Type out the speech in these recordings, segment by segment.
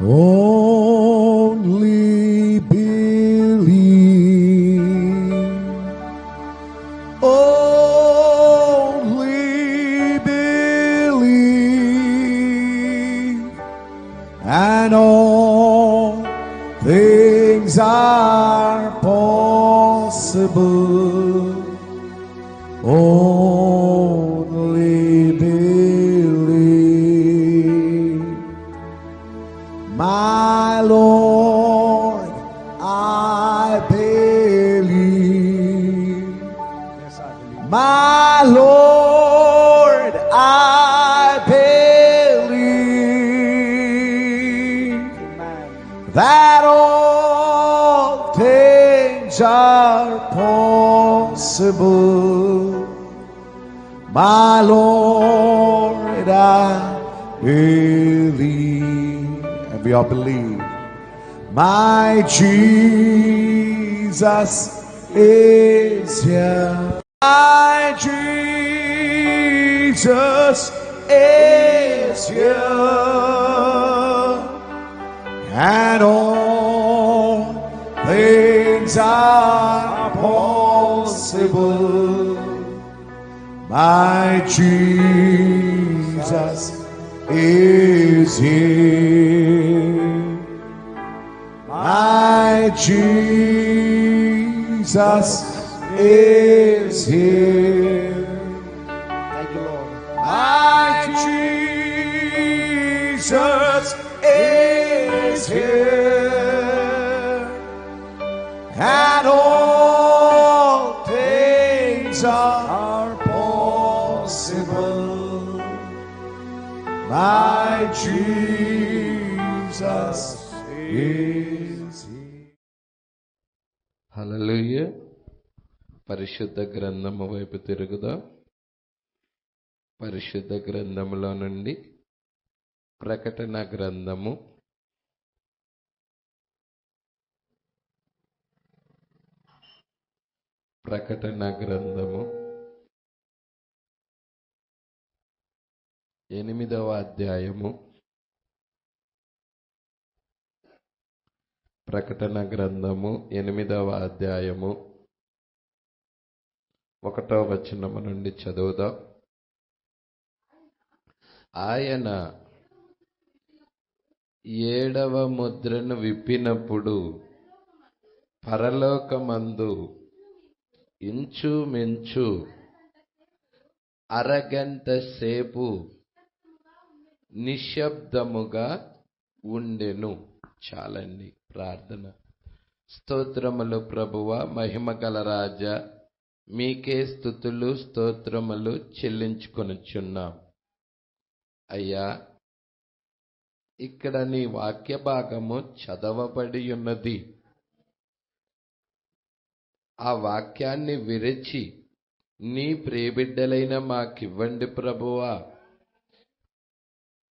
Only believe. Only believe. And all things are possible. Only believe. My Lord, I believe. Yes, I believe. My Lord, I believe Amen. that all things are possible. My Lord, I believe. And we all believe. My Jesus is here. My Jesus is here. And all things are possible. My Jesus is here. My Jesus is here. Thank you, Lord. My Jesus is here. And all things are possible. My Jesus is here. హల్లెలూయా. పరిశుద్ధ గ్రంథము వైపు తిరుగుదాం. పరిశుద్ధ గ్రంథములో నుండి ప్రకటన గ్రంథము 8వ అధ్యాయము. ప్రకటన గ్రంథము 8వ అధ్యాయము 1వ వచనము నుండి చదువుదాం. ఆయన 7వ ముద్రను విప్పినప్పుడు పరలోకమందు ఇంచుమించు అరగంట సేపు నిశ్శబ్దముగా ఉండెను. చాలండి ప్రార్థన. స్తోత్రములు ప్రభువా, మహిమ గల రాజా, మీకే స్తుతులు స్తోత్రములు చెల్లించుకొనుచున్నాం. అయ్యా, ఇక్కడ నీ వాక్య భాగము చదవబడి ఉన్నది. ఆ వాక్యాన్ని విరచి నీ ప్రియబిడ్డలైన మాకివ్వండి ప్రభువా.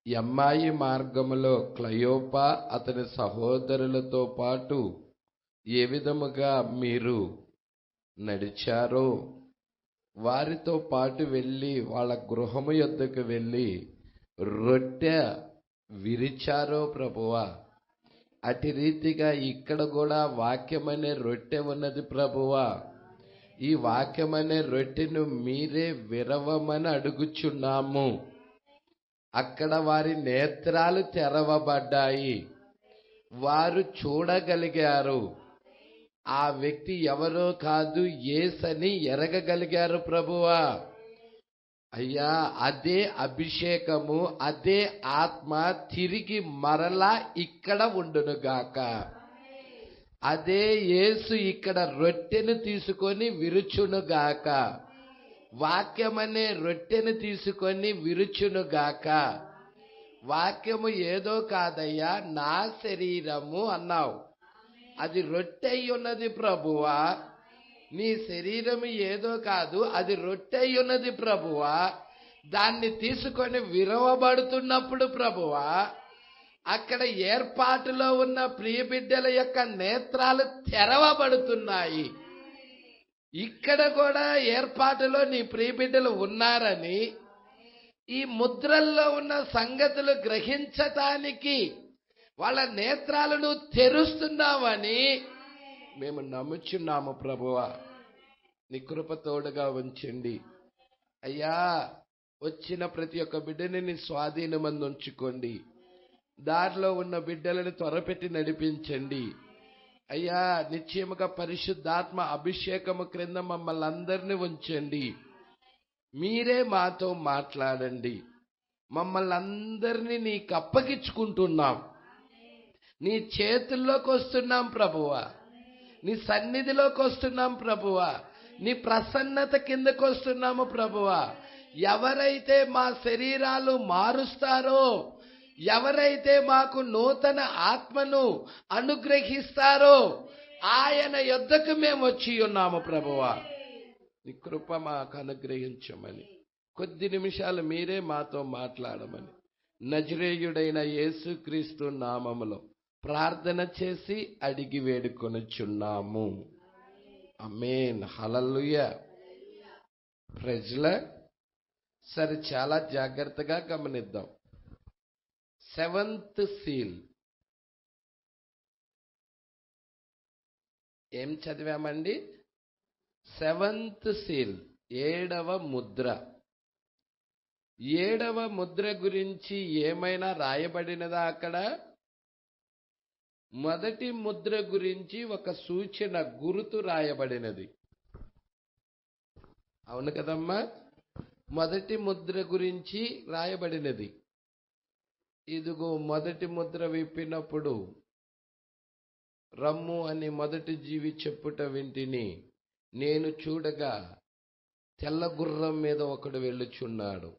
ఎమ్మాయి మార్గములో క్లయోపా అతని సహోదరులతో పాటు ఏ విధముగా మీరు నడిచారో వారితో పాటు వెళ్ళి వాళ్ళ గృహము యొద్దకు వెళ్ళి రొట్టె విరిచారో ప్రభువా, అటు రీతిగా ఇక్కడ కూడా వాక్యమనే రొట్టె ఉన్నది ప్రభువా. ఈ వాక్యమనే రొట్టెను మీరే విరవమని అడుగుచున్నాము. అక్కడ వారి నేత్రాలు తెరవబడ్డాయి, వారు చూడగలిగారు. ఆ వ్యక్తి ఎవరో కాదు, యేసని ఎరగగలిగారు ప్రభువా. అయ్యా, అదే అభిషేకము, అదే ఆత్మ తిరిగి మరలా ఇక్కడ ఉండునుగాక. అదే యేసు ఇక్కడ రొట్టెను తీసుకొని విరుచునుగాక. వాక్యమనే రొట్టెను తీసుకొని విరుచునుగాక. వాక్యము ఏదో కాదయ్యా, నా శరీరము అన్నావు. అది రొట్టె అయి ఉన్నది ప్రభువా. నీ శరీరము ఏదో కాదు, అది రొట్టె అయి ఉన్నది ప్రభువా. దాన్ని తీసుకొని విరవబడుతున్నప్పుడు ప్రభువా, అక్కడ ఏర్పాటులో ఉన్న ప్రియబిడ్డల యొక్క నేత్రాలు తెరవబడుతున్నాయి. ఇక్కడ కూడా ఏర్పాటులో నీ ప్రియబిడ్డలు ఉన్నారని, ఈ ముద్రల్లో ఉన్న సంగతులు గ్రహించటానికి వాళ్ళ నేత్రాలను తెరుస్తున్నావని మేము నమ్ముచున్నాము ప్రభువా. నీ కృప తోడుగా ఉంచండి అయ్యా. వచ్చిన ప్రతి ఒక్క బిడ్డని నీ స్వాధీనమందు ఉంచుకోండి. దారిలో ఉన్న బిడ్డలను త్వరపెట్టి నడిపించండి అయ్యా. నిశ్చయముగా పరిశుద్ధాత్మ అభిషేకము క్రింద మమ్మల్ని అందరినీ ఉంచండి. మీరే మాతో మాట్లాడండి. మమ్మల్ని అందరినీ నీకు అప్పగించుకుంటున్నాం. నీ చేతుల్లోకి వస్తున్నాం ప్రభువా. నీ సన్నిధిలోకి వస్తున్నాం ప్రభువా. నీ ప్రసన్నత కిందకు వస్తున్నాము ప్రభువా. ఎవరైతే మా శరీరాలు మారుస్తారో, ఎవరైతే మాకు నూతన ఆత్మను అనుగ్రహిస్తారో ఆయన యొద్దకు మేము వచ్చి ఉన్నాము ప్రభువా. నీ కృప మాకు అనుగ్రహించమని, కొద్ది నిమిషాలు మీరే మాతో మాట్లాడమని నజరేయుడైన యేసుక్రీస్తు నామములో ప్రార్థన చేసి అడిగి వేడుకొనుచున్నాము. ఆమేన్. హల్లెలూయా. Praise lord. సరే, చాలా జాగ్రత్తగా గమనిద్దాం. 7th సీల్ ఏం చదివామండి? 7th సీల్, 7వ ముద్ర. 7వ ముద్ర గురించి ఏమైనా రాయబడినదా అక్కడ? మొదటి ముద్ర గురించి ఒక సూచన, గురుతు రాయబడినది. అవును కదమ్మా? మొదటి ముద్ర గురించి రాయబడినది. ఇదిగో మొదటి ముద్ర విప్పినప్పుడు రమ్ము అని మొదటి జీవి చెప్పుట వింటిని. నేను చూడగా తెల్ల గుర్రం మీద ఒకడు వెళ్ళుచున్నాడు.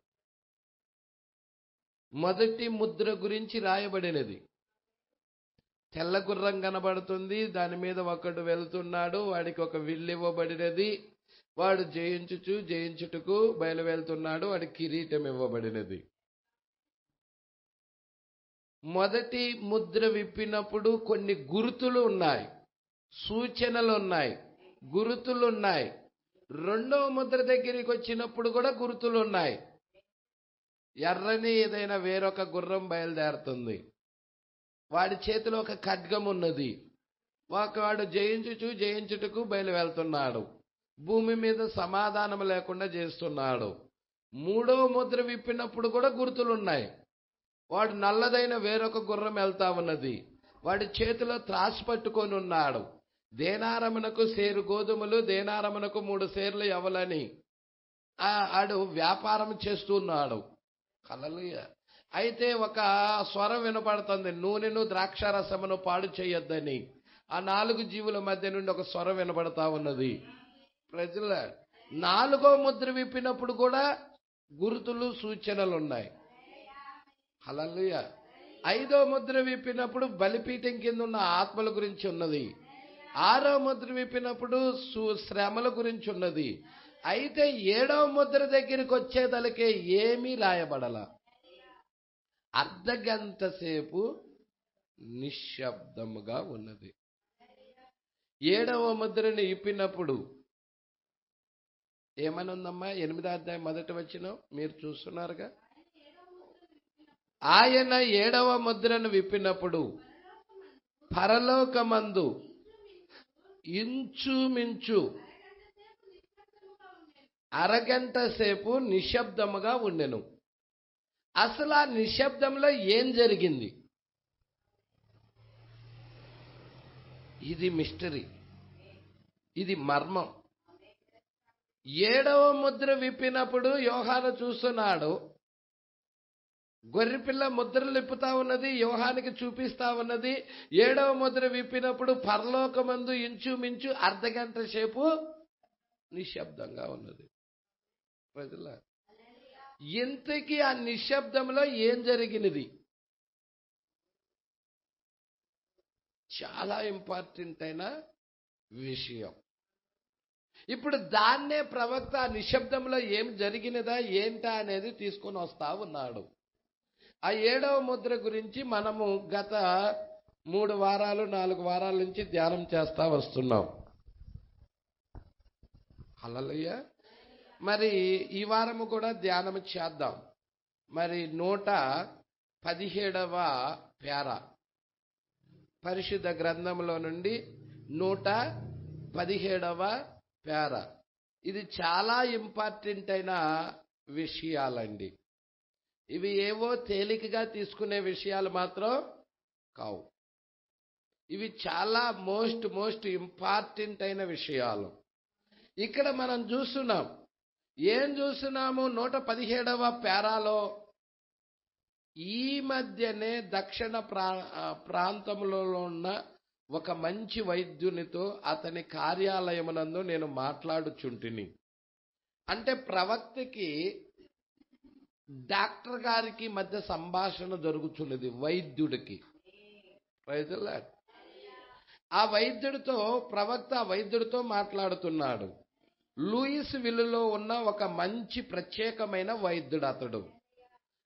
మొదటి ముద్ర గురించి రాయబడినది. తెల్ల గుర్రం కనబడుతుంది, దాని మీద ఒకడు వెళ్తున్నాడు. వాడికి ఒక విల్లు ఇవ్వబడినది. వాడు జయించుటకు బయలువెళ్తున్నాడు. వాడికి కిరీటం ఇవ్వబడినది. మొదటి ముద్ర విప్పినప్పుడు కొన్ని గుర్తులు ఉన్నాయి, సూచనలు ఉన్నాయి, గుర్తులు ఉన్నాయి. రెండవ ముద్ర దగ్గరికి వచ్చినప్పుడు కూడా గుర్తులు ఉన్నాయి. ఎర్రని ఏదైనా వేరొక గుర్రం బయలుదేరుతుంది. వాడి చేతిలో ఒక ఖడ్గం ఉన్నది. వాడు జయించుటకు బయలు వెళ్తున్నాడు. భూమి మీద సమాధానం లేకుండా చేస్తున్నాడు. మూడవ ముద్ర విప్పినప్పుడు కూడా గుర్తులున్నాయి. వాడు నల్లదైన వేరొక గుర్రం వెళ్తా ఉన్నది. వాడి చేతిలో త్రాసు పట్టుకొని ఉన్నాడు. దేనారమునకు సేరు గోధుమలు, దేనారమునకు 3 సేర్లు ఇవ్వాలని ఆడు వ్యాపారం చేస్తున్నాడు. హల్లెలూయా. అయితే ఒక స్వరం వినపడుతుంది, నూనెను ద్రాక్షారసమును పాడు చేయొద్దని. ఆ 4 జీవుల మధ్య నుండి ఒక స్వరం వినపడతా ఉన్నది. ప్రజల 4వ ముద్ర విప్పినప్పుడు కూడా గుర్తులు, సూచనలు ఉన్నాయి. హల్లెలూయా. 5వ ముద్ర విప్పినప్పుడు బలిపీఠం కింద ఉన్న ఆత్మల గురించి ఉన్నది. 6వ ముద్ర విప్పినప్పుడు శ్రమల గురించి ఉన్నది. అయితే 7వ ముద్ర దగ్గరికి వచ్చేదలకే ఏమీ రాయబడల. అర్ధగంట సేపు నిశ్శబ్దముగా ఉన్నది. 7వ ముద్రని ఇప్పినప్పుడు ఏమని ఉందమ్మా? 8వ అధ్యాయం 1వ వచనం మీరు చూస్తున్నారుగా. ఆయన 7వ ముద్రను విప్పినప్పుడు పరలోకమందు ఇంచుమించు అరగంట సేపు నిశ్శబ్దముగా ఉండెను. అసలు ఆ నిశ్శబ్దంలో ఏం జరిగింది? ఇది మిస్టరీ, ఇది మర్మం. 7వ ముద్ర విప్పినప్పుడు యోహాను చూస్తున్నాడు. గొర్రెపిల్ల ముద్రలు ఇప్పుతా ఉన్నది, యోహానికి చూపిస్తా ఉన్నది. 7వ ముద్ర విప్పినప్పుడు పరలోకమందు ఇంచుమించు అర్ధగంట సేపు నిశ్శబ్దంగా ఉన్నది. ప్రజల ఇంతకీ ఆ నిశ్శబ్దంలో ఏం జరిగినది? చాలా ఇంపార్టెంట్ అయిన విషయం. ఇప్పుడు దాన్నే ప్రవక్త ఆ నిశ్శబ్దంలో ఏం జరిగినదా ఏంటా అనేది తీసుకొని వస్తా ఉన్నాడు. ఆ 7వ ముద్ర గురించి మనము గత 3 వారాలు 4 వారాల నుంచి ధ్యానం చేస్తా వస్తున్నాం. హల్లెలూయా. మరి ఈ వారము కూడా ధ్యానం చేద్దాం. మరి 117వ పేర పరిశుద్ధ గ్రంథంలో నుండి 117వ పేర. ఇది చాలా ఇంపార్టెంట్ అయిన విషయాలండి. ఇవి ఏవో తేలికగా తీసుకునే విషయాలు మాత్రం కావు. ఇవి చాలా మోస్ట్ ఇంపార్టెంట్ అయిన విషయాలు. ఇక్కడ మనం చూస్తున్నాం. ఏం చూస్తున్నాము? 117వ పేరాలో ఈ మధ్యనే దక్షిణ ప్రాంతంలో ఉన్న ఒక మంచి వైద్యునితో అతని కార్యాలయమునందు నేను మాట్లాడుచుంటిని. అంటే ప్రవక్తకి డాక్టర్ గారికి మధ్య సంభాషణ జరుగుతున్నది, వైద్యుడికి. ఆ వైద్యుడితో ప్రవక్త ఆ వైద్యుడితో మాట్లాడుతున్నాడు. లూయిస్ విల్లులో ఉన్న ఒక మంచి ప్రత్యేకమైన వైద్యుడు అతడు.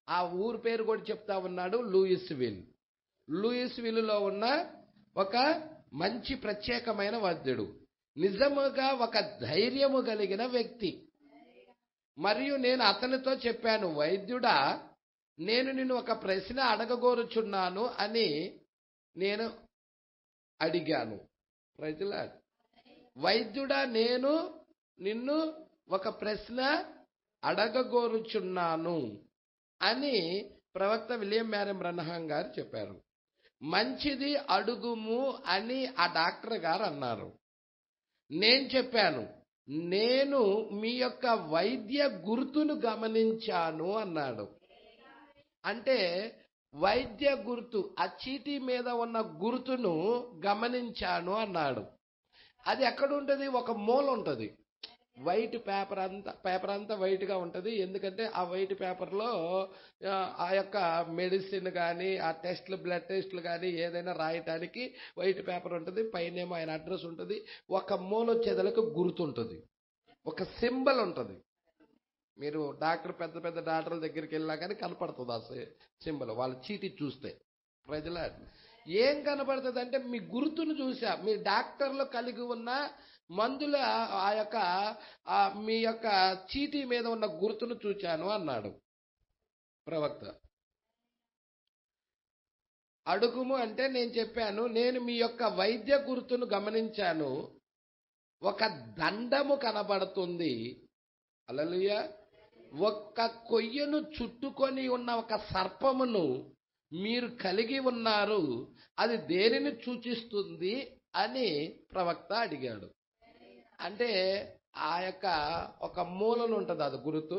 ఆ ఊరు పేరు కూడా చెప్తా ఉన్నాడు, లూయిస్ విల్. లూయిస్ విల్లులో ఉన్న ఒక మంచి ప్రత్యేకమైన వైద్యుడు, నిజముగా ఒక ధైర్యము కలిగిన వ్యక్తి. మరియు నేను అతనితో చెప్పాను, వైద్యుడా, నేను నిన్ను ఒక ప్రశ్న అడగగోరుచున్నాను అని నేను అడిగాను. వైద్యుడా, నేను నిన్ను ఒక ప్రశ్న అడగగోరుచున్నాను అని ప్రవక్త విలియం మ్యారియం బ్రన్హాం గారు చెప్పారు. మంచిది, అడుగుము అని ఆ డాక్టర్ గారు అన్నారు. నేను చెప్పాను, నేను మీ యొక్క వైద్య గుర్తును గమనించాను అన్నాడు. అంటే వైద్య గుర్తు, ఆ చీటీ మీద ఉన్న గుర్తును గమనించాను అన్నాడు. అది ఎక్కడ ఉంటుంది? ఒక మూల ఉంటుంది. వైట్ పేపర్ అంతా వైట్గా ఉంటుంది. ఎందుకంటే ఆ వైట్ పేపర్లో ఆ యొక్క మెడిసిన్ కానీ, ఆ టెస్ట్లు, బ్లడ్ టెస్ట్లు కానీ ఏదైనా రాయటానికి వైట్ పేపర్ ఉంటుంది. పైనేమో ఆయన అడ్రస్ ఉంటుంది. ఒక మూల వచ్చేదలకు గుర్తుంటుంది, ఒక సింబల్ ఉంటుంది. మీరు పెద్ద పెద్ద డాక్టర్ల దగ్గరికి వెళ్ళినా కానీ కనపడుతుంది ఆ సింబల్, వాళ్ళ చీటీ చూస్తే. ప్రజల ఏం కనపడుతుంది అంటే, మీ గుర్తును చూసా, మీ డాక్టర్లు కలిగి ఉన్న మందుల ఆ యొక్క మీ యొక్క చీటీ మీద ఉన్న గుర్తును చూచాను అన్నాడు ప్రవక్త. అడుగుము అంటే నేను చెప్పాను, నేను మీ యొక్క వైద్య గుర్తును గమనించాను. ఒక దండము కనబడుతుంది. హల్లెలూయా. ఒక్క కొయ్యను చుట్టుకొని ఉన్న ఒక సర్పమును మీరు కలిగి ఉన్నారు. అది దేనిని సూచిస్తుంది అని ప్రవక్త అడిగాడు. అంటే ఆ యొక్క ఒక మూలలు ఉంటుంది, అది గుర్తు.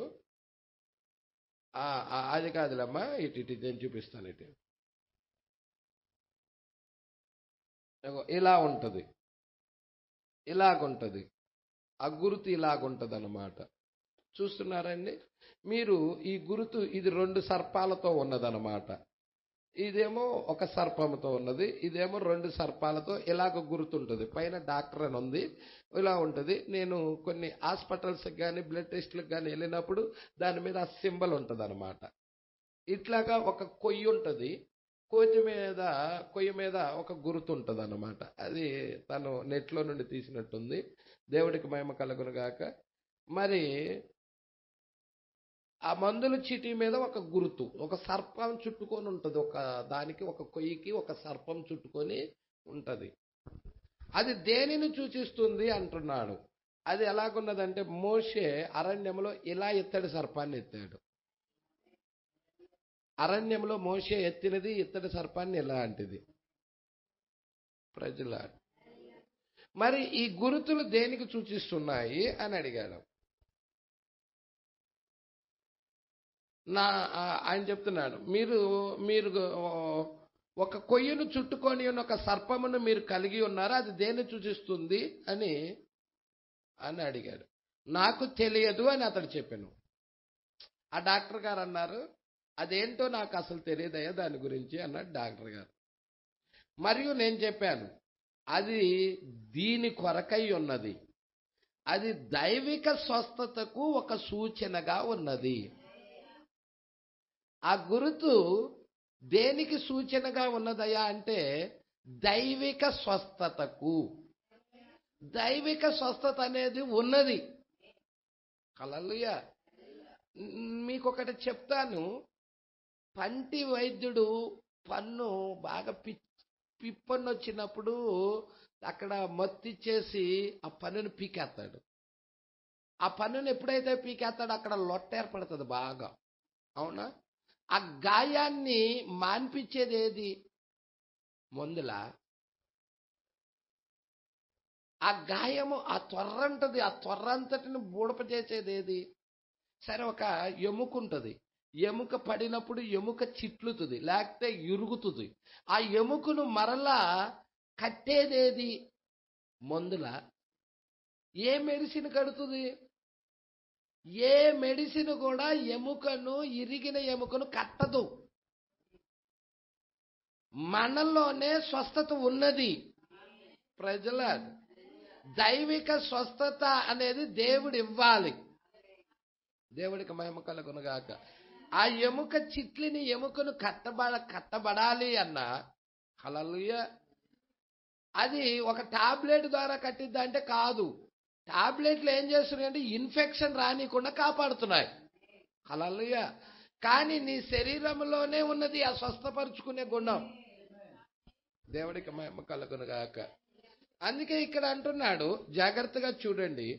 అది కాదులేమ్మా, ఇటు నేను చూపిస్తాను. ఇటు ఇలా ఉంటుంది, ఇలాగుంటుంది ఆ గుర్తు, ఇలాగుంటుంది అన్నమాట. చూస్తున్నారండి మీరు? ఈ గుర్తు ఇది 2 సర్పాలతో ఉన్నదన్నమాట. ఇదేమో ఒక సర్పంతో ఉన్నది, ఇదేమో 2 సర్పాలతో ఇలాగ గుర్తుంటుంది. పైన డాక్టర్ అని ఉంది, ఇలా ఉంటుంది. నేను కొన్ని హాస్పిటల్స్కి కానీ బ్లడ్ టెస్ట్లకు కానీ వెళ్ళినప్పుడు దాని మీద ఆ సింబల్ ఉంటుంది అనమాట. ఇట్లాగా ఒక కొయ్యి ఉంటుంది, కొయ్యి మీద ఒక గుర్తు ఉంటుంది అనమాట. అది తను నెట్లో నుండి తీసినట్టుంది. దేవుడికి మహిమ కలుగును గాక. మరి ఆ మందుల చీటీ మీద ఒక గుర్తు, ఒక సర్పం చుట్టుకొని ఉంటుంది. ఒక దానికి, ఒక కొయ్యికి ఒక సర్పం చుట్టుకొని ఉంటుంది. అది దేనిని సూచిస్తుంది అంటున్నాడు. అది ఎలాగున్నదంటే, మోషే అరణ్యంలో ఇలా ఎత్తడి సర్పాన్ని ఎత్తాడు. అరణ్యంలో మోషే ఎత్తినది ఇత్తడి సర్పాన్ని ఎలాంటిది? ప్రజల మరి ఈ గుర్తులు దేనికి సూచిస్తున్నాయి అని అడిగాడు. ఆయన చెప్తున్నాడు, మీరు ఒక కొయ్యను చుట్టుకొని ఉన్న ఒక సర్పమును మీరు కలిగి ఉన్నారు, అది దేన్ని సూచిస్తుంది అని అడిగాడు. నాకు తెలియదు అని అతడు చెప్పాను. ఆ డాక్టర్ గారు అన్నారు, అదేంటో నాకు అసలు తెలియదయ్యా దాని గురించి అన్నాడు డాక్టర్ గారు. మరియు నేను చెప్పాను, అది దీని కొరకై ఉన్నది, అది దైవిక స్వస్థతకు ఒక సూచనగా ఉన్నది. ఆ గుర్తు దేనికి సూచనగా ఉన్నదయ్యా అంటే, దైవిక స్వస్థతకు. దైవిక స్వస్థత అనేది ఉన్నది. హల్లెలూయా. మీకు ఒకటి చెప్తాను. పంటి వైద్యుడు పన్ను బాగా పిప్పని వచ్చినప్పుడు అక్కడ మత్తిచ్చేసి ఆ పన్నును పీకేస్తాడు. ఆ పన్నును ఎప్పుడైతే పీకేస్తాడో అక్కడ లొట్ట ఏర్పడుతుంది బాగా. అవునా? ఆ గాయాన్ని మాన్పించేది ఏది? మందులా? ఆ గాయము, ఆ త్వర ఉంటుంది, ఆ త్వర అంతటిని బూడప చేసేది ఏది? సరే, ఒక ఎముక ఉంటుంది. ఎముక పడినప్పుడు ఎముక చిట్లుతుంది, లేకపోతే ఇరుగుతుంది. ఆ ఎముకను మరలా కట్టేదేది? మందులా? ఏ మెడిసిన్ కడుతుంది? ఏ మెడిసిన్ కూడా ఇరిగిన ఎముకను కట్టదు. మనలోనే స్వస్థత ఉన్నది. ప్రజల దైవిక స్వస్థత అనేది దేవుడు ఇవ్వాలి. దేవుడికి మహిమ కలుగునుగాక. ఆ ఎముక చిట్లిని ఎముకను కట్టబడాలి అన్నా, హల్లెలూయా, అది ఒక టాబ్లెట్ ద్వారా కట్టిద్దా అంటే కాదు. టాబ్లెట్లు ఏం చేస్తున్నాయంటే ఇన్ఫెక్షన్ రానికుండా కాపాడుతున్నాయి. హల్లెలూయా. కానీ నీ శరీరంలోనే ఉన్నది ఆ స్వస్థపరుచుకునే గుణం. దేవుడికి మహిమ కలుగునుగాక. అందుకే ఇక్కడ అంటున్నాడు, జాగ్రత్తగా చూడండి.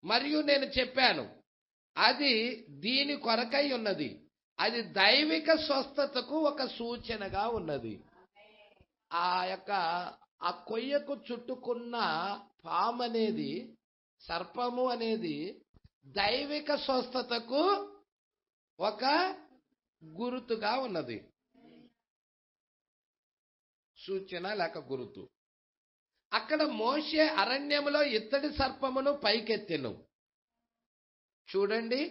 మరియు నేను చెప్పాను, అది దీని కొరకై ఉన్నది, అది దైవిక స్వస్థతకు ఒక సూచనగా ఉన్నది. ఆ కొయ్యకు చుట్టుకున్న పాము అనేది, సర్పము అనేది దైవిక స్వస్థతకు ఒక గురుతుగా ఉన్నది. సూచన లేక గురుతు. అక్కడ మోషే అరణ్యములో ఇత్తడి సర్పమును పైకెత్తెను. చూడండి,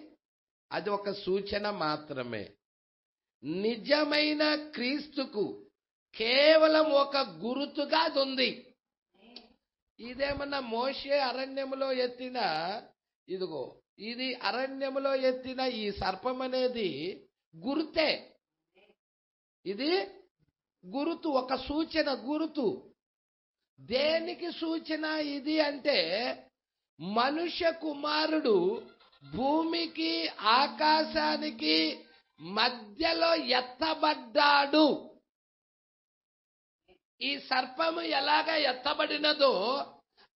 అది ఒక సూచన మాత్రమే. నిజమైన క్రీస్తుకు కేవలం ఒక గురుతుగా అది ఉంది. ఇదేమన్నా మోషే అరణ్యములో ఎత్తిన, ఇదిగో ఇది అరణ్యములో ఎత్తిన ఈ సర్పం అనేది గుర్తే. ఇది గురుతు, ఒక సూచన, గురుతు. దేనికి సూచన ఇది అంటే, మనుష్య కుమారుడు భూమికి ఆకాశానికి మధ్యలో ఎత్తబడ్డాడు. ఈ సర్పము ఎలాగ ఎత్తబడినదో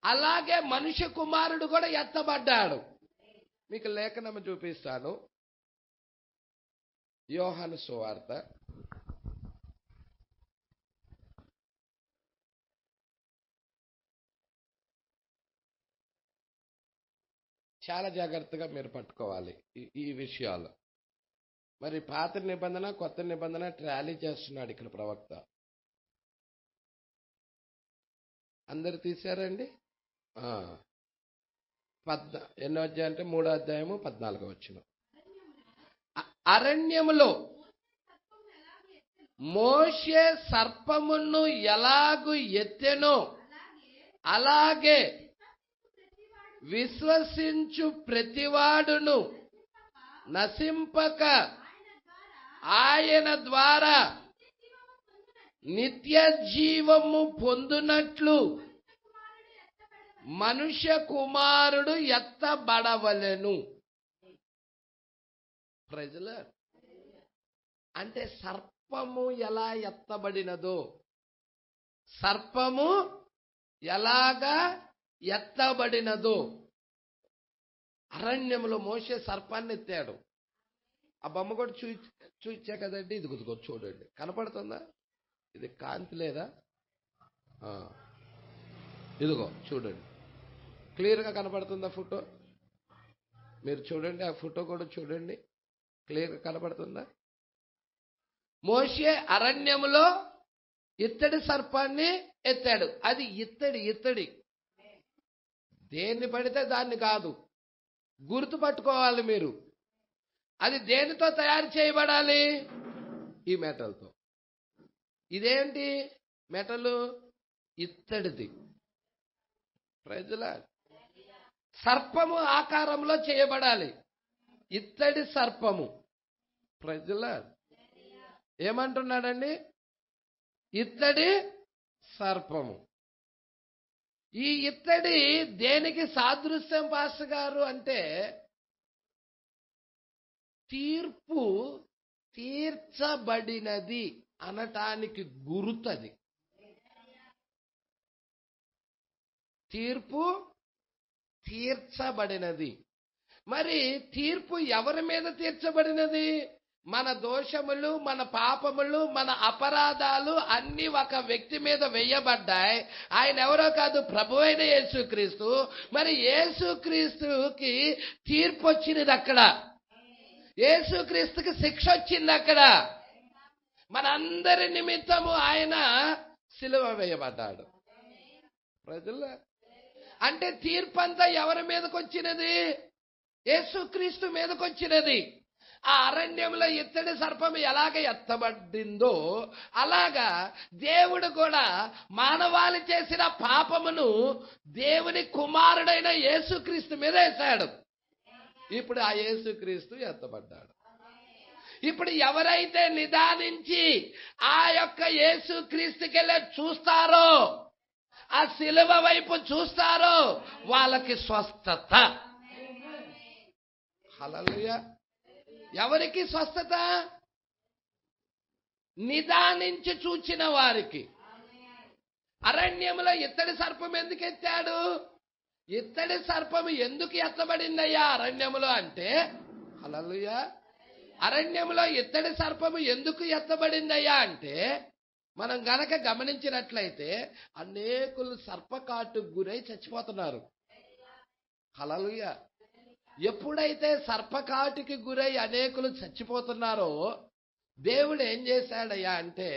అలాగే మనుష్య కుమారుడు కూడా ఎత్తబడ్డాడు. మీకు లేఖనము చూపిస్తాను. యోహాను సువార్త చాలా జాగ్రత్తగా మీరు పట్టుకోవాలి ఈ విషయాలు. మరి పాత నిబంధన కొత్త నిబంధన ట్రాలీ చేస్తున్నాడు ఇక్కడ ప్రవక్త. అందరు తీశారండి? ఎన్నో అధ్యాయం అంటే 3వ అధ్యాయము 14వ వచనం. అరణ్యములో మోషే సర్పమును ఎలాగు ఎత్తెనో అలాగే విశ్వసించు ప్రతివాడును నశింపక ఆయన ద్వారా నిత్య జీవము పొందునట్లు మనుష్య కుమారుడు ఎత్తబడవలెను. ప్రజలు అంటే సర్పము ఎలా ఎత్తబడినదో, సర్పము ఎలాగా ఎత్తబడినదో, అరణ్యములో మోషే సర్పాన్ని ఎత్తాడు. ఆ బొమ్మ కూడా చూచా కదండి. ఇదిగో చూడండి, కనపడుతుందా? ఇది కాంతి లేదా? ఇదిగో చూడండి, క్లియర్గా కనపడుతుందా ఫోటో? మీరు చూడండి, ఆ ఫోటో కూడా చూడండి, క్లియర్గా కనపడుతుందా? మోషే అరణ్యములో ఇత్తడి సర్పాన్ని ఎత్తాడు. అది ఇత్తడి. దేన్ని పడితే దాన్ని కాదు, గుర్తుపట్టుకోవాలి మీరు. అది దేనితో తయారు చేయబడాలి? ఈ మెటల్తో. ఇదేంటి మెటలు? ఇత్తడిది. ప్రజల సర్పము ఆకారంలో చేయబడాలి, ఇత్తడి సర్పము. ప్రజల ఏమంటున్నాడండి? ఇత్తడి సర్పము. ఈ ఇత్తడి దేనికి సాదృశ్యం పాస్టర్ గారు అంటే, తీర్పు తీర్చబడినది అనటానికి గుర్తది. తీర్పు తీర్చబడినది. మరి తీర్పు ఎవరి మీద తీర్చబడినది? మన దోషములు, మన పాపములు, మన అపరాధాలు అన్ని ఒక వ్యక్తి మీద వేయబడ్డాయి. ఆయన ఎవరో కాదు, ప్రభువైన యేసుక్రీస్తు. మరి యేసుక్రీస్తుకి తీర్పు వచ్చినది అక్కడ, యేసుక్రీస్తుకి శిక్ష వచ్చింది అక్కడ. మనందరి నిమిత్తము ఆయన సిలువ వేయబడ్డాడు. ప్రజలు అంటే తీర్పంతా ఎవరి మీదకి వచ్చినది? యేసుక్రీస్తు మీదకి వచ్చినది. ఆ అరణ్యంలో ఇత్తడి సర్పం ఎలాగ ఎత్తబడిందో అలాగా దేవుడు కూడా మానవాళి చేసిన పాపమును దేవుని కుమారుడైన యేసుక్రీస్తు మీద వేశాడు. ఇప్పుడు ఆ యేసుక్రీస్తు ఎత్తబడ్డాడు. ఇప్పుడు ఎవరైతే నిదానించి ఆ యొక్క యేసుక్రీస్తుకెళ్ళి చూస్తారో, ఆ శిలువ వైపు చూస్తారో, వాళ్ళకి స్వస్థత. హల్లెలూయా. ఎవరికి స్వస్థత? నిదానించి చూచిన వారికి. అరణ్యంలో ఇత్తడి సర్పం ఎందుకు ఎత్తాడు? ఇత్తడి సర్పం ఎందుకు ఎత్తబడిందయ్యా అరణ్యములో అంటే, హల్లెలూయా, అరణ్యంలో ఇత్తడి సర్పము ఎందుకు ఎత్తబడిందయ్యా అంటే, మనం గనక గమనించినట్లయితే అనేకులు సర్పకాటుకు గురై చచ్చిపోతున్నారు. హల్లెలూయా. ఎప్పుడైతే సర్పకాటుకి గురై అనేకులు చచ్చిపోతున్నారో దేవుడు ఏం చేశాడయ్యా అంటే,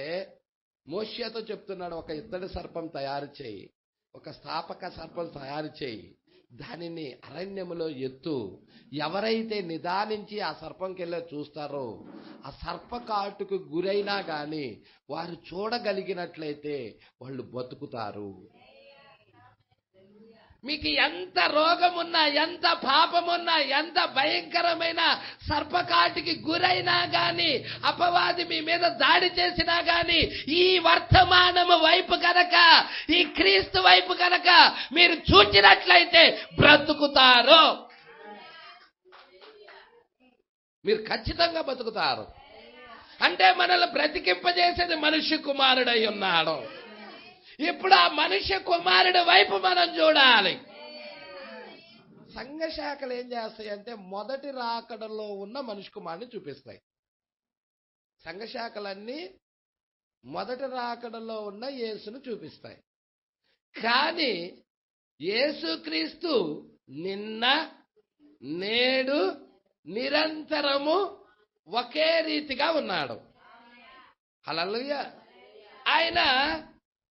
మోషేతో చెప్తున్నాడు, ఒక ఇత్తడి సర్పం తయారు చేయి, ఒక స్థాపక సర్పం తయారు చేయి, దానిని అరణ్యములో ఎత్తు. ఎవరైతే నిదానించి ఆ సర్పంకెళ్ళి చూస్తారో, ఆ సర్పకాటుకు గురైనా కానీ వారు చూడగలిగినట్లయితే వాళ్ళు బతుకుతారు. మీకు ఎంత రోగమున్నా, ఎంత పాపమున్నా, ఎంత భయంకరమైన సర్పకాటికి గురైనా గాని, అపవాది మీ మీద దాడి చేసినా గాని, ఈ వర్తమానము వైపు కనుక, ఈ క్రీస్తు వైపు కనుక మీరు చూచినట్లయితే బ్రతుకుతారు. మీరు ఖచ్చితంగా బతుకుతారు. అంటే మనల్ని బ్రతికింపజేసేది మనుష్య కుమారుడై ఉన్నాడు. ఇప్పుడు ఆ మనుష్య కుమారుడి వైపు మనం చూడాలి. సంఘ శాఖలు ఏం చేస్తాయి అంటే, మొదటి రాకడలో ఉన్న మనుష్య కుమారుని చూపిస్తాయి. సంఘ శాఖలన్నీ మొదటి రాకడలో ఉన్న యేసును చూపిస్తాయి. కానీ యేసుక్రీస్తు నిన్న, నేడు, నిరంతరము ఒకే రీతిగా ఉన్నాడు. హల్లెలూయా. ఆయన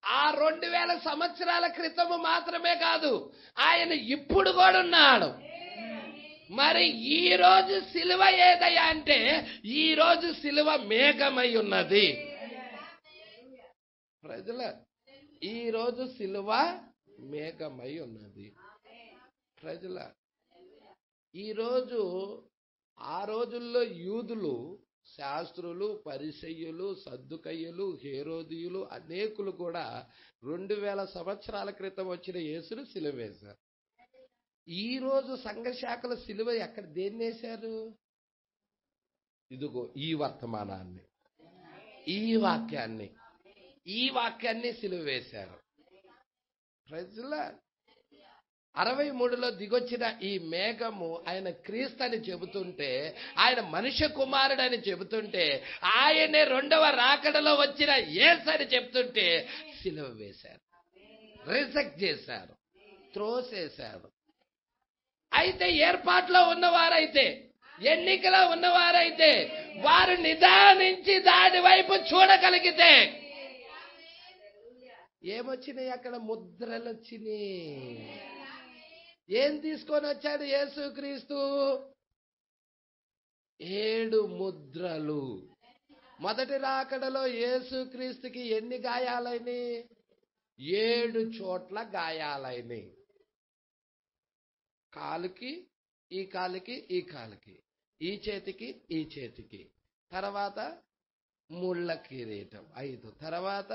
ఆ 2000 సంవత్సరాల క్రితము మాత్రమే కాదు, ఆయన ఇప్పుడు కూడా ఉన్నాడు. మరి ఈ రోజు సిలువ ఏదయ్యా అంటే, ఈ రోజు సిలువ మేఘమై ఉన్నది. ప్రజల ఈ రోజు సిలువ మేఘమై ఉన్నది. ప్రజల ఈరోజు, ఆ రోజుల్లో యూదులు, శాస్త్రులు, పరిసయ్యులు, సద్దుకయ్యులు, హేరోదీయులు అనేకులు కూడా 2000 సంవత్సరాల క్రితం వచ్చిన యేసును సిలువ వేశారు. ఈ రోజు సంఘ శాఖల సిలువ ఎక్కడ దేన్ని వేశారు? ఇదిగో ఈ వర్తమానాన్ని, ఈ వాక్యాన్ని సిలువ వేశారు. ప్రజల 63లో దిగొచ్చిన ఈ మేఘము ఆయన క్రీస్తు అని చెబుతుంటే, ఆయన మనుష్య కుమారుడని చెబుతుంటే, ఆయనే రెండవ రాకడలో వచ్చిన యేసు అని చెప్తుంటే సిలువ వేశారు, రిజెక్ట్ చేశారు, త్రోసేశారు. అయితే ఏర్పాట్లో ఉన్నవారైతే, ఎన్నికలో ఉన్నవారైతే, వారు నిదానించి దాని వైపు చూడగలిగితే ఏమొచ్చినాయి? అక్కడ ముద్రలు వచ్చినాయి. ఏం తీసుకొని వచ్చాడు యేసుక్రీస్తు? 7 ముద్రలు. మొదటి రాకడలో యేసుక్రీస్తుకి ఎన్ని గాయాలైనాయి? 7 చోట్ల గాయాలైనాయి. కాలుకి, ఈ కాలుకి, ఈ కాలుకి, ఈ చేతికి, ఈ చేతికి. తర్వాత ముళ్ళ కిరీటం 5. తర్వాత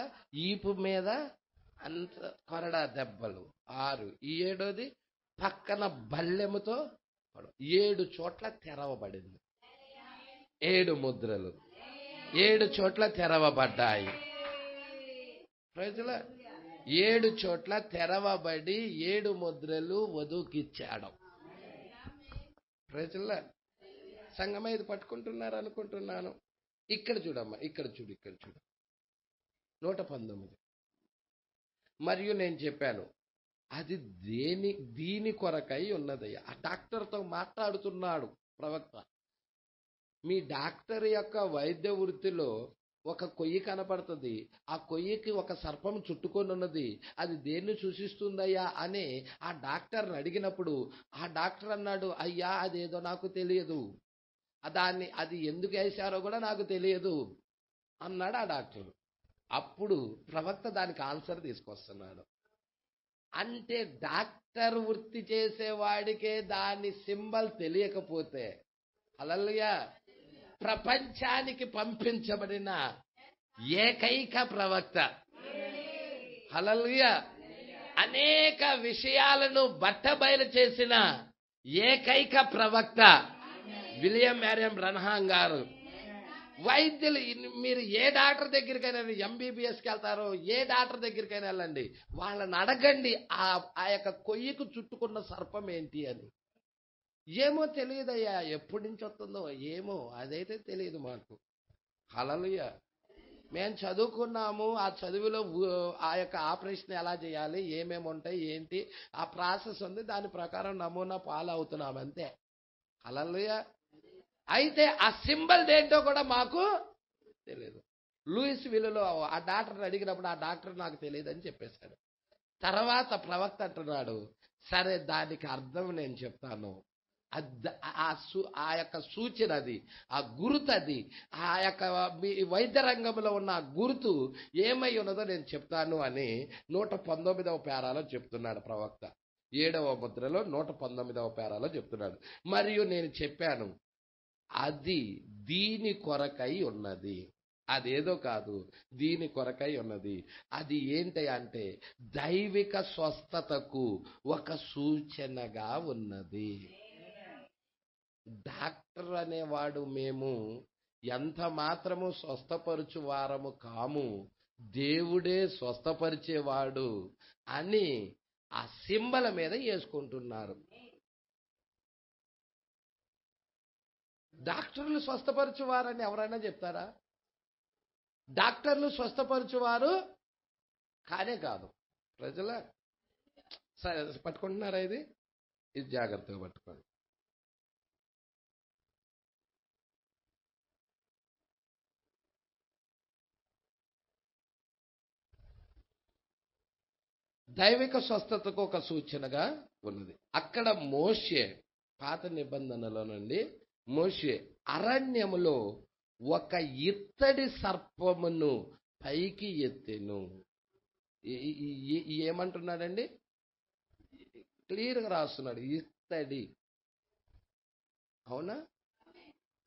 ఈపు మీద అంత కొరడా దెబ్బలు 6. ఈ 7వది పక్కన బల్లెముతో 7 చోట్ల తెరవబడింది. 7 ముద్రలు 7 చోట్ల తెరవబడ్డాయి. ప్రజల 7 చోట్ల తెరవబడి 7 ముద్రలు వధువుకిచ్చాడు. ప్రజల సంగమే ఇది పట్టుకుంటున్నారు అనుకుంటున్నాను. ఇక్కడ చూడమ్మా, ఇక్కడ చూడు 119. మరియు నేను చెప్పాను, అది దీని కొరకై ఉన్నదయ్యా. ఆ డాక్టర్తో మాట్లాడుతున్నాడు ప్రవక్త. మీ డాక్టర్ యొక్క వైద్య వృత్తిలో ఒక కొయ్యి కనపడుతుంది, ఆ కొయ్యికి ఒక సర్పం చుట్టుకొని ఉన్నది, అది దేన్ని సూచిస్తుందయ్యా అని ఆ డాక్టర్ని అడిగినప్పుడు ఆ డాక్టర్ అన్నాడు, అయ్యా అదేదో నాకు తెలియదు, అది ఎందుకు వేశారో కూడా నాకు తెలియదు అన్నాడు ఆ డాక్టర్. అప్పుడు ప్రవక్త దానికి ఆన్సర్ తీసుకొస్తున్నాడు. అంటే డాక్టర్ వృత్తి చేసేవాడికే దాని సింబల్ తెలియకపోతే, హల్లెలూయా, ప్రపంచానికి పంపించబడిన ఏకైక ప్రవక్త, హల్లెలూయా, అనేక విషయాలను బట్టబయలు చేసిన ఏకైక ప్రవక్త విలియం మ్యారియం బ్రన్హాం గారు. వైద్యులు, మీరు ఏ డాక్టర్ దగ్గరికైనా ఎంబీబీఎస్కి వెళ్తారో, ఏ డాక్టర్ దగ్గరికైనా వెళ్ళండి, వాళ్ళని అడగండి ఆ యొక్క కొయ్యకు చుట్టుకున్న సర్పం ఏంటి అని. ఏమో తెలియదయ్యా, ఎప్పటి నుంచి వస్తుందో ఏమో, అదైతే తెలియదు మాకు. హల్లెలూయా. మేము చదువుకున్నాము, ఆ చదువులో ఆ యొక్క ఆపరేషన్ ఎలా చేయాలి, ఏమేమి ఉంటాయి, ఏంటి ఆ ప్రాసెస్ ఉంది, దాని ప్రకారం నమూనా ఫాలో అవుతున్నాం అంతే. హల్లెలూయా. అయితే ఆ సింబల్ ఏంటో కూడా మాకు తెలియదు. లూయిస్ విల్లులో ఆ డాక్టర్ని అడిగినప్పుడు ఆ డాక్టర్ నాకు తెలియదు అని చెప్పేశాడు. తర్వాత ప్రవక్త అంటున్నాడు, సరే దానికి అర్థం నేను చెప్తాను, ఆ యొక్క సూచన అది, ఆ గుర్తు అది, ఆ యొక్క వైద్య రంగంలో ఉన్న ఆ గుర్తు ఏమై ఉన్నదో నేను చెప్తాను అని 119వ పేరాలో చెప్తున్నాడు ప్రవక్త. 7వ ముద్రలో 119వ పేరాలో చెప్తున్నాడు. మరియు నేను చెప్పాను, అది దీని కొరకై ఉన్నది, అదేదో కాదు, దీని కొరకై ఉన్నది. అది ఏంటి అంటే దైవిక స్వస్థతకు ఒక సూచనగా ఉన్నది. డాక్టర్ అనేవాడు మేము ఎంత మాత్రము స్వస్థపరచు వారము కాము, దేవుడే స్వస్థపరిచేవాడు అని ఆ సింబల్ మీద వేసుకుంటున్నారు. డాక్టర్లు స్వస్థపరచువారని ఎవరైనా చెప్తారా? డాక్టర్లు స్వస్థపరచువారు కానే కాదు. ప్రజల పట్టుకుంటున్నారా? ఇది జాగ్రత్తగా పట్టుకోండి. దైవిక స్వస్థతకు ఒక సూచనగా ఉన్నది. అక్కడ మోషే, పాత నిబంధనలో నుండి మోషే అరణ్యములో ఒక ఇత్తడి సర్పమును పైకి ఎత్తెను. ఏమంటున్నాడండి? క్లియర్గా రాస్తున్నాడు, ఇత్తడి. అవునా?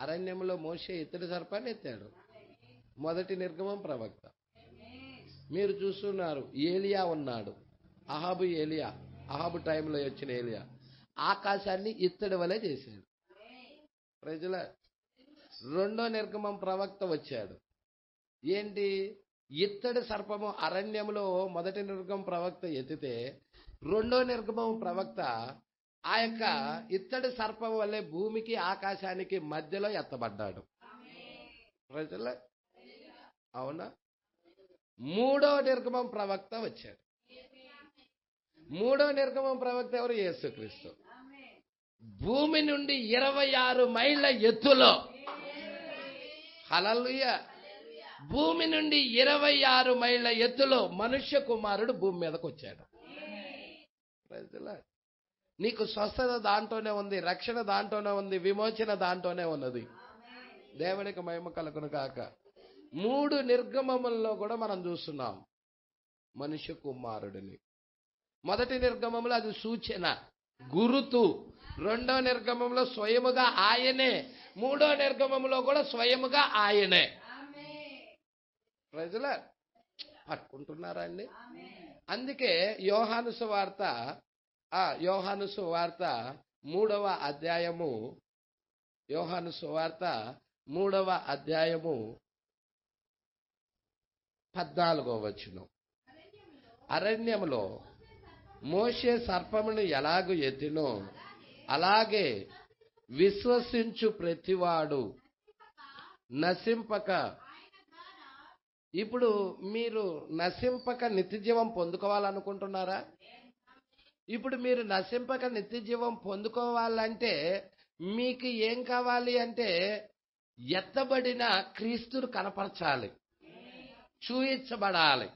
అరణ్యంలో మోషే ఇత్తడి సర్పాన్ని ఎత్తాడు. మొదటి నిర్గమం ప్రవక్త. మీరు చూస్తున్నారు, ఏలియా ఉన్నాడు, అహాబు టైంలో వచ్చిన ఏలియా ఆకాశాన్ని ఇత్తడి వలె చేశాడు. ప్రజల రెండో నిర్గమం ప్రవక్త వచ్చాడు. ఏంటి? ఇత్తడి సర్పము అరణ్యంలో మొదటి నిర్గమం ప్రవక్త ఎత్తితే, రెండో నిర్గమం ప్రవక్త ఆ యొక్క ఇత్తడి సర్పం వల్లే భూమికి ఆకాశానికి మధ్యలో ఎత్తబడ్డాడు. ప్రజల అవునా? మూడో నిర్గమం ప్రవక్త వచ్చాడు. మూడో నిర్గమం ప్రవక్త ఎవరు? యేసుక్రీస్తు. భూమి నుండి 26 మైళ్ళ ఎత్తులో, హల్లెలూయా, భూమి నుండి 26 మైళ్ళ ఎత్తులో మనుష్య కుమారుడు భూమి మీదకి వచ్చాడు. నీకు స్వస్థత దాంట్లోనే ఉంది, రక్షణ దాంట్లోనే ఉంది, విమోచన దాంట్లోనే ఉన్నది. దేవునికి మహిమ కలుగును గాక. 3 నిర్గమముల్లో కూడా మనం చూస్తున్నాం మనుష్య కుమారుడిని. మొదటి నిర్గమంలో అది సూచన, గురుతు. రెండో నిర్గమంలో స్వయముగా ఆయనే. మూడో నిర్గమంలో కూడా స్వయముగా ఆయనే. ప్రజల పట్టుకుంటున్నారా అండి? అందుకే యోహాను సువార్త 3వ అధ్యాయము, యోహాను సువార్త 3వ అధ్యాయము 14వ వచనం. అరణ్యములో మోషే సర్పమును ఎలాగూ ఎత్తినో అలాగే విశ్వసించు ప్రతివాడు నశింపక. ఇప్పుడు మీరు నశింపక నిత్యజీవం పొందుకోవాలనుకుంటున్నారా? ఇప్పుడు మీరు నశింపక నిత్యజీవం పొందుకోవాలంటే మీకు ఏం కావాలి అంటే ఎత్తబడిన క్రీస్తును కనపరచాలి, చూయించబడాలి.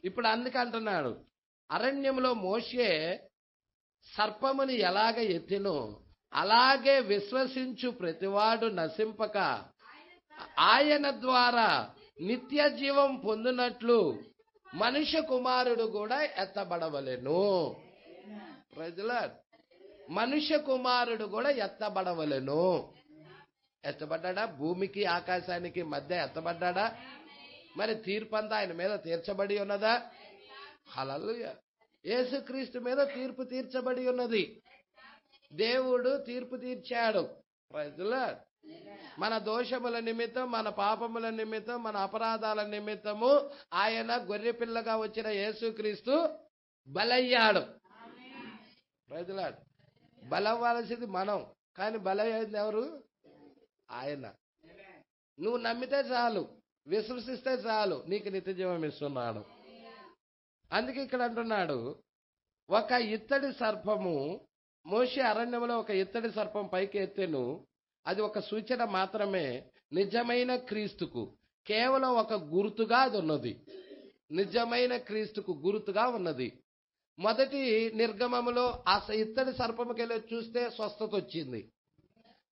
ఇప్పుడు అందుకంటున్నాడు, అరణ్యంలో మోషే సర్పముని ఎలాగ ఎత్తినో అలాగే విశ్వసించు ప్రతివాడు నశింపక ఆయన ద్వారా నిత్య జీవం పొందినట్లు మనుష్య కుమారుడు కూడా ఎత్తబడవలెను. ప్రజలార్, మనుష్య కుమారుడు కూడా ఎత్తబడవలెను. ఎత్తబడ్డా? భూమికి ఆకాశానికి మధ్య ఎత్తబడ్డా? మరి తీర్పంతా ఆయన మీద తీర్చబడి ఉన్నదా? హల్లెలూయా. యేసుక్రీస్తు మీద తీర్పు తీర్చబడి ఉన్నది. దేవుడు తీర్పు తీర్చాడు. ప్రజలార్, మన దోషముల నిమిత్తం, మన పాపముల నిమిత్తం, మన అపరాధాల నిమిత్తము ఆయన గొర్రె పిల్లగా వచ్చిన యేసుక్రీస్తు బలయ్యాడు. ప్రజలాడు, బలవ్వాల్సింది మనం, కానీ బలయ్యేది ఎవరు? ఆయన. నువ్వు నమ్మితే చాలు, విశ్వసిస్తే చాలు, నీకు నిత్య జీవం ఇస్తున్నాడు. అందుకే ఇక్కడ అంటున్నాడు, ఒక ఇత్తడి సర్పము, మోషే అరణ్యంలో ఒక ఇత్తడి సర్పం పైకి ఎత్తెను. అది ఒక సూచన మాత్రమే, నిజమైన క్రీస్తుకు కేవలం ఒక గుర్తుగా అది ఉన్నది. నిజమైన క్రీస్తుకు గుర్తుగా ఉన్నది. మొదటి నిర్గమములో ఆ ఇత్తడి సర్పముకెళ్ళి చూస్తే స్వస్థత వచ్చింది.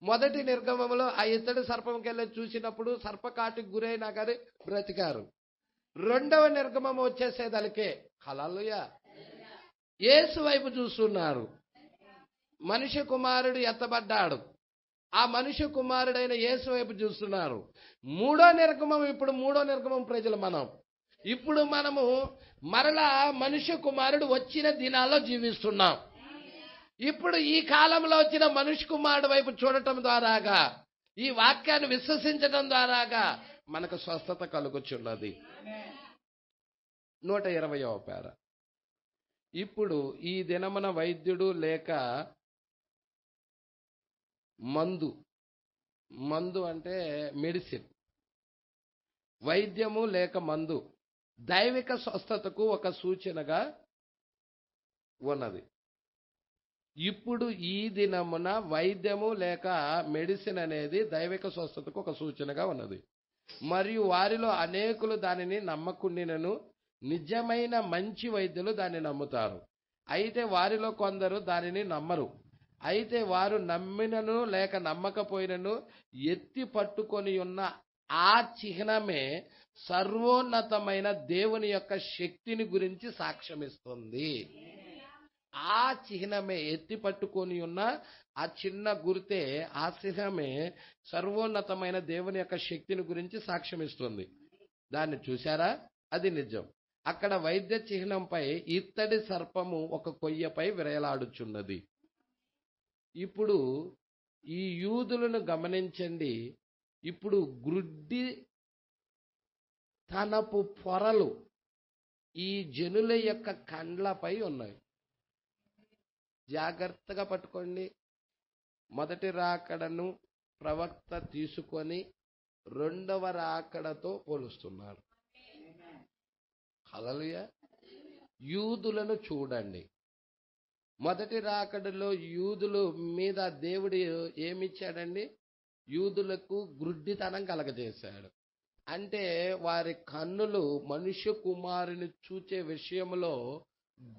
మొదటి నిర్గమములో ఆ ఇత్తడి సర్పముకెళ్ళి చూసినప్పుడు సర్పకాటికి గురైనా కానీ బ్రతికారు. రెండవ నిర్గమము వచ్చేసేదలికే హల్లెలూయా యేసు వైపు చూస్తున్నారు. మనుష్య కుమారుడు ఎత్తబడ్డాడు, ఆ మనుష్య కుమారుడైన యేసు వైపు చూస్తున్నారు. మూడో నిర్గమం ప్రజలు మనం ఇప్పుడు మనము మరలా మనుష్య కుమారుడు వచ్చిన దినాల్లో జీవిస్తున్నాం. ఇప్పుడు ఈ కాలంలో వచ్చిన మనుష్య కుమారుడు వైపు చూడటం ద్వారాగా, ఈ వాక్యాన్ని విశ్వసించడం ద్వారాగా మనకు స్వస్థత కలుగుచున్నది. 120వ పేర. ఇప్పుడు ఈ దినమున వైద్యుడు లేక మందు అంటే మెడిసిన్, వైద్యము లేక మందు దైవిక స్వస్థతకు ఒక సూచనగా ఉన్నది. ఇప్పుడు ఈ దినమున వైద్యము లేక మెడిసిన్ అనేది దైవిక స్వస్థతకు ఒక సూచనగా ఉన్నది. మరియు వారిలో అనేకులు దానిని నమ్మకుండినను నిజమైన మంచి వైద్యులు దాన్ని నమ్ముతారు. అయితే వారిలో కొందరు దానిని నమ్మరు. అయితే వారు నమ్మినను లేక నమ్మకపోయినను ఎత్తి పట్టుకొని ఉన్న ఆ చిహ్నమే సర్వోన్నతమైన దేవుని యొక్క శక్తిని గురించి సాక్ష్యమిస్తుంది. ఆ చిహ్నమే, ఎత్తి పట్టుకొని ఉన్న ఆ చిన్న గుర్తే, ఆ చిహ్నమే సర్వోన్నతమైన దేవుని యొక్క శక్తిని గురించి సాక్ష్యమిస్తుంది. దాన్ని చూశారా? అది నిజం. అక్కడ వైద్య చిహ్నంపై ఇత్తడి సర్పము ఒక కొయ్యపై విరయలాడుచున్నది. ఇప్పుడు ఈ యూదులను గమనించండి. ఇప్పుడు గ్రుడ్డి తనపు పొరలు ఈ జనుల యొక్క కండ్లపై ఉన్నాయి. జాగ్రత్తగా పట్టుకోండి. మొదటి రాకడను ప్రవక్త తీసుకొని రెండవ రాకడతో పోలుస్తున్నారు. హల్లెలూయా. యూదులను చూడండి. మొదటి రాకడలో యూదులు మీద దేవుడు ఏమిచ్చాడండి? యూదులకు గ్రుడ్డితనం కలగజేశాడు. అంటే వారి కన్నులు మనుష్య కుమారుని చూచే విషయంలో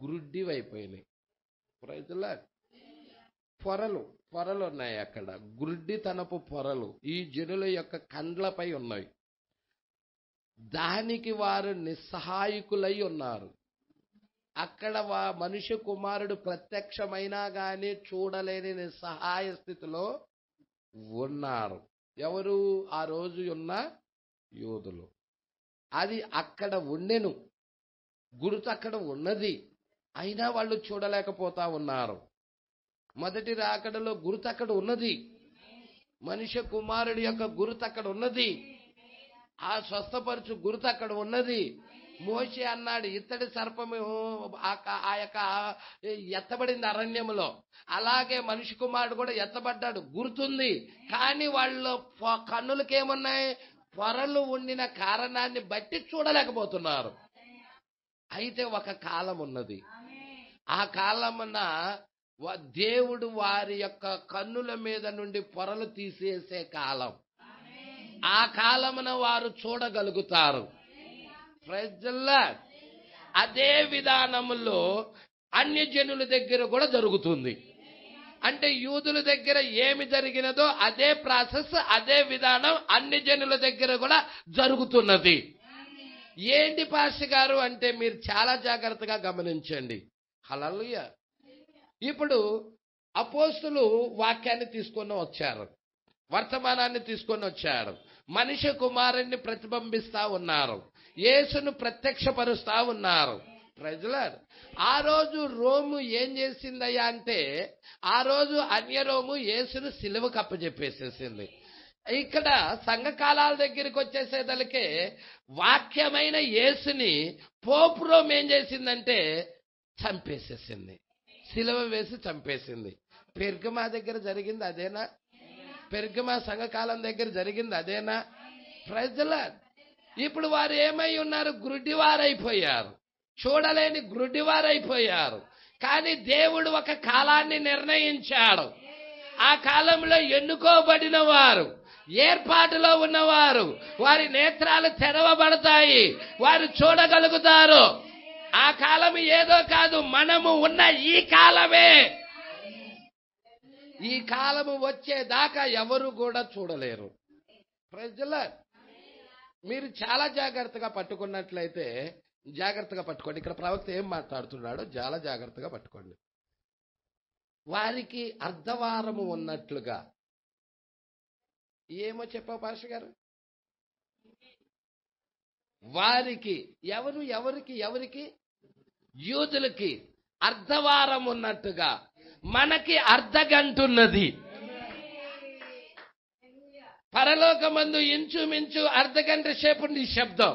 గ్రుడ్డివైపోయినాయి. ప్రజలా, పొరలు ఉన్నాయి అక్కడ, గ్రుడ్డితనపు పొరలు ఈ జనుల యొక్క కండ్లపై ఉన్నాయి. దానికి వారు నిస్సహాయకులై ఉన్నారు. అక్కడ మనుష్య కుమారుడు ప్రత్యక్షమైనా గాని చూడలేని నిస్సహాయ స్థితిలో ఉన్నారు. ఎవరు? ఆ రోజు ఉన్న యూదులు. అది అక్కడ ఉండెను, గుర్తు అక్కడ ఉన్నది, అయినా వాళ్ళు చూడలేకపోతా ఉన్నారు. మొదటి రాకడలో గుర్తు అక్కడ ఉన్నది, మనుష్య కుమారుడి యొక్క గుర్తు అక్కడ ఉన్నది, ఆ స్వస్థపరచు గుర్తు అక్కడ ఉన్నది. మోషే అన్నాడు, ఇత్తడి సర్పము ఆ యొక్క ఎత్తబడింది అరణ్యములో, అలాగే మనిషి కుమారుడు కూడా ఎత్తబడ్డాడు, గుర్తుంది. కానీ వాళ్ళ కన్నులకేమున్నాయి? పొరలు ఉండిన కారణాన్ని బట్టి చూడలేకపోతున్నారు. అయితే ఒక కాలం ఉన్నది, ఆ కాలమున దేవుడు వారి యొక్క కన్నుల మీద నుండి పొరలు తీసేసే కాలం. ఆ కాలమున వారు చూడగలుగుతారు. అదే విధానములో అన్యజనుల దగ్గర కూడా జరుగుతుంది. అంటే యూదుల దగ్గర ఏమి జరిగినదో అదే ప్రాసెస్, అదే విధానం అన్యజనుల దగ్గర కూడా జరుగుతున్నది. ఏంటి పాస్టర్ గారు అంటే మీరు చాలా జాగ్రత్తగా గమనించండి. హల్లెలూయా. ఇప్పుడు అపోస్తులు వాక్యాన్ని తీసుకొని వచ్చారు, వర్తమానాన్ని తీసుకొని వచ్చారు, మనిషి కుమారుణ్ణి ప్రతిబింబిస్తా ఉన్నారు, యేసును ప్రత్యక్షపరుస్తా ఉన్నారు. ప్రజలారు, ఆ రోజు రోము ఏం చేసిందయ్యా అంటే, ఆ రోజు అన్య రోము యేసును సిలువకు అప్పచెప్పేసేసింది. ఇక్కడ సంఘకాలాల దగ్గరికి వచ్చేసేదలకే వాక్యమైన యేసుని పోపు రోమ్ ఏం చేసిందంటే చంపేసేసింది, సిలువ వేసి చంపేసింది. పెర్గమా దగ్గర జరిగింది అదేనా? పెర్గమా సంఘకాలం దగ్గర జరిగింది అదేనా? ప్రజలారు, ఇప్పుడు వారు ఏమై ఉన్నారు? గుడ్డివారైపోయారు, చూడలేని గుడ్డివారైపోయారు. కానీ దేవుడు ఒక కాలాన్ని నిర్ణయించాడు. ఆ కాలంలో ఎన్నుకోబడిన వారు, ఏర్పాటులో ఉన్నవారు, వారి నేత్రాలు తెరవబడతాయి, వారు చూడగలుగుతారు. ఆ కాలం ఏదో కాదు, మనము ఉన్న ఈ కాలమే. ఈ కాలము వచ్చేదాకా ఎవరు కూడా చూడలేరు. ప్రజలారు, మీరు చాలా జాగ్రత్తగా పట్టుకున్నట్లయితే, జాగ్రత్తగా పట్టుకోండి. ఇక్కడ ప్రవక్త ఏం మాట్లాడుతున్నాడో చాలా జాగ్రత్తగా పట్టుకోండి. వారికి అర్ధవారము ఉన్నట్లుగా ఏమో చెప్పావు పాస్టర్ గారు? వారికి ఎవరికి యూదులకి అర్ధవారం ఉన్నట్టుగా మనకి అర్ధగంటున్నది. పరలోకమందు ఇంచుమించు అర్ధగంట సేపు నిశ్శబ్దం.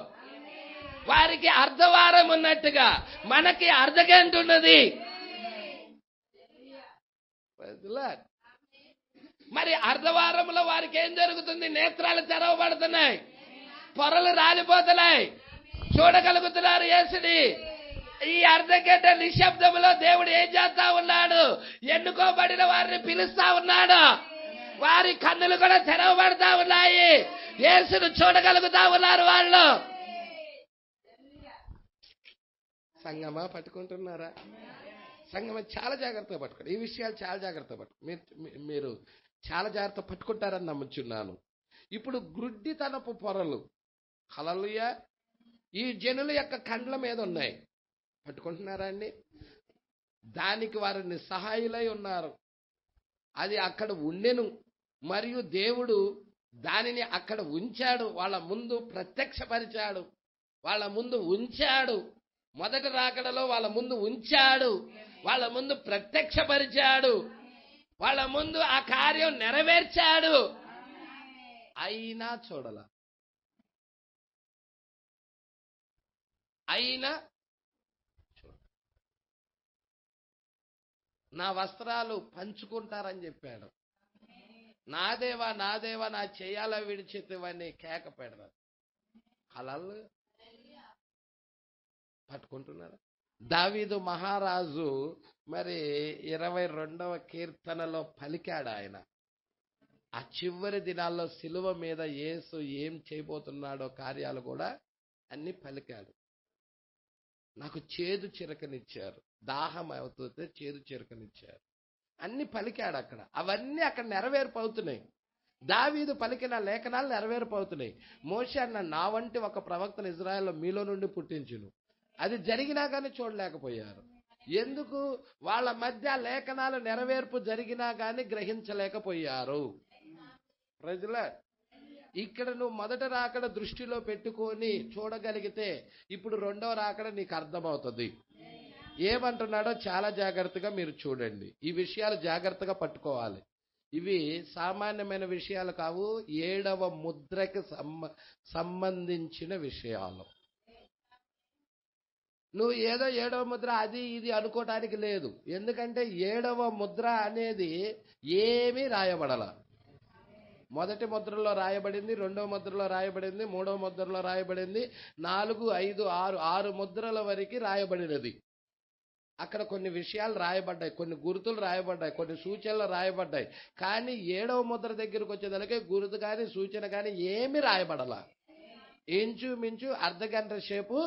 వారికి అర్ధవారం ఉన్నట్టుగా మనకి అర్ధగంట ఉన్నది. మరి అర్ధవారంలో వారికి ఏం జరుగుతుంది? నేత్రాలు తెరవబడుతున్నాయి, పొరలు రాలిపోతున్నాయి, చూడగలుగుతున్నారు యేసుని. ఈ అర్ధగంట నిశ్శబ్దంలో దేవుడు ఏం చేస్తా ఉన్నాడు? ఎన్నుకోబడిన వారిని పిలుస్తా ఉన్నాడు. వారి కన్నులు కూడా తెరవబడతా ఉన్నాయి, యేసును చూడగలుగుతా ఉన్నారు వాళ్ళు. సంగమా పట్టుకుంటున్నారా? సంగమా చాలా జాగ్రత్తగా పట్టుకోండి. ఈ విషయాలు చాలా జాగ్రత్తగా పట్టుకోండి. మీరు చాలా జాగ్రత్త పట్టుకుంటారని నమ్ముచున్నాను. ఇప్పుడు గ్రుడ్డితనపు పొరలు, హల్లెలూయా, ఈ జనుల యొక్క కండ్ల మీద ఉన్నాయి. పట్టుకుంటున్నారా అండి? దానికి వారు నిస్సహాయులై ఉన్నారు. అది అక్కడ ఉండెను, మరియు దేవుడు దానిని అక్కడ ఉంచాడు, వాళ్ళ ముందు ప్రత్యక్షపరిచాడు, వాళ్ళ ముందు ఉంచాడు. మొదటి రాకడలో వాళ్ళ ముందు ఉంచాడు, వాళ్ళ ముందు ప్రత్యక్షపరిచాడు, వాళ్ళ ముందు ఆ కార్యం నెరవేర్చాడు. అయినా చూడాల, అయినా నా వస్త్రాలు పంచుకుంటారని చెప్పాడు. నాదేవా నాదేవా నా చేయాల విడిచితివని కేక పెడతారు. హల్లెలూయా. పట్టుకుంటున్నారా? దావీదు మహారాజు మరి 22వ కీర్తనలో పలికాడు. ఆయన ఆ చివరి దినాల్లో సిలువ మీద యేసు ఏం చేయబోతున్నాడో కార్యాలు కూడా అన్ని పలికాడు. నాకు చేదు చిరకనిచ్చారు, దాహం అవుతుంటే చేదు చిరకనిచ్చారు, అన్ని పలికాడు అక్కడ. అవన్నీ అక్కడ నెరవేర్పవుతున్నాయి. దావీదు పలికిన లేఖనాలు నెరవేర్పవుతున్నాయి. మోషే అన్న, నా వంటి ఒక ప్రవక్తను ఇజ్రాయెల్లో మీలో నుండి పుట్టించును. అది జరిగినా కానీ చూడలేకపోయారు. ఎందుకు? వాళ్ళ మధ్య లేఖనాలు నెరవేర్పు జరిగినా కానీ గ్రహించలేకపోయారు. ప్రజల, ఇక్కడ నువ్వు మొదట రాకడ దృష్టిలో పెట్టుకొని చూడగలిగితే ఇప్పుడు రెండవ రాకడ నీకు అర్థమవుతుంది. ఏమంటున్నాడో చాలా జాగ్రత్తగా మీరు చూడండి. ఈ విషయాలు జాగ్రత్తగా పట్టుకోవాలి. ఇవి సామాన్యమైన విషయాలు కావు, 7వ ముద్రకి సంబంధించిన విషయాలు. నువ్వు ఏదో 7వ ముద్ర అది ఇది అనుకోవటానికి లేదు. ఎందుకంటే 7వ ముద్ర అనేది ఏమీ రాయబడాల. మొదటి ముద్రలో రాయబడింది, 2వ ముద్రలో రాయబడింది, 3వ ముద్రలో రాయబడింది, 4, 5, 6 ముద్రల వరకు రాయబడినది. అక్కడ కొన్ని విషయాలు రాయబడ్డాయి, కొన్ని గుర్తులు రాయబడ్డాయి, కొన్ని సూచనలు రాయబడ్డాయి. కానీ 7వ ముద్ర దగ్గరకు వచ్చేదానికి గుర్తు కానీ సూచన కానీ ఏమీ రాయబడాల. ఇంచుమించు అర్ధగంట సేపు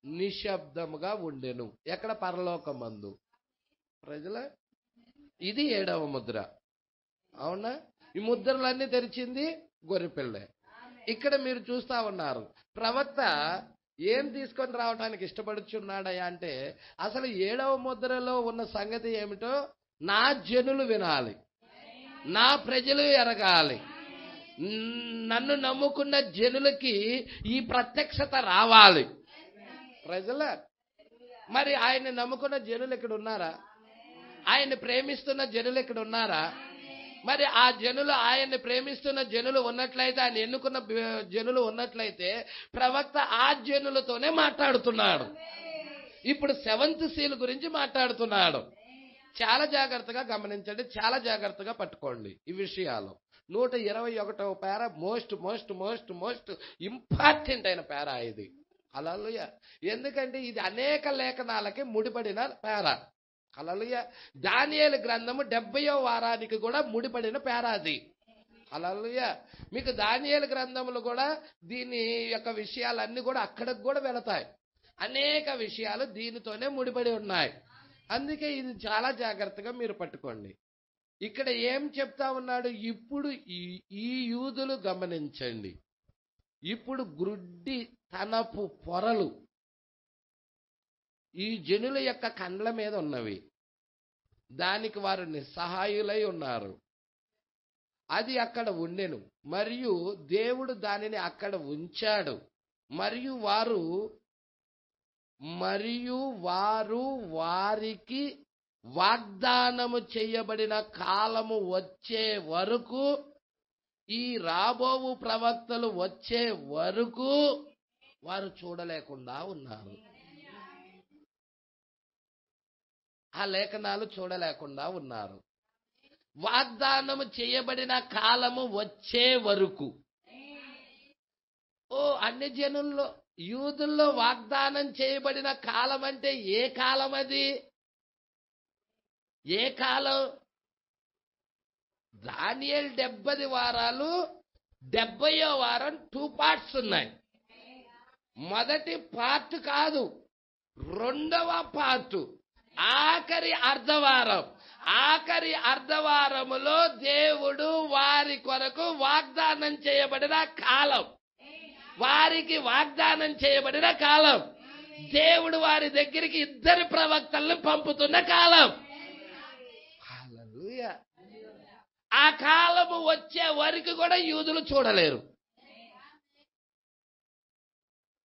నిశ్శబ్దముగా ఉండెను. ఎక్కడ? పరలోకమందు. ప్రజల ఇది 7వ ముద్ర. అవునా? ఈ ముద్రలన్నీ తెరిచింది గొర్రెపిల్లే. ఇక్కడ మీరు చూస్తా ఉన్నారు, ప్రవక్త ఏం తీసుకొని రావడానికి ఇష్టపడుచున్నాడయ్యా అంటే, అసలు 7వ ముద్రలో ఉన్న సంగతి ఏమిటో నా జనులు వినాలి, నా ప్రజలు ఎరగాలి, నన్ను నమ్ముకున్న జనులకి ఈ ప్రత్యక్షత రావాలి. ప్రజల మరి ఆయన్ని నమ్ముకున్న జనులు ఇక్కడ ఉన్నారా? ఆయన్ని ప్రేమిస్తున్న జనులు ఇక్కడ ఉన్నారా? మరి ఆ జనులు, ఆయన్ని ప్రేమిస్తున్న జనులు ఉన్నట్లయితే, ఆయన ఎన్నుకున్న జనులు ఉన్నట్లయితే, ప్రవక్త ఆ జనులతోనే మాట్లాడుతున్నాడు. ఇప్పుడు 7th సీల్ గురించి మాట్లాడుతున్నాడు. చాలా జాగ్రత్తగా గమనించండి, చాలా జాగ్రత్తగా పట్టుకోండి ఈ విషయాలు. 121వ పేర most most most most important అయిన పేర ఇది. హల్లెలూయా. ఎందుకంటే ఇది అనేక లేఖనాలకి ముడిపడిన పేర. హల్లెలూయా. దానియేలు గ్రంథము 70వ వారానికి కూడా ముడిపడిన పేర అది. హల్లెలూయా. మీకు దానియేలు గ్రంథములు కూడా దీని యొక్క విషయాలన్నీ కూడా అక్కడికి కూడా వెళతాయి. అనేక విషయాలు దీనితోనే ముడిపడి ఉన్నాయి. అందుకే ఇది చాలా జాగ్రత్తగా మీరు పట్టుకోండి. ఇక్కడ ఏం చెప్తా ఉన్నాడు? ఇప్పుడు ఈ యూదులు గమనించండి, ఇప్పుడు గ్రుడ్డి తనపు పొరలు ఈ జనుల యొక్క కండ్ల మీద ఉన్నవి, దానికి వారు నిస్సహాయులై ఉన్నారు. అది అక్కడ ఉండెను, మరియు దేవుడు దానిని అక్కడ ఉంచాడు. మరియు వారు వారికి వాగ్దానము చేయబడిన కాలము వచ్చే వరకు, ఈ రాబోవు ప్రవక్తలు వచ్చే వరకు వారు చూడలేకుండా ఉన్నారు. ఆ లేఖనాలు చూడలేకుండా ఉన్నారు. వాగ్దానము చేయబడిన కాలము వచ్చే వరకు. అన్ని జనుల్లో, యూదుల్లో వాగ్దానం చేయబడిన కాలం అంటే ఏ కాలం అది? ఏ కాలం? దానియేలు 70 వారాలు, 70వ వారం 2 పార్ట్స్ ఉన్నాయి. మొదటి పార్ట్ కాదు, 2వ పార్ట్, ఆఖరి అర్ధవారం. ఆఖరి అర్ధవారములో దేవుడు వారి కొరకు వాగ్దానం చేయబడిన కాలం, వారికి వాగ్దానం చేయబడిన కాలం, దేవుడు వారి దగ్గరికి 2 ప్రవక్తలను పంపుతున్న కాలం. హల్లెలూయా. ఆ కాలము వచ్చే వరకు కూడా యూదులు చూడలేరు.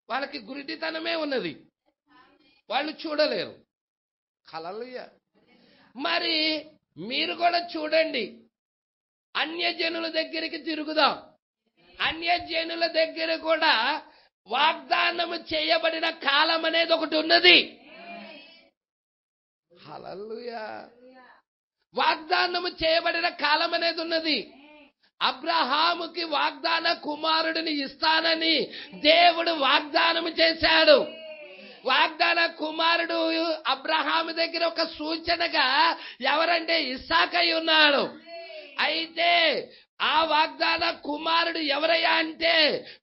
వాళ్ళకి గురిటితనమే ఉన్నది, వాళ్ళు చూడలేరు. హల్లెలూయా. మరి మీరు కూడా చూడండి, అన్యజనుల దగ్గరికి తిరుగుదాం. అన్యజనుల దగ్గర కూడా వాగ్దానము చేయబడిన కాలం అనేది ఒకటి ఉన్నది. హల్లెలూయా. వాగ్దానము చేయబడిన కాలం అనేది ఉన్నది. అబ్రహాముకి వాగ్దాన కుమారుడిని ఇస్తానని దేవుడు వాగ్దానము చేశాడు. వాగ్దాన కుమారుడు అబ్రహాము దగ్గర ఒక సూచనగా ఎవరంటే ఇస్సాకై ఉన్నాడు. అయితే ఆ వాగ్దాన కుమారుడు ఎవరయ్యా అంటే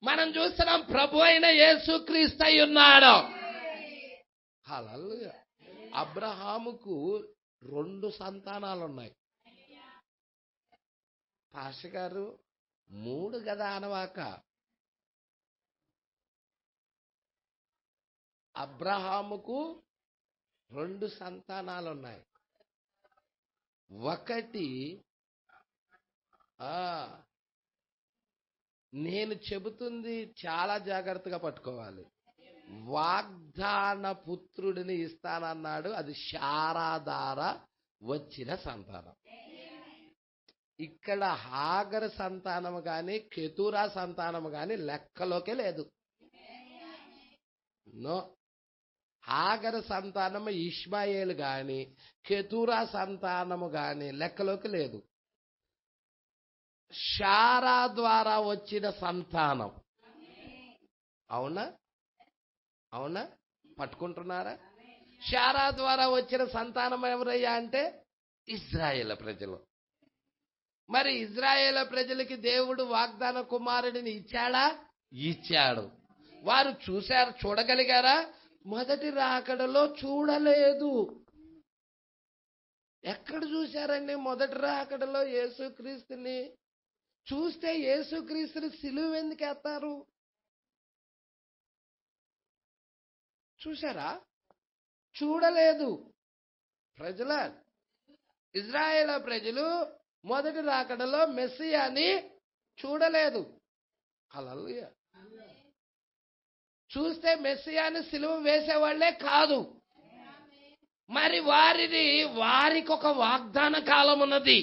మనం చూస్తున్నాం, ప్రభు అయిన యేసుక్రీస్తు అయి ఉన్నాడు. హల్లెలూయా. అబ్రహాముకు 2 సంతానాలు ఉన్నాయి. పాస్టర్ గారు 3 కదా అనవాక. అబ్రహాముకు 2 సంతానాలు ఉన్నాయి. ఒకటి నేను చెబుతుంది చాలా జాగ్రత్తగా పట్టుకోవాలి. వాగ్దాన పుత్రుడిని ఇస్తానన్నాడు. అది శారా ద్వారా వచ్చిన సంతానం. ఇక్కడ హాగర్ సంతానము గాని కెతురా సంతానము గాని లెక్కలోకే లేదు. నో. ఆగర సంతానము ఇష్మాయేలు గాని కెతూరా సంతానము గాని లెక్కలోకి లేదు. షారా ద్వారా వచ్చిన సంతానం. అవునా? అవునా? పట్టుకుంటున్నారా? షారా ద్వారా వచ్చిన సంతానం ఎవరయ్యా అంటే ఇజ్రాయేల్ ప్రజలు. మరి ఇజ్రాయేల్ ప్రజలకి దేవుడు వాగ్దాన కుమారుడిని ఇచ్చాడా? ఇచ్చాడు. వారు చూశారు, చూడగలిగారా? మొదటి రాకడలో చూడలేదు. ఎక్కడ చూశారండి మొదటి రాకడలో యేసుక్రీస్తుని? చూస్తే యేసుక్రీస్తుని సిలువ ఎందుకు ఎత్తారు? చూశారా? చూడలేదు. ప్రజల ఇజ్రాయేల్ ప్రజలు మొదటి రాకడలో మెస్సియాని చూడలేదు. హల్లెలూయా. చూస్తే మెస్సియాని సిలువ వేసేవాళ్లే కాదు. మరి వారికి ఒక వాగ్దాన కాలం ఉన్నది.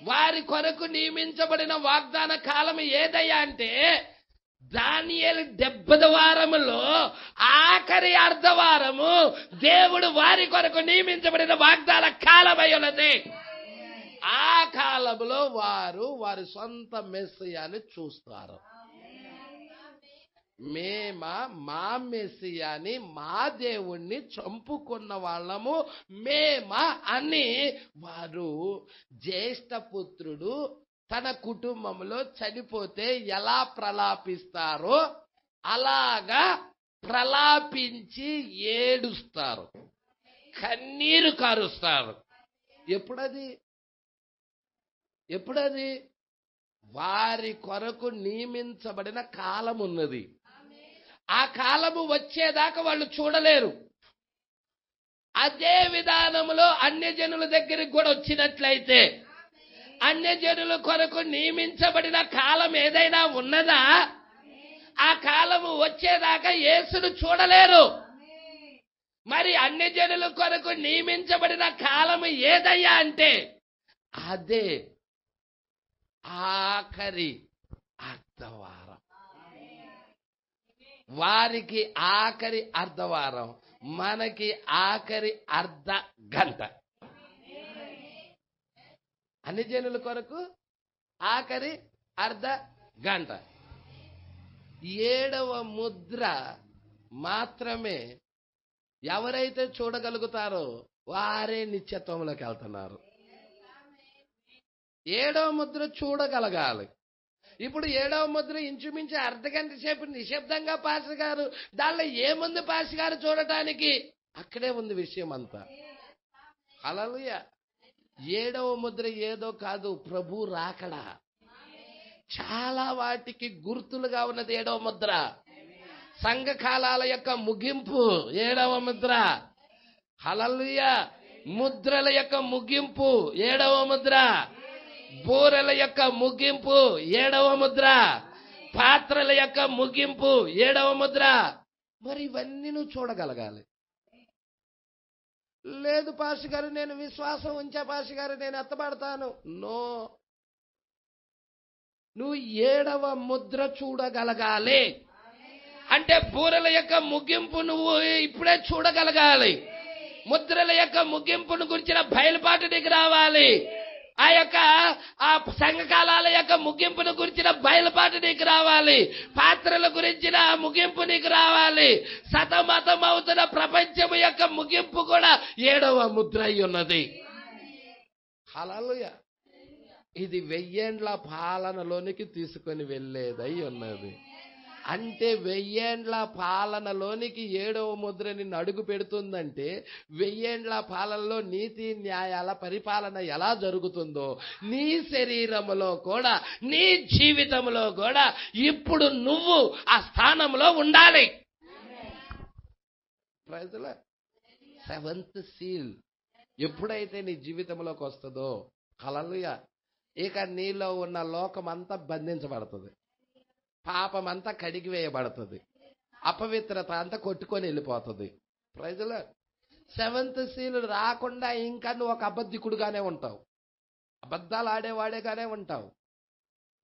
వారి కొరకు నియమించబడిన వాగ్దాన కాలం ఏదయ్యా అంటే దానియేలు 70 వారములో ఆఖరి అర్ధవారము దేవుడు వారి కొరకు నియమించబడిన వాగ్దాన కాలమై ఉన్నది. ఆ కాలంలో వారి సొంత మెస్సియాని చూస్తారు. మా మెస్సియాని, మా దేవుణ్ణి చంపుకున్న వాళ్ళము మేమా అని వారు జ్యేష్ఠ పుత్రుడు తన కుటుంబంలో చనిపోతే ఎలా ప్రలాపిస్తారో అలాగా ప్రలాపించి ఏడుస్తారు, కన్నీరు కారుస్తారు. ఎప్పుడది? వారి కొరకు నియమించబడిన కాలం ఉన్నది. ఆ కాలము వచ్చేదాకా వాళ్ళు చూడలేరు. అదే విధానంలో అన్యజనుల దగ్గరికి కూడా వచ్చినట్లయితే అన్యజనుల కొరకు నియమించబడిన కాలం ఏదైనా ఉన్నదా? ఆ కాలము వచ్చేదాకా యేసును చూడలేరు. మరి అన్యజనుల కొరకు నియమించబడిన కాలము ఏదయ్యా అంటే అదే ఆఖరి అర్ధవారం. వారికి ఆఖరి అర్ధవారం, మనకి ఆఖరి అర్ధ గంట. అన్ని జనుల కొరకు ఆఖరి అర్ధ గంట. 7వ ముద్ర మాత్రమే ఎవరైతే చూడగలుగుతారో వారే నిత్యత్వంలోకి వెళ్తున్నారు. 7వ ముద్ర చూడగలగాలి. ఇప్పుడు 7వ ముద్ర ఇంచుమించు అర్ధగంట సేపు నిశ్శబ్దంగా పాస్టర్ గారు, దానిలో ఏముంది పాస్టర్ గారు చూడటానికి? అక్కడే ఉంది విషయం అంతా. హల్లెలూయా. 7వ ముద్ర ఏదో కాదు, ప్రభు రాకడ. చాలా వాటికి గుర్తులుగా ఉన్నది 7వ ముద్ర. సంఘకాలాల యొక్క ముగింపు 7వ ముద్ర. హల్లెలూయా. ముద్రల యొక్క ముగింపు 7వ ముద్ర. బూరల యొక్క ముగింపు 7వ ముద్ర. పాత్రల యొక్క ముగింపు 7వ ముద్ర. మరి ఇవన్నీ నువ్వు చూడగలగాలి. లేదు పాస్టర్ గారు, నేను విశ్వాసం ఉంచా పాస్టర్ గారు, నేను ఎత్తబడతాను. నో, నువ్వు 7వ ముద్ర చూడగలగాలి. అంటే బూరల యొక్క ముగింపు నువ్వు ఇప్పుడే చూడగలగాలి. ముద్రల యొక్క ముగింపును గురించిన బయలుపాటు నీకు రావాలి. ఆ సంఘకాలాల యొక్క ముగింపును గురించిన బయలుపాటు నీకు రావాలి. పాత్రల గురించిన ముగింపు నీకు రావాలి. సతమతం అవుతున్న ప్రపంచం యొక్క ముగింపు కూడా 7వ ముద్ర అయి ఉన్నది. హల్లెలూయా. ఇది 1000 ఏండ్ల పాలనలోనికి తీసుకొని వెళ్ళేదై ఉన్నది. అంటే 1000 ఏండ్ల పాలనలోనికి 7వ ముద్ర నిన్ను అడుగు పెడుతుందంటే 1000 ఏండ్ల పాలనలో నీతి న్యాయాల పరిపాలన ఎలా జరుగుతుందో నీ శరీరంలో కూడా, నీ జీవితంలో కూడా ఇప్పుడు నువ్వు ఆ స్థానంలో ఉండాలి. ప్రజల 7th సీల్ ఎప్పుడైతే నీ జీవితంలోకి వస్తుందో, హల్లెలూయా, ఇక నీలో ఉన్న లోకం అంతా బంధించబడుతుంది. పాపం అంతా కడిగి వేయబడుతుంది. అపవిత్రత అంతా కొట్టుకొని వెళ్ళిపోతుంది. ప్రజల 7th సీల్ రాకుండా ఇంకా నువ్వు ఒక అబద్ధికుడుగానే ఉంటావు, అబద్ధాలు ఆడేవాడేగానే ఉంటావు,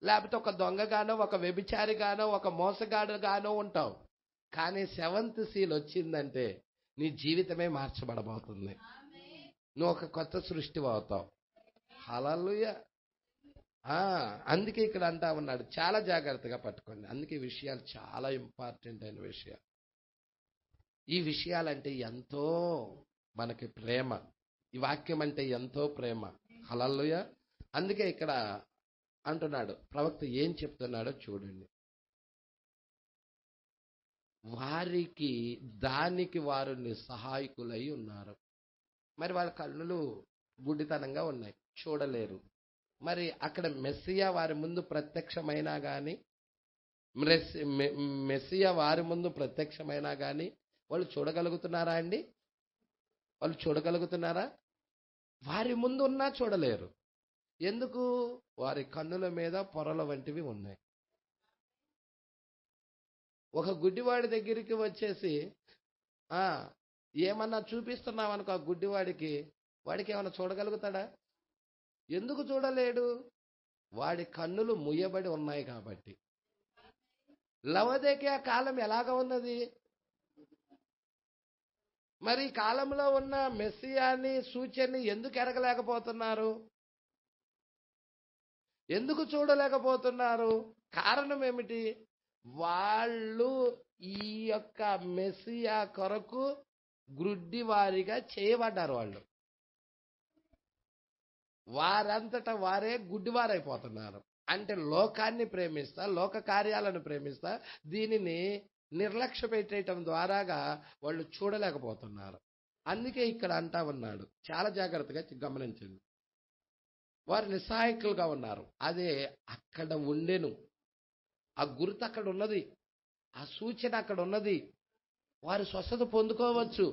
లేకపోతే ఒక దొంగగానో, ఒక వ్యభిచారిగానో, ఒక మోసగాడుగానో ఉంటావు. కానీ 7th సీల్ వచ్చిందంటే నీ జీవితమే మార్చబడబోతుంది. నువ్వు ఒక కొత్త సృష్టి అవుతావు. హల్లెలూయా. అందుకే ఇక్కడ అంటా ఉన్నాడు, చాలా జాగ్రత్తగా పట్టుకోండి. అందుకే ఈ విషయాలు చాలా ఇంపార్టెంట్ అయిన విషయాలు. ఈ విషయాలంటే ఎంతో మనకి ప్రేమ, ఈ వాక్యం అంటే ఎంతో ప్రేమ. హల్లెలూయా. అందుకే ఇక్కడ అంటున్నాడు, ప్రవక్త ఏం చెప్తున్నాడో చూడండి. వారికి దానికి వారు నిస్సహాయకులై ఉన్నారు. మరి వాళ్ళ కన్నులు గుడ్డితనంగా ఉన్నాయి, చూడలేరు. మరి అక్కడ మెస్సియా వారి ముందు ప్రత్యక్షమైనా కానీ, మెస్సియా వారి ముందు ప్రత్యక్షమైనా కానీ వాళ్ళు చూడగలుగుతున్నారా అండి? వాళ్ళు చూడగలుగుతున్నారా? వారి ముందు ఉన్నా చూడలేరు. ఎందుకు? వారి కన్నుల మీద పొరల వంటివి ఉన్నాయి. ఒక గుడ్డివాడి దగ్గరికి వచ్చేసి ఏమన్నా చూపిస్తున్నావు అనుకో, ఆ గుడ్డివాడికి, వాడికి ఏమన్నా చూడగలుగుతాడా? ఎందుకు చూడలేడు? వాడి కన్నులు ముయ్యబడి ఉన్నాయి కాబట్టి. లవోదికయ కాలం ఎలాగ ఉన్నది? మరి ఈ కాలంలో ఉన్న మెస్సియాని, సూచనని ఎందుకు ఎరగలేకపోతున్నారు? ఎందుకు చూడలేకపోతున్నారు? కారణం ఏమిటి? వాళ్ళు ఈ యొక్క మెస్సియా కొరకు గుడ్డివారిగా చేయబడ్డారు. వాళ్ళు వారంతటా వారే గుడ్డివారైపోతున్నారు. అంటే లోకాన్ని ప్రేమిస్తా, లోక కార్యాలను ప్రేమిస్తా, దీనిని నిర్లక్ష్య పెట్టేయటం ద్వారాగా వాళ్ళు చూడలేకపోతున్నారు. అందుకే ఇక్కడ అంటా ఉన్నాడు, చాలా జాగ్రత్తగా గమనించండి. వారు నిస్సహాయకులుగా ఉన్నారు. అదే అక్కడ ఉండెను. ఆ గుర్తు అక్కడ ఉన్నది, ఆ సూచన అక్కడ ఉన్నది. వారు స్వస్థత పొందుకోవచ్చు,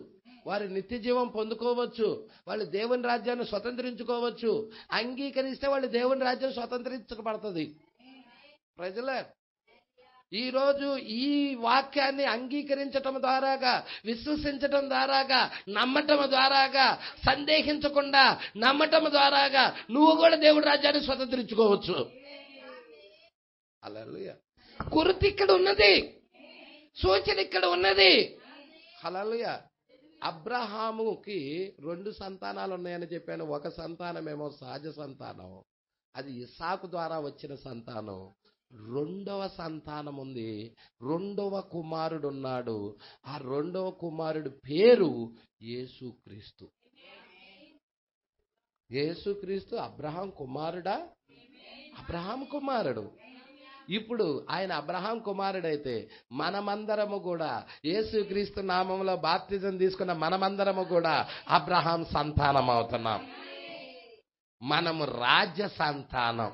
వారు నిత్య జీవం పొందుకోవచ్చు, వాళ్ళు దేవుని రాజ్యాన్ని స్వతంత్రించుకోవచ్చు. అంగీకరిస్తే వాళ్ళు దేవుని రాజ్యం స్వతంత్రించబడుతుంది. ప్రజలే, ఈరోజు ఈ వాక్యాన్ని అంగీకరించటం ద్వారాగా, విశ్వసించటం ద్వారాగా, నమ్మటం ద్వారాగా, సందేహించకుండా నమ్మటం ద్వారాగా నువ్వు కూడా దేవుడి రాజ్యాన్ని స్వతంత్రించుకోవచ్చు. హల్లెలూయా. గుర్తు ఇక్కడ ఉన్నది, సూచన ఇక్కడ ఉన్నది. హల్లెలూయా. అబ్రహాముకి 2 సంతానాలు ఉన్నాయని చెప్పాను. ఒక సంతానమేమో సహజ సంతానం, అది ఇస్సాకు ద్వారా వచ్చిన సంతానం. 2వ సంతానం ఉంది, 2వ కుమారుడు ఉన్నాడు. ఆ 2వ కుమారుడు పేరు యేసుక్రీస్తు. యేసుక్రీస్తు అబ్రహాం కుమారుడా? అబ్రహాం కుమారుడు. ఇప్పుడు ఆయన అబ్రహాం కుమారుడైతే మనమందరము కూడా యేసుక్రీస్తు నామంలో బాప్తిజం తీసుకున్న మనమందరము కూడా అబ్రహాం సంతానం అవుతున్నాం. మనము రాజ్య సంతానం.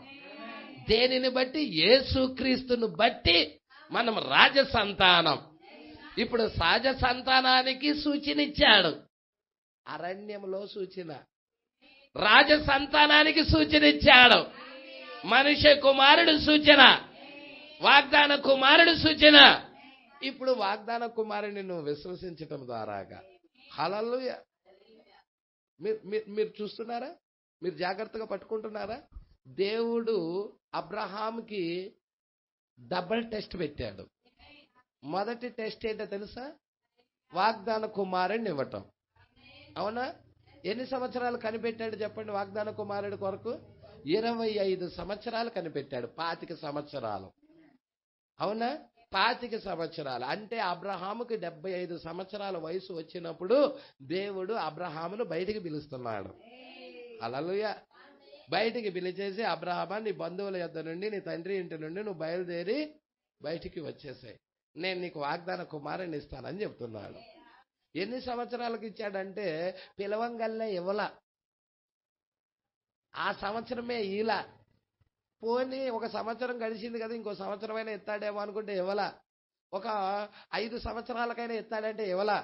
దేనిని బట్టి? యేసుక్రీస్తును బట్టి మనం రాజ సంతానం. ఇప్పుడు సహజ సంతానానికి సూచన ఇచ్చాడు, అరణ్యంలో సూచన. రాజ సంతానానికి సూచన ఇచ్చాడు, మనుష్య కుమారుడు సూచన, వాగ్దాన కుమారుడు సూచన. ఇప్పుడు వాగ్దాన కుమారుని నువ్వు విశ్వసించటం ద్వారాగా, హల్లెలూయా. మీరు చూస్తున్నారా? మీరు జాగ్రత్తగా పట్టుకుంటున్నారా? దేవుడు అబ్రహాంకి డబుల్ టెస్ట్ పెట్టాడు. మొదటి టెస్ట్ ఏంటో తెలుసా? వాగ్దాన కుమారుడిని ఇవ్వటం. అవునా? ఎన్ని సంవత్సరాలు కనిపెట్టాడు చెప్పండి వాగ్దాన కుమారుడి కొరకు? 25 సంవత్సరాలు కనిపెట్టాడు. 25 సంవత్సరాలు. అవునా? 25 సంవత్సరాలు అంటే అబ్రహాముకి 75 సంవత్సరాల వయసు వచ్చినప్పుడు దేవుడు అబ్రహామును బయటికి పిలుస్తున్నాడు. హల్లెలూయా. బయటికి పిలిచేసి, అబ్రహామా, నీ బంధువుల యొద్ద నుండి, నీ తండ్రి ఇంటి నుండి నువ్వు బయలుదేరి బయటికి వచ్చేసాయి, నేను నీకు వాగ్దాన కుమారుని ఇస్తానని చెప్తున్నాడు. ఎన్ని సంవత్సరాలకు ఇచ్చాడంటే పిలవంగల్నే ఇవ్వల, ఆ సంవత్సరమే ఇలా. పోనీ ఒక సంవత్సరం గడిచింది కదా, ఇంకో సంవత్సరమైనా ఎత్తాడేమో అనుకుంటే ఇవ్వల. ఒక 5 సంవత్సరాలకైనా ఎత్తాడంటే ఇవ్వల.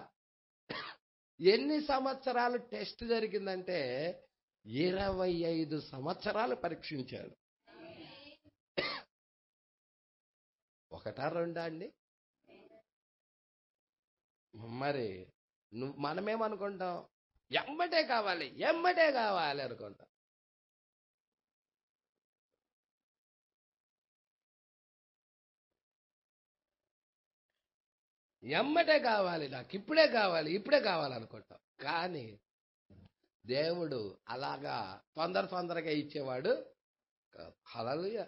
ఎన్ని సంవత్సరాలు టెస్ట్ జరిగిందంటే 25 సంవత్సరాలు పరీక్షించాడు. ఒకటా రెండా అండి? మరి మనమేమనుకుంటాం? ఎమ్మటే కావాలి, ఎమ్మటే కావాలి అనుకుంటాం. ఎమ్మటే కావాలి, నాకు ఇప్పుడే కావాలి, ఇప్పుడే కావాలనుకుంటాం. కానీ దేవుడు అలాగా తొందరగా ఇచ్చేవాడు కాదు. హల్లెలూయా.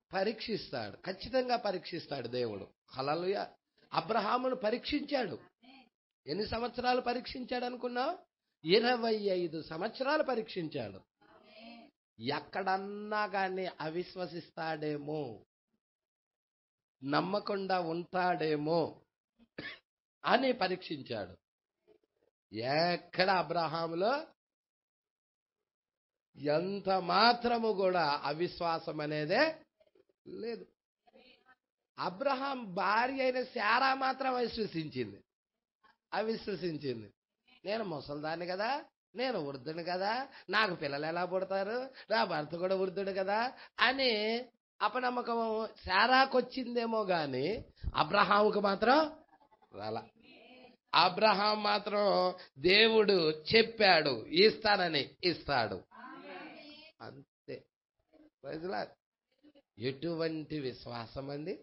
పరీక్షిస్తాడు, ఖచ్చితంగా పరీక్షిస్తాడు దేవుడు. హల్లెలూయా. అబ్రహామును పరీక్షించాడు. ఎన్ని సంవత్సరాలు పరీక్షించాడు అనుకున్నావు? 25 సంవత్సరాలు పరీక్షించాడు. ఎక్కడన్నా కానీ అవిశ్వసిస్తాడేమో, నమ్మకుండా ఉంటాడేమో అని పరీక్షించాడు. ఎక్కడ అబ్రహాములో ఎంత మాత్రము కూడా అవిశ్వాసం అనేదే లేదు. అబ్రహాం భార్య అయిన శారా మాత్రం అవిశ్వసించింది. నేను ముసలిదాన్ని కదా, నేను వృద్ధుని కదా, నాకు పిల్లలు ఎలా పుడతారు, నా భర్త కూడా వృద్ధుడు కదా అని అపనమ్మకం శారాకొచ్చిందేమో గాని అబ్రహాముకు మాత్రం రాలా. అబ్రహాం మాత్రం దేవుడు చెప్పాడు ఇస్తానని ఇస్తాడు, అంతే. ప్రజలా ఎటువంటి విశ్వాసం అండి!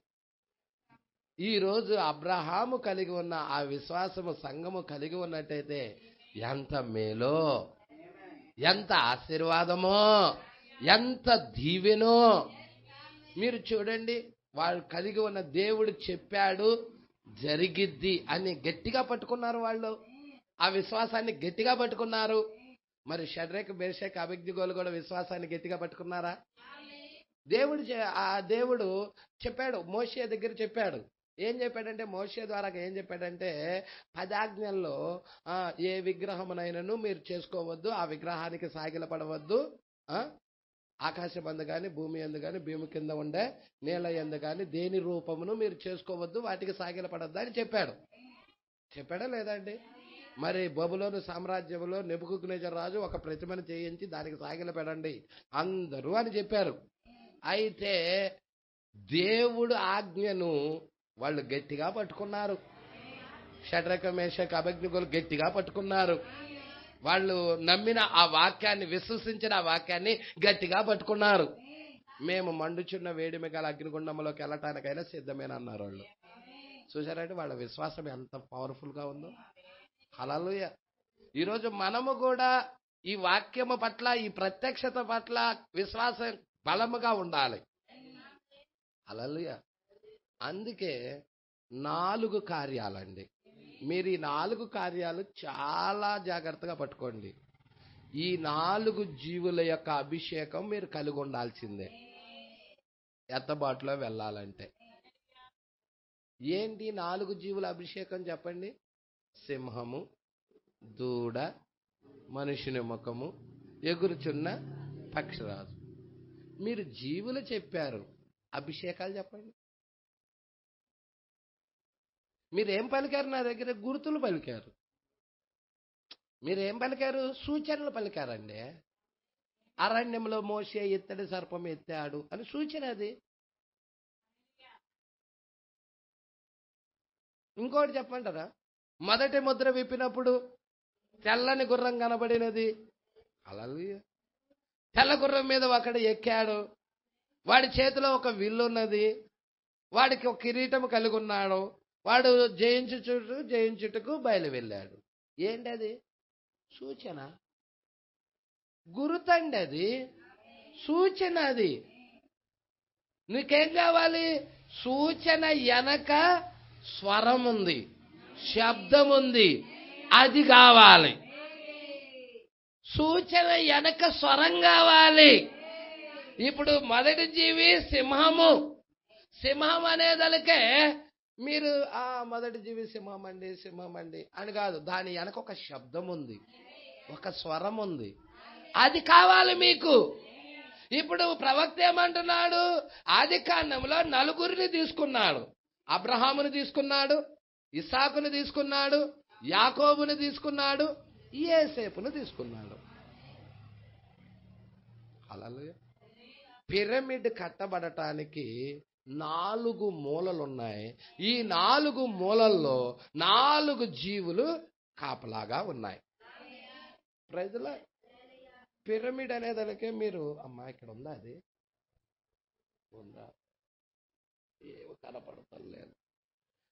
ఈరోజు అబ్రహాము కలిగి ఉన్న ఆ విశ్వాసము సంఘము కలిగి ఉన్నట్టయితే ఎంత మేలో, ఎంత ఆశీర్వాదమో, ఎంత దీవెనో. మీరు చూడండి, వాళ్ళు కలిగి ఉన్న దేవుడు చెప్పాడు జరిగిద్ది అని గట్టిగా పట్టుకున్నారు. వాళ్ళు ఆ విశ్వాసాన్ని గట్టిగా పట్టుకున్నారు. మరి షడ్రక్ మేషక్ అబేద్నెగోలు కూడా విశ్వాసాన్ని గట్టిగా పట్టుకున్నారా? దేవుడు చెప్పాడు, మోషే దగ్గర చెప్పాడు. ఏం చెప్పాడంటే, మోషే ద్వారా ఏం చెప్పాడంటే 10 ఆజ్ఞల్లో ఏ విగ్రహమునైనను మీరు చేసుకోవద్దు, ఆ విగ్రహానికి సాగిలపడవద్దు, ఆకాశం అందు కానీ భూమి అందు కానీ భూమి కింద ఉండే నీళ్ళ యందు కానీ దేని రూపమును మీరు చేసుకోవద్దు, వాటికి సాగిలపడద్దు అని చెప్పాడా లేదండి? మరి బబులోను సామ్రాజ్యంలో నెబుకద్నెజర్ రాజు ఒక ప్రతిమను చేయించి దానికి సాగిలపడండి అందరూ అని చెప్పారు. అయితే దేవుడు ఆజ్ఞను వాళ్ళు గట్టిగా పట్టుకున్నారు. షడ్రక్ మేషక్ అబేద్నెగోలు గట్టిగా పట్టుకున్నారు. వాళ్ళు నమ్మిన ఆ వాక్యాన్ని, విశ్వసించిన ఆ వాక్యాన్ని గట్టిగా పట్టుకున్నారు. మేము మండుచున్న వేడిమి గల అగ్నిగుండంలోకి వెళ్ళటానికైనా సిద్ధమేన అన్నారు వాళ్ళు. చూసారంటే వాళ్ళ విశ్వాసం ఎంత పవర్ఫుల్ గా ఉందో. హల్లెలూయా. ఈరోజు మనము కూడా ఈ వాక్యము పట్ల, ఈ ప్రత్యక్షత పట్ల విశ్వాసం బలముగా ఉండాలి. హల్లెలూయా. అందుకే 4 కార్యాలండి. మీరు ఈ 4 కార్యాలు చాలా జాగ్రత్తగా పట్టుకోండి. ఈ 4 జీవుల యొక్క అభిషేకం మీరు కలిగి ఉండాల్సిందే ఎత్తబాటులో వెళ్ళాలంటే. ఏంటి 4 జీవుల అభిషేకం చెప్పండి? సింహము, దూడ, మనుషుని ముఖము, ఎగురుచున్న పక్షిరాజు. మీరు జీవులు చెప్పారు, అభిషేకాలు చెప్పండి. మీరేం పలికారు? నా దగ్గర గుర్తులు పలికారు. మీరేం పలికారు? సూచనలు పలికారండి. అరణ్యంలో మోషే ఇత్తడి సర్పం ఎత్తాడు అని సూచన అది. ఇంకోటి చెప్పంటారా? మొదటి ముద్ర విప్పినప్పుడు తెల్లని గుర్రం కనబడినది. హల్లెలూయా. తెల్ల గుర్రం మీద ఒకడు ఎక్కాడు. వాడి చేతిలో ఒక విల్లున్నది. వాడికి ఒక కిరీటం కలిగి ఉన్నాడు. వాడు జయించుటకు బయలు వెళ్ళాడు. ఏంటది? సూచన, గురుతండి. అది సూచన. అది నీకేం కావాలి? సూచన వెనక స్వరం ఉంది, శబ్దం ఉంది, అది కావాలి. సూచన వెనక స్వరం కావాలి. ఇప్పుడు మొదటి జీవి సింహము. సింహం అనేదలకే మీరు మొదటి జీవి సింహం అండి అని కాదు. దాని వెనక ఒక శబ్దం ఉంది, ఒక స్వరం ఉంది, అది కావాలి మీకు. ఇప్పుడు ప్రవక్త ఏమంటున్నాడు? ఆదికాండంలో 4 తీసుకున్నాడు. అబ్రహామును తీసుకున్నాడు, ఇస్సాకును తీసుకున్నాడు, యాకోబును తీసుకున్నాడు, యోసేపును తీసుకున్నాడు. హల్లెలూయా. పిరమిడ్ కట్టబడటానికి 4 మూలలున్నాయి. ఈ 4 మూలల్లో 4 జీవులు కాపలాగా ఉన్నాయి. ప్రజల పిరమిడ్ అనేదానికే మీరు అమ్మా ఇక్కడ ఉందా? అది ఉందా? ఏమి కనపడతలేదు.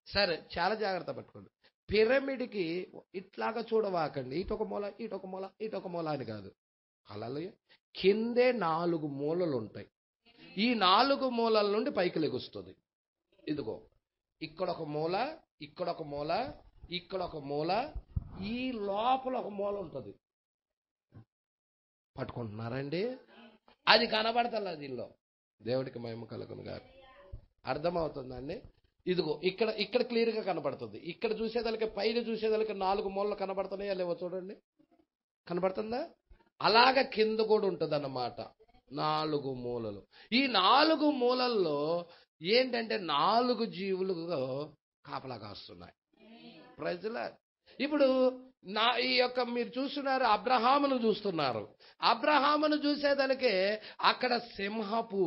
సరే, చాలా జాగ్రత్త పట్టుకోండి. పిరమిడ్కి ఇట్లాగా చూడవాకండి, ఇటొక మూల ఇటొక మూల ఇటొక మూల అని కాదు. హల్లెలూయా. కిందే 4 మూలలు ఉంటాయి. ఈ 4 మూలల నుండి పైకి లెగుస్తుంది. ఇదిగో ఇక్కడొక మూల, ఇక్కడొక మూల, ఇక్కడొక మూల, ఈ లోపల ఒక మూల ఉంటుంది. పట్టుకుంటున్నారండి? అది కనబడతలేదు దీనిలో. దేవుడికి మహిమ కలుగును గాక. అర్థమవుతుందండి? ఇదిగో ఇక్కడ ఇక్కడ క్లియర్గా కనబడుతుంది. ఇక్కడ చూసేదానికి, పైన చూసేదానికి 4 మూలలు కనబడుతున్నాయా లేవో చూడండి. కనబడుతుందా? అలాగ కింద కూడా ఉంటుంది అన్నమాట. 4 మూలలు. ఈ 4 మూలల్లో ఏంటంటే 4 జీవులు కాపలా కాస్తున్నాయి. ప్రజల ఇప్పుడు ఈ యొక్క మీరు చూస్తున్నారు, అబ్రహామును చూస్తున్నారు. అబ్రహామును చూసేదానికే అక్కడ సింహపు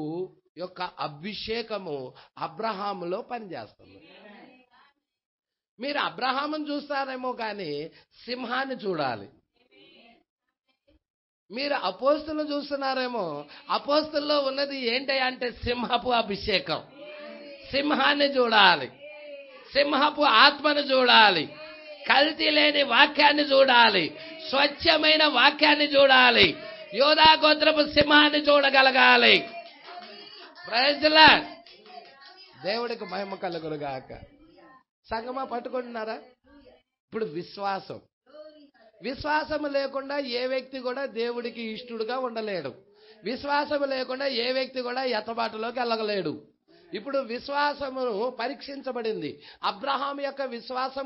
యొక్క అభిషేకము అబ్రహాములో పనిచేస్తుంది. మీరు అబ్రహామును చూస్తారేమో కానీ సింహాన్ని చూడాలి. మీరు అపోస్తులను చూస్తున్నారేమో, అపోస్తుల్లో ఉన్నది ఏంటి అంటే సింహపు అభిషేకం. సింహాన్ని చూడాలి, సింహపు ఆత్మను చూడాలి, కల్తీ లేని వాక్యాన్ని చూడాలి, స్వచ్ఛమైన వాక్యాన్ని చూడాలి, యోధా గోత్రపు సింహాన్ని చూడగలగాలి. Praise lord. దేవుడికి మహిమ కలుగును గాక. సంగమా పట్టుకుంటున్నారా? ఇప్పుడు విశ్వాసం లేకుండా ఏ వ్యక్తి కూడా దేవుడికి ఇష్టడుగా ఉండలేడు. విశ్వాసం లేకుండా ఏ వ్యక్తి కూడా ఎత్తబాటులోకి వెళ్ళగలేడు. ఇప్పుడు విశ్వాసమును పరీక్షించబడింది. అబ్రహాం యొక్క విశ్వాసం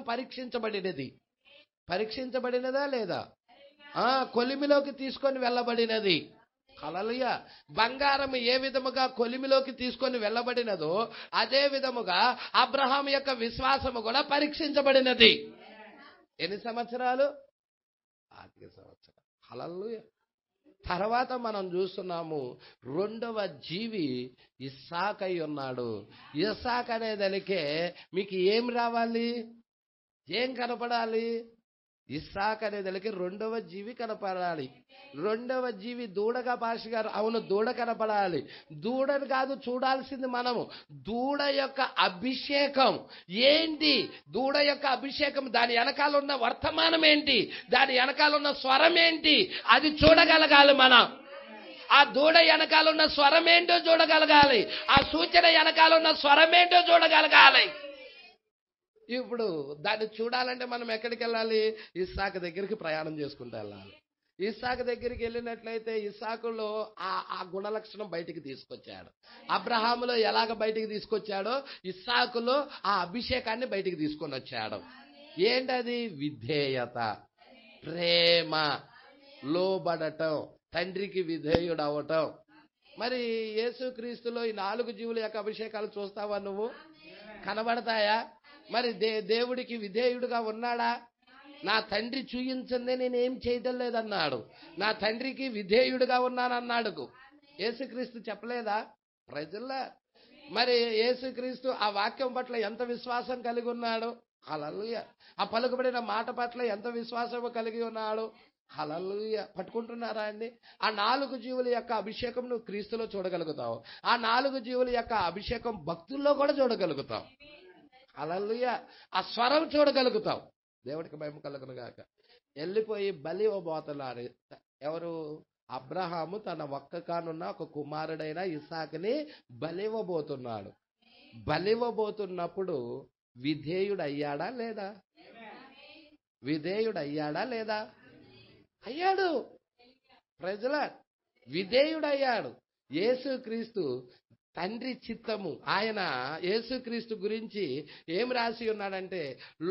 పరీక్షించబడినదా లేదా? కొలిమిలోకి తీసుకొని వెళ్ళబడినది. హల్లెలూయా. బంగారం ఏ విధముగా కొలిమిలోకి తీసుకొని వెళ్ళబడినదో అదే విధముగా అబ్రహాం యొక్క విశ్వాసము కూడా పరీక్షించబడినది. ఎన్ని సంవత్సరాలు? 5 సంవత్సరాలు. హల్లెలూయా. తర్వాత మనం చూస్తున్నాము, 2వ జీవి ఇస్సాకు అయి ఉన్నాడు. ఇస్సాకు అనే దానికే మీకు ఏం రావాలి? ఏం కనపడాలి? ఇస్సాకు అనే దానికి 2వ జీవి కనపడాలి. 2వ జీవి దూడగా భాష గారు, అవును, దూడ కనపడాలి. దూడని కాదు చూడాల్సింది మనము, దూడ యొక్క అభిషేకం ఏంటి? దూడ యొక్క అభిషేకం, దాని వెనకాల ఉన్న వర్తమానం ఏంటి, దాని వెనకాల ఉన్న స్వరం ఏంటి, అది చూడగలగాలి మనం. ఆ దూడ వెనకాల ఉన్న స్వరం ఏంటో చూడగలగాలి, ఆ సూచన వెనకాల ఉన్న స్వరం ఏంటో చూడగలగాలి. ఇప్పుడు దాన్ని చూడాలంటే మనం ఎక్కడికి వెళ్ళాలి? ఇస్సాకు దగ్గరికి ప్రయాణం చేసుకుంటూ వెళ్ళాలి. ఇస్సాకు దగ్గరికి వెళ్ళినట్లయితే ఇస్సాకులో ఆ గుణలక్షణం బయటికి తీసుకొచ్చాడు. అబ్రహాములో ఎలాగ బయటికి తీసుకొచ్చాడో ఇస్సాకులో ఆ అభిషేకాన్ని బయటికి తీసుకొని వచ్చాడు. ఏంటది? విధేయత, ప్రేమ, లోబడటం, తండ్రికి విధేయుడు అవటం. మరి యేసుక్రీస్తులో ఈ 4 జీవుల యొక్క అభిషేకాలు చూస్తావా నువ్వు? కనబడతాయా? మరి దేవుడికి విధేయుడుగా ఉన్నాడా? నా తండ్రి చూయించిందే నేనేం చేయటం లేదన్నాడు. నా తండ్రికి విధేయుడుగా ఉన్నానన్నాడు. యేసుక్రీస్తు చెప్పలేదా? ప్రజల్లా మరి యేసుక్రీస్తు ఆ వాక్యం పట్ల ఎంత విశ్వాసం కలిగి ఉన్నాడు? హల్లెలూయా. ఆ పలుకబడిన మాట పట్ల ఎంత విశ్వాసం కలిగి ఉన్నాడు? హల్లెలూయా. పట్టుకుంటున్నారా అండి? ఆ 4 జీవుల యొక్క అభిషేకం నువ్వు క్రీస్తులో చూడగలుగుతావు. ఆ 4 జీవుల యొక్క అభిషేకం భక్తుల్లో కూడా చూడగలుగుతావు. హల్లెలూయా. ఆ స్వరం చూడగలుగుతావు. దేవుడికి మహిమ కలుగును గాక. వెళ్ళిపోయి బలి ఇవ్వబోతున్నారు. ఎవరు? అబ్రహాము తన ఒక్క కానున్న ఒక కుమారుడైన ఇస్సాకుని బలి ఇవ్వబోతున్నాడు. బలి ఇవ్వబోతున్నప్పుడు విధేయుడు అయ్యాడా లేదా? విధేయుడు అయ్యాడా లేదా? అయ్యాడు. ప్రజల విధేయుడు అయ్యాడు. యేసుక్రీస్తు తండ్రి చిత్తము. ఆయన యేసుక్రీస్తు గురించి ఏం రాసి ఉన్నాడంటే,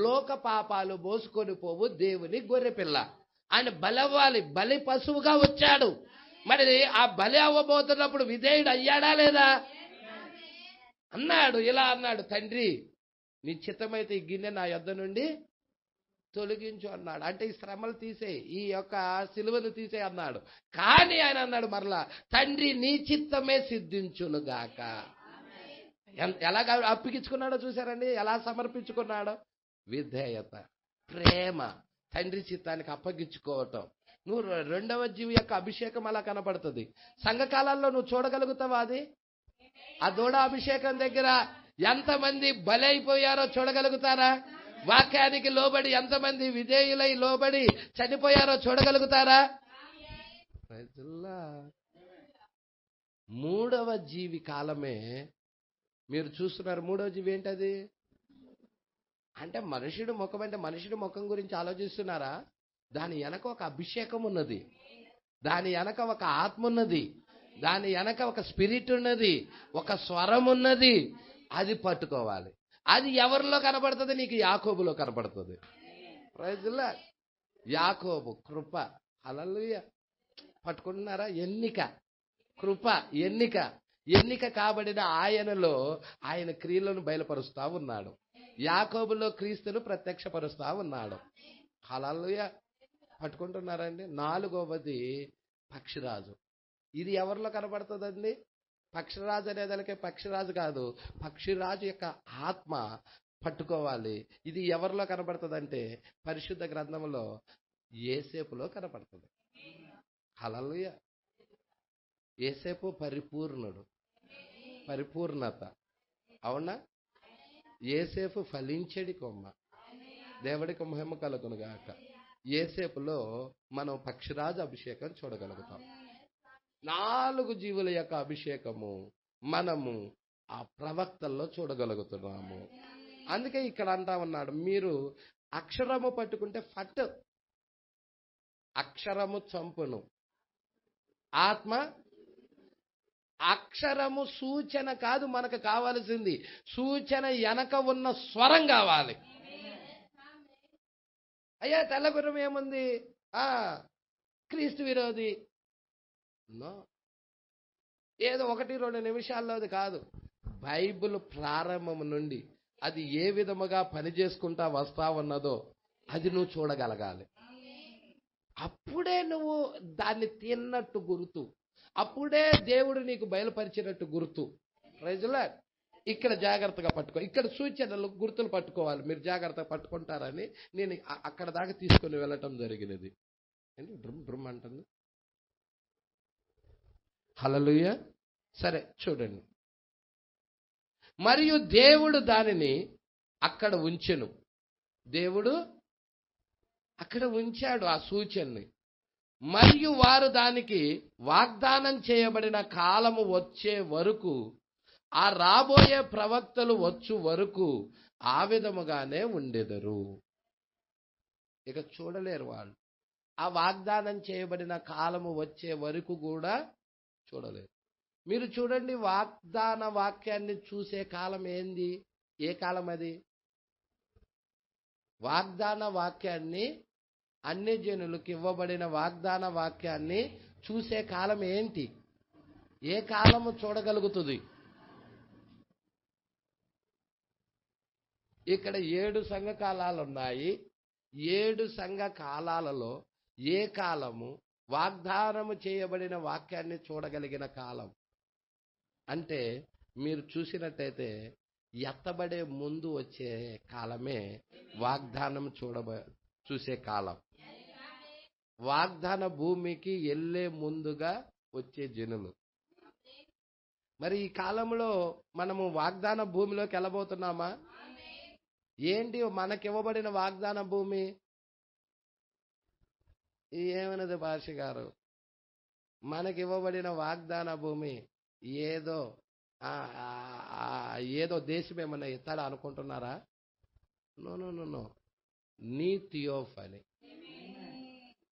లోక పాపాలు మోసుకొని పోవు దేవుని గొర్రెపిల్ల. ఆయన బలవ్వాలి, బలి పశువుగా వచ్చాడు. మరి ఆ బలి అవ్వబోతున్నప్పుడు విధేయుడు అయ్యాడా లేదా? అన్నాడు, ఇలా అన్నాడు, తండ్రి నీ చిత్తమైతే ఈ గిన్నె నా యొద్ద నుండి తొలగించు అన్నాడు. అంటే ఈ శ్రమలు తీసే, ఈ యొక్క సిలువను తీసే అన్నాడు. కానీ ఆయన అన్నాడు మరలా, తండ్రి నీ చిత్తమే సిద్ధించునుగాక. ఎలాగ అప్పగించుకున్నాడో చూసారండి, ఎలా సమర్పించుకున్నాడో. విధేయత, ప్రేమ, తండ్రి చిత్తానికి అప్పగించుకోవటం. నువ్వు 2వ జీవి యొక్క అభిషేకం అలా కనపడుతుంది. సంఘకాలాల్లో నువ్వు చూడగలుగుతావా? అది ఆ దూడ అభిషేకం దగ్గర ఎంతమంది బలైపోయారో చూడగలుగుతారా? వాక్యానికి లోబడి ఎంతమంది విధేయులై లోబడి చనిపోయారో చూడగలుగుతారా? మూడవ జీవి కాలమే మీరు చూస్తున్నారు. మూడవ జీవి ఏంటది? అంటే మనుషుడి ముఖం, అంటే మనుషుడి ముఖం గురించి ఆలోచిస్తున్నారా? దాని వెనక ఒక అభిషేకం ఉన్నది, దాని వెనక ఒక ఆత్మ ఉన్నది, దాని వెనక ఒక స్పిరిట్ ఉన్నది, ఒక స్వరం ఉన్నది. అది పట్టుకోవాలి. అది ఎవరిలో కనబడుతుంది? నీకు యాకోబులో కనబడుతుంది. ప్రైజ్లా యాకోబు కృప. హల్లెలూయా. పట్టుకుంటున్నారా? ఎన్నిక, కృప, ఎన్నిక కాబడిన ఆయనలో ఆయన క్రియలను బయలుపరుస్తా ఉన్నాడు. యాకోబులో క్రీస్తును ప్రత్యక్షపరుస్తా ఉన్నాడు. హల్లెలూయా. పట్టుకుంటున్నారండి? నాలుగవది పక్షిరాజు. ఇది ఎవరిలో కనబడుతుందండి? పక్షిరాజు అనేదానికి పక్షిరాజు కాదు, పక్షిరాజు యొక్క ఆత్మ పట్టుకోవాలి. ఇది ఎవరిలో కనబడుతుందంటే పరిశుద్ధ గ్రంథంలో యోసేపులో కనబడుతుంది. హల్లెలూయా. యోసేపు పరిపూర్ణుడు, పరిపూర్ణత. అవునా? యోసేపు ఫలించడి కొమ్మ. దేవుడికి మహిమ కలుగును గాక. యోసేపులో మనం పక్షిరాజు అభిషేకం చూడగలుగుతాం. 4 జీవుల యొక్క అభిషేకము మనము ఆ ప్రవక్తల్లో చూడగలుగుతున్నాము. అందుకే ఇక్కడ అంటా ఉన్నాడు, మీరు అక్షరము పట్టుకుంటే ఫట్, అక్షరము చంపును, ఆత్మ. అక్షరము సూచన కాదు మనకు కావాల్సింది, సూచన వెనక ఉన్న స్వరం కావాలి. అయ్యా తెల్లగుర్రం ఏముంది? క్రీస్తు విరోధి. నో, ఏదో 1-2 నిమిషాల్లోది కాదు. బైబిల్ ప్రారంభం నుండి అది ఏ విధముగా పనిచేసుకుంటా వస్తా ఉన్నదో అది నువ్వు చూడగలగాలి. అప్పుడే నువ్వు దాన్ని తిన్నట్టు గుర్తు, అప్పుడే దేవుడు నీకు బయలుపరిచినట్టు గుర్తు. ప్రైజ్లా. ఇక్కడ జాగ్రత్తగా పట్టుకో. ఇక్కడ సూచనలు, గుర్తులు పట్టుకోవాలి. మీరు జాగ్రత్తగా పట్టుకుంటారని నేను అక్కడ దాకా తీసుకుని వెళ్ళటం జరిగినది. ఏంటి డ్రమ్ డ్రమ్ అంటుంది? హల్లెలూయా. సరే చూడండి. మరియు దేవుడు దానిని అక్కడ ఉంచెను. దేవుడు అక్కడ ఉంచాడు ఆ సూచనని. మరియు వారు దానికి వాగ్దానం చేయబడిన కాలము వచ్చే వరకు, ఆ రాబోయే ప్రవక్తలు వచ్చు వరకు ఆ విధముగానే ఉండెదరు. ఇక చూడలేరు వాళ్ళు. ఆ వాగ్దానం చేయబడిన కాలము వచ్చే వరకు కూడా చూడలేరు. మీరు చూడండి, వాగ్దాన వాక్యాన్ని చూసే కాలం ఏంది? ఏ కాలం అది? వాగ్దాన వాక్యాన్ని, అన్ని జనులకు ఇవ్వబడిన వాగ్దాన వాక్యాన్ని చూసే కాలం ఏంటి? ఏ కాలము చూడగలుగుతుంది? ఇక్కడ 7 సంఘ కాలాలు ఉన్నాయి. 7 సంఘ కాలాలలో ఏ కాలము వాగ్దానము చేయబడిన వాక్యాన్ని చూడగలిగిన కాలం అంటే, మీరు చూసినట్టయితే ఎత్తబడే ముందు వచ్చే కాలమే వాగ్దానం చూసే కాలం. వాగ్దాన భూమికి వెళ్ళే ముందుగా వచ్చే జనులు. మరి ఈ కాలంలో మనము వాగ్దాన భూమిలోకి వెళ్ళబోతున్నామా? ఏంటి మనకివ్వబడిన వాగ్దాన భూమి? ఏమన్నది భాష గారు? మనకివ్వబడిన వాగ్దాన భూమి ఏదో ఏదో దేశం ఏమన్నా ఇస్తాడా అనుకుంటున్నారా? No no no no. నీ థియోఫనీ.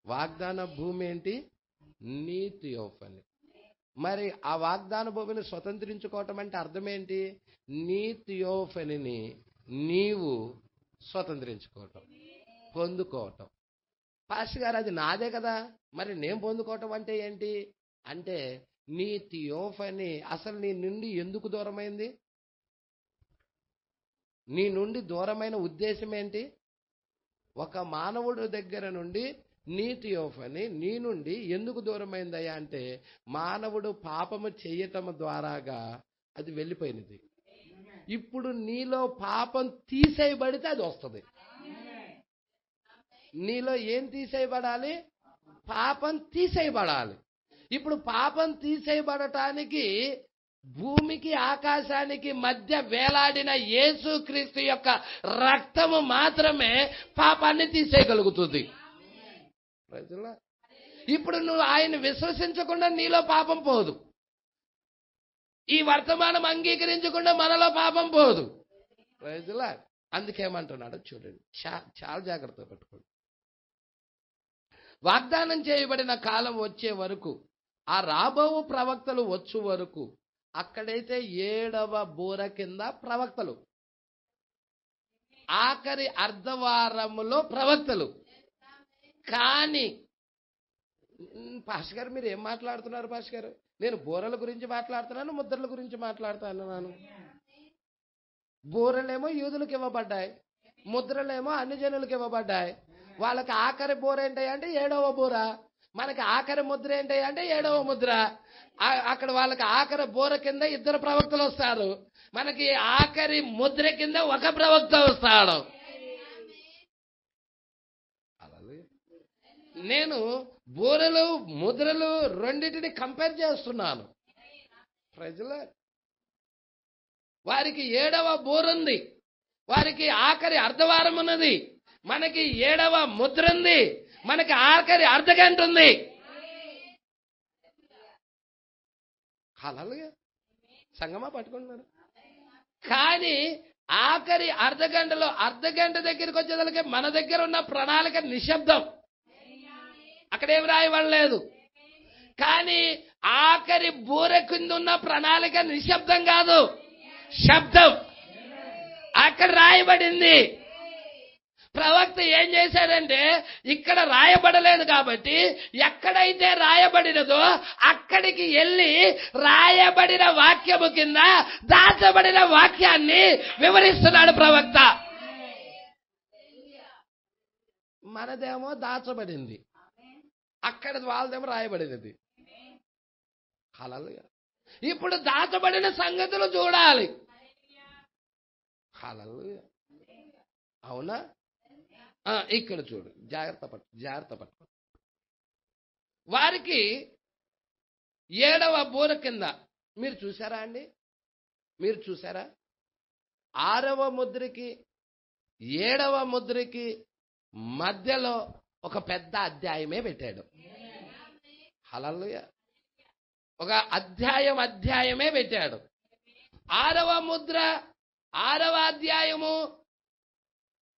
వాగ్దాన భూమి ఏంటి? నీ థియోఫనీ. మరి ఆ వాగ్దాన భూమిని స్వతంత్రించుకోవటం అంటే అర్థం ఏంటి? నీ థియోఫనీని నీవు స్వతంత్రించుకోవటం, పొందుకోవటం. పాస్టర్ గారు అది నాదే కదా, మరి నేను పొందుకోవటం అంటే ఏంటి అంటే, నీ థియోఫనీ అసలు నీ నుండి ఎందుకు దూరమైంది? నీ నుండి దూరమైన ఉద్దేశం ఏంటి? ఒక మానవుడి దగ్గర నుండి నీ థియోఫనీ నీ నుండి ఎందుకు దూరమైందయ్యా అంటే, మానవుడు పాపము చేయటం ద్వారాగా అది వెళ్ళిపోయినది. ఇప్పుడు నీలో పాపం తీసేయబడితే అది వస్తుంది. నీలో ఏం తీసేయబడాలి? పాపం తీసేయబడాలి. ఇప్పుడు పాపం తీసేయబడటానికి భూమికి ఆకాశానికి మధ్య వేలాడిన యేసుక్రీస్తు యొక్క రక్తము మాత్రమే పాపాన్ని తీసేయగలుగుతుంది. ప్రజలా, ఇప్పుడు నువ్వు ఆయన విశ్వసించకుండా నీలో పాపం పోదు. ఈ వర్తమానం అంగీకరించకుండా మనలో పాపం పోదు. ప్రజలా, అందుకేమంటున్నాడు చూడండి, చాలా జాగ్రత్తగా పెట్టుకోండి. వాగ్దానం చేయబడిన కాలం వచ్చే వరకు, ఆ రాబోవు ప్రవక్తలు వచ్చు వరకు, అక్కడైతే 7వ బూర కింద ప్రవక్తలు, ఆఖరి అర్ధవారములో ప్రవక్తలు. కానీ పాస్టర్ గారు మీరు ఏం మాట్లాడుతున్నారు పాస్టర్ గారు? నేను బూరల గురించి మాట్లాడుతున్నాను, ముద్రల గురించి మాట్లాడుతున్నాను. బూరలేమో యూదులకు ఇవ్వబడ్డాయి, ముద్రలేమో అన్ని జనులకు ఇవ్వబడ్డాయి. వాళ్ళకి ఆఖరి బూర ఏంటంటే 7వ బూర, మనకి ఆఖరి ముద్ర ఏంటంటే 7వ ముద్ర. అక్కడ వాళ్ళకి ఆఖరి బూర కింద 2 ప్రవక్తలు వస్తారు, మనకి ఆఖరి ముద్ర కింద 1 ప్రవక్త వస్తాడు. నేను బూరలు ముద్రలు రెండింటిని కంపేర్ చేస్తున్నాను. ప్రజల, వారికి 7వ బూర ఉంది, వారికి ఆఖరి అర్ధవారం ఉన్నది, మనకి 7వ ముద్ర ఉంది, మనకి ఆఖరి అర్ధగంట ఉంది. హల్లెలూయా, సంగమా పట్టుకుంటున్నారు. కానీ ఆఖరి అర్ధగంటలో అర్ధగంట దగ్గరికి వచ్చేదానికి మన దగ్గర ఉన్న ప్రణాళిక నిశ్శబ్దం, అక్కడేం రాయబడలేదు. కానీ ఆఖరి బూర కింద ఉన్న ప్రణాళిక నిశ్శబ్దం కాదు, శబ్దం. అక్కడ రాయబడింది. ప్రవక్త ఏం చేశాడంటే, ఇక్కడ రాయబడలేదు కాబట్టి ఎక్కడైతే రాయబడినదో అక్కడికి వెళ్ళి రాయబడిన వాక్యము కింద దాచబడిన వాక్యాన్ని వివరిస్తున్నాడు ప్రవక్త. మనదేమో దాచబడింది, అక్కడ వాళ్ళదేమో రాయబడినది. హల్లెలూయా. ఇప్పుడు దాచబడిన సంగతులు చూడాలి. హల్లెలూయా, అవునా? ఇక్కడ చూడు, జాగ్రత్త పట్టు. వారికి 7వ బూర కింద మీరు చూసారా అండి? మీరు చూసారా? 6వ ముద్రకి 7వ ముద్రకి మధ్యలో ఒక పెద్ద అధ్యాయమే పెట్టాడు. హల్లెలూయా. ఒక అధ్యాయమే పెట్టాడు. 6వ ముద్ర 6వ అధ్యాయము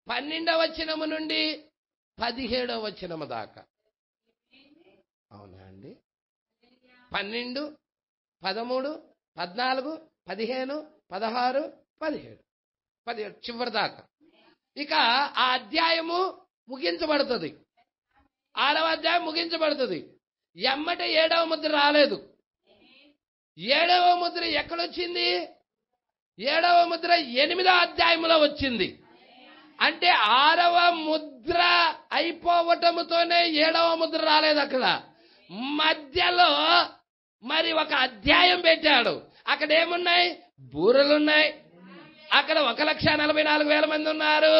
12వ వచనము నుండి 17వ వచనము దాకా. అవునా అండి? 12, 13, 14, 15, 16, 17 చివరి దాకా. ఇక ఆ అధ్యాయము ముగించబడుతుంది. 6వ అధ్యాయం ముగించబడుతుంది. ఎమ్మట 7వ ముద్ర రాలేదు. 7వ ముద్ర ఎక్కడొచ్చింది? 7వ ముద్ర 8వ అధ్యాయంలో వచ్చింది. అంటే 6వ ముద్ర అయిపోవటముతోనే 7వ ముద్ర రాలేదు. అక్కడ మధ్యలో మరి ఒక అధ్యాయం పెట్టాడు. అక్కడ ఏమున్నాయి? బూరలున్నాయి. అక్కడ 1,44,000 మంది ఉన్నారు.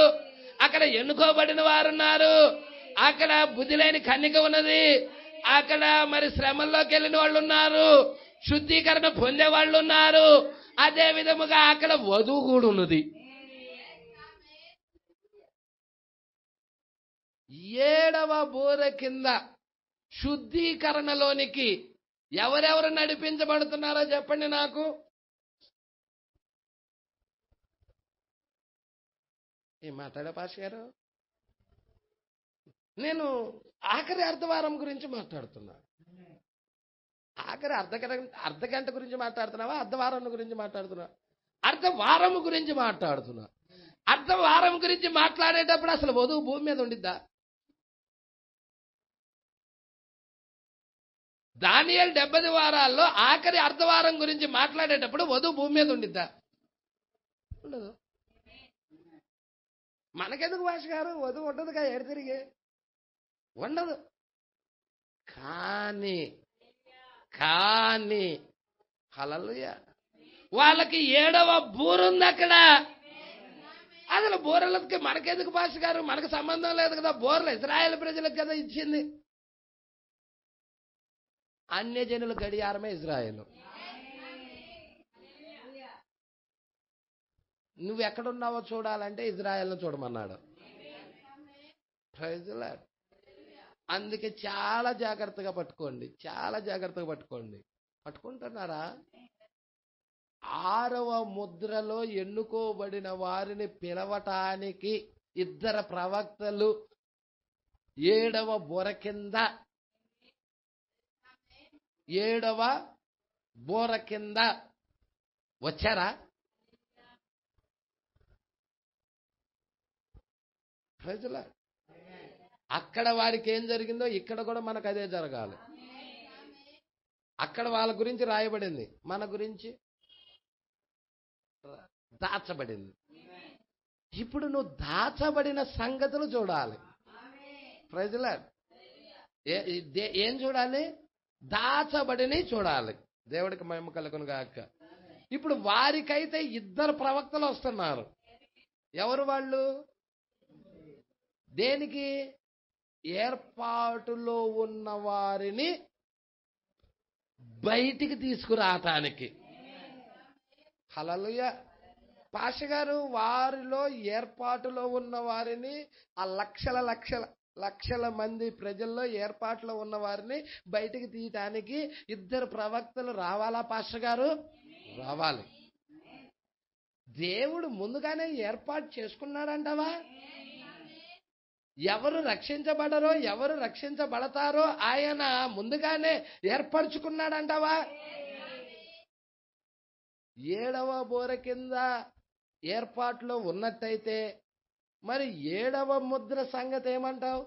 అక్కడ ఎన్నుకోబడిన వారు ఉన్నారు. అక్కడ బుద్ధి లేని కన్నిక ఉన్నది. అక్కడ మరి శ్రమల్లోకి వెళ్ళిన వాళ్ళు ఉన్నారు. శుద్ధీకరణ పొందే వాళ్ళు ఉన్నారు. అదే విధముగా అక్కడ వధువు కూడా ఉన్నది. 7వ బూర కింద శుద్ధీకరణలోనికి ఎవరెవరు నడిపించబడుతున్నారో చెప్పండి నాకు. ఏం మాట్లాడా పాస్టర్ గారు? నేను ఆఖరి అర్ధవారం గురించి మాట్లాడుతున్నా. ఆఖరి అర్ధగంట గురించి మాట్లాడుతున్నావా? అర్ధవారం గురించి మాట్లాడుతున్నా? అర్ధవారం గురించి మాట్లాడుతున్నా. అర్ధవారం గురించి మాట్లాడేటప్పుడు అసలు వధువు భూమి మీద ఉండిద్దా? దానియేలు 70 వారాల్లో ఆఖరి అర్ధవారం గురించి మాట్లాడేటప్పుడు వధువు భూమి మీద ఉండిద్దా? ఉండదు. మనకెందుకు భాష గారు? వధువు ఉండదుగా, ఏడు తిరిగి ఉండదు. కానీ హల్లెలూయా, వాళ్ళకి 7వ బూర ఉంది అక్కడ. అసలు బూరలకి మనకెందుకు భాష గారు? మనకు సంబంధం లేదు కదా. బూరలు ఇశ్రాయేలు ప్రజలకు కదా ఇచ్చింది. అన్యజనుల గడియారమే ఇజ్రాయేలు. నువ్వు ఎక్కడున్నావో చూడాలంటే ఇజ్రాయెల్ను చూడమన్నాడు. Praise the lord. అందుకే చాలా జాగ్రత్తగా పట్టుకోండి, చాలా జాగ్రత్తగా పట్టుకోండి. పట్టుకుంటున్నారా? 6వ ముద్రలో ఎన్నుకోబడిన వారిని పిలవటానికి 2 ప్రవక్తలు 7వ బూర కింద 7వ బూర కింద వచ్చారా? Praise the Lord. అక్కడ వారికి ఏం జరిగిందో ఇక్కడ కూడా మనకు అదే జరగాలి. అక్కడ వాళ్ళ గురించి రాయబడింది, మన గురించి దాచబడింది. ఇప్పుడు నువ్వు దాచబడిన సంగతులు చూడాలి. Praise the Lord. ఏం చూడాలి? దాచబడిని చూడాలి. దేవుడికి మహిమ కలుగును గాక. ఇప్పుడు వారికైతే 2 ప్రవక్తలు వస్తున్నారు. ఎవరు వాళ్ళు? దేనికి? ఏర్పాటులో ఉన్న వారిని బయటికి తీసుకురావటానికి. హల్లెలూయా. పాష గారు, వారిలో ఏర్పాటులో ఉన్న వారిని, ఆ లక్షల మంది ప్రజల్లో ఏర్పాటులో ఉన్న వారిని బయటికి తీయటానికి 2 ప్రవక్తలు రావాలా పాష గారు? రావాలి. దేవుడు ముందుగానే ఏర్పాటు చేసుకున్నాడంటావా? ఎవరు రక్షించబడరో, ఎవరు రక్షించబడతారో ఆయన ముందుగానే ఏర్పరచుకున్నాడంటావా? 7వ బూర కింద ఏర్పాట్లో ఉన్నట్టయితే మరి 7వ ముద్ర సంగతి ఏమంటావు?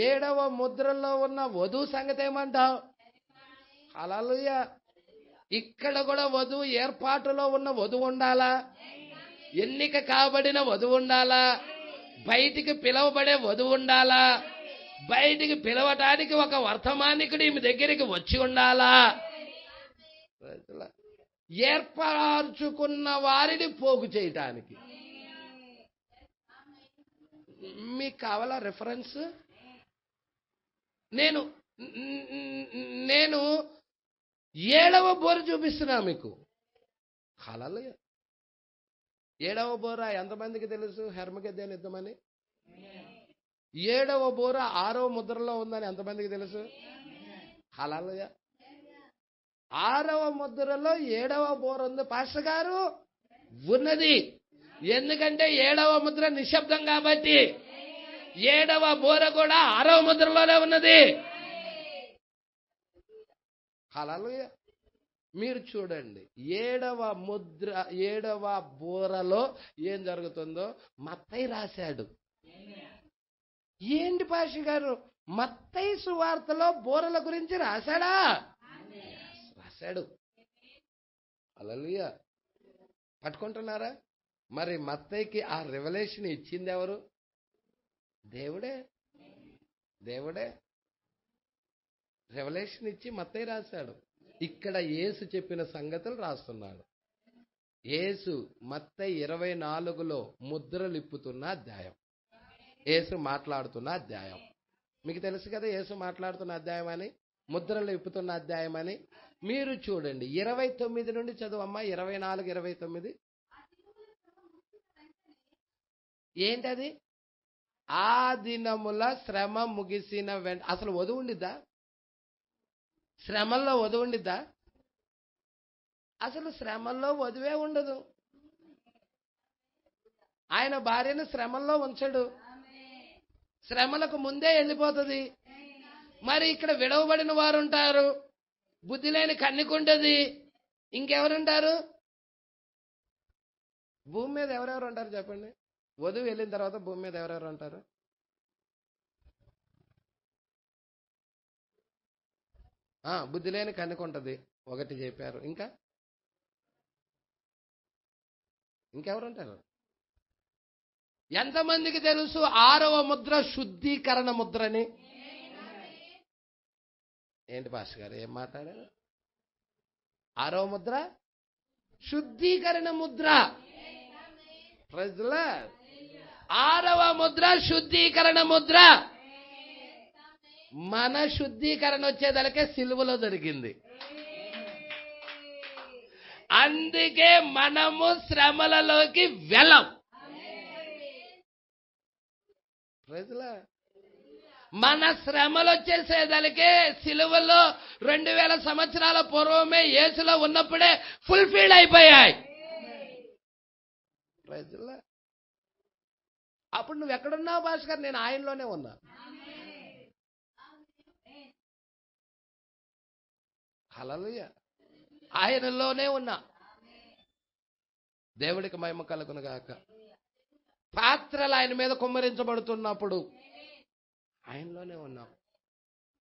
7వ ముద్రలో ఉన్న వధువు సంగతి ఏమంటావు? హల్లెలూయా. ఇక్కడ కూడా వధువు, ఏర్పాటులో ఉన్న వధువు ఉండాలా? ఎన్నిక కాబడిన వధువు ఉండాలా? బయటికి పిలవబడే వధువు ఉండాలా? బయటికి పిలవటానికి ఒక వర్తమానికుడు ఈమె దగ్గరికి వచ్చి ఉండాలా? ఏర్పరచుకున్న వారిని పోగు చేయటానికి. మీకు కావాలా రిఫరెన్స్? నేను 7వ బోర చూపిస్తున్నా మీకు. హల్లెలూయా. 7వ బోర ఎంతమందికి తెలుసు? హెర్మగెద్దెను యుద్ధమని. 7వ బోర 6వ ముద్రలో ఉందని ఎంతమందికి తెలుసు? హల్లెలూయా. 6వ ముద్రలో 7వ బోర ఉంది పాస్టర్ గారు. ఉన్నది. ఎందుకంటే 7వ ముద్ర నిశ్శబ్దం కాబట్టి 7వ బోర కూడా 6వ ముద్రలోనే ఉన్నది. హల్లెలూయా. మీరు చూడండి, 7వ బోరలో ఏం జరుగుతుందో మత్తయి రాశాడు. ఏంటి పాషి గారు, మత్తయి సువార్తలో బోరల గురించి రాశాడా? రాశాడు. హల్లెలూయా. పట్టుకుంటున్నారా? మరి మత్తయికి ఆ రెవల్యూషన్ ఇచ్చింది ఎవరు? దేవుడే. రెవల్యూషన్ ఇచ్చి మత్తయి రాశాడు. ఇక్కడ యేసు చెప్పిన సంగతులు రాస్తున్నాడు. యేసు మత్తయి 24లో ముద్రలు ఇప్పుతున్న అధ్యాయం, యేసు మాట్లాడుతున్న అధ్యాయం. మీకు తెలుసు కదా యేసు మాట్లాడుతున్న అధ్యాయం అని, ముద్రలు ఇప్పుతున్న అధ్యాయం అని. మీరు చూడండి, 29 నుండి చదువమ్మా. 24, 29 ఏంటది? ఆ దినముల శ్రమ ముగిసిన వెంట. అసలు వధువు ఉండిద్దా? శ్రమల్లో వధువు ఉండిద్దా? అసలు శ్రమల్లో వధువే ఉండదు. ఆయన భార్యను శ్రమల్లో ఉంచడు. శ్రమలకు ముందే వెళ్ళిపోతుంది. మరి ఇక్కడ విడవబడిన వారు ఉంటారు, బుద్ధి లేని కన్నికుంటది, ఇంకెవరుంటారు? భూమి మీద ఎవరెవరు ఉంటారు చెప్పండి? వధువు వెళ్ళిన తర్వాత భూమి మీద ఎవరెవరు ఉంటారు? బుద్ధి లేని కన్నుకుంటది ఒకటి చెప్పారు. ఇంకెవరుంటారు? ఎంతమందికి తెలుసు 6వ ముద్ర శుద్ధీకరణ ముద్రని? ఏంటి పాస్టర్ గారు ఏం మాట్లాడారు? 6వ ముద్ర శుద్ధీకరణ ముద్ర. Praise the Lord. 6వ ముద్ర శుద్ధీకరణ ముద్ర. మన శుద్ధీకరణ వచ్చేదలకే సిలువలో జరిగింది. అందుకే మనము శ్రమలలోకి వెళ్ళం. మన శ్రమలు వచ్చేసేదానికే సిలువలో 2000 సంవత్సరాల పూర్వమే యేసులో ఉన్నప్పుడే ఫుల్ఫిల్ అయిపోయాయి. అప్పుడు నువ్వు ఎక్కడున్నావు భాస్కర్? నేను ఆయనలోనే ఉన్నా. హల్లెలూయా. ఆయనలోనే ఉన్నా. దేవుడికి మహిమ కలుగును గాక. పాత్రలు ఆయన మీద కుమ్మరించబడుతున్నప్పుడు ఆయనలోనే ఉన్నాం.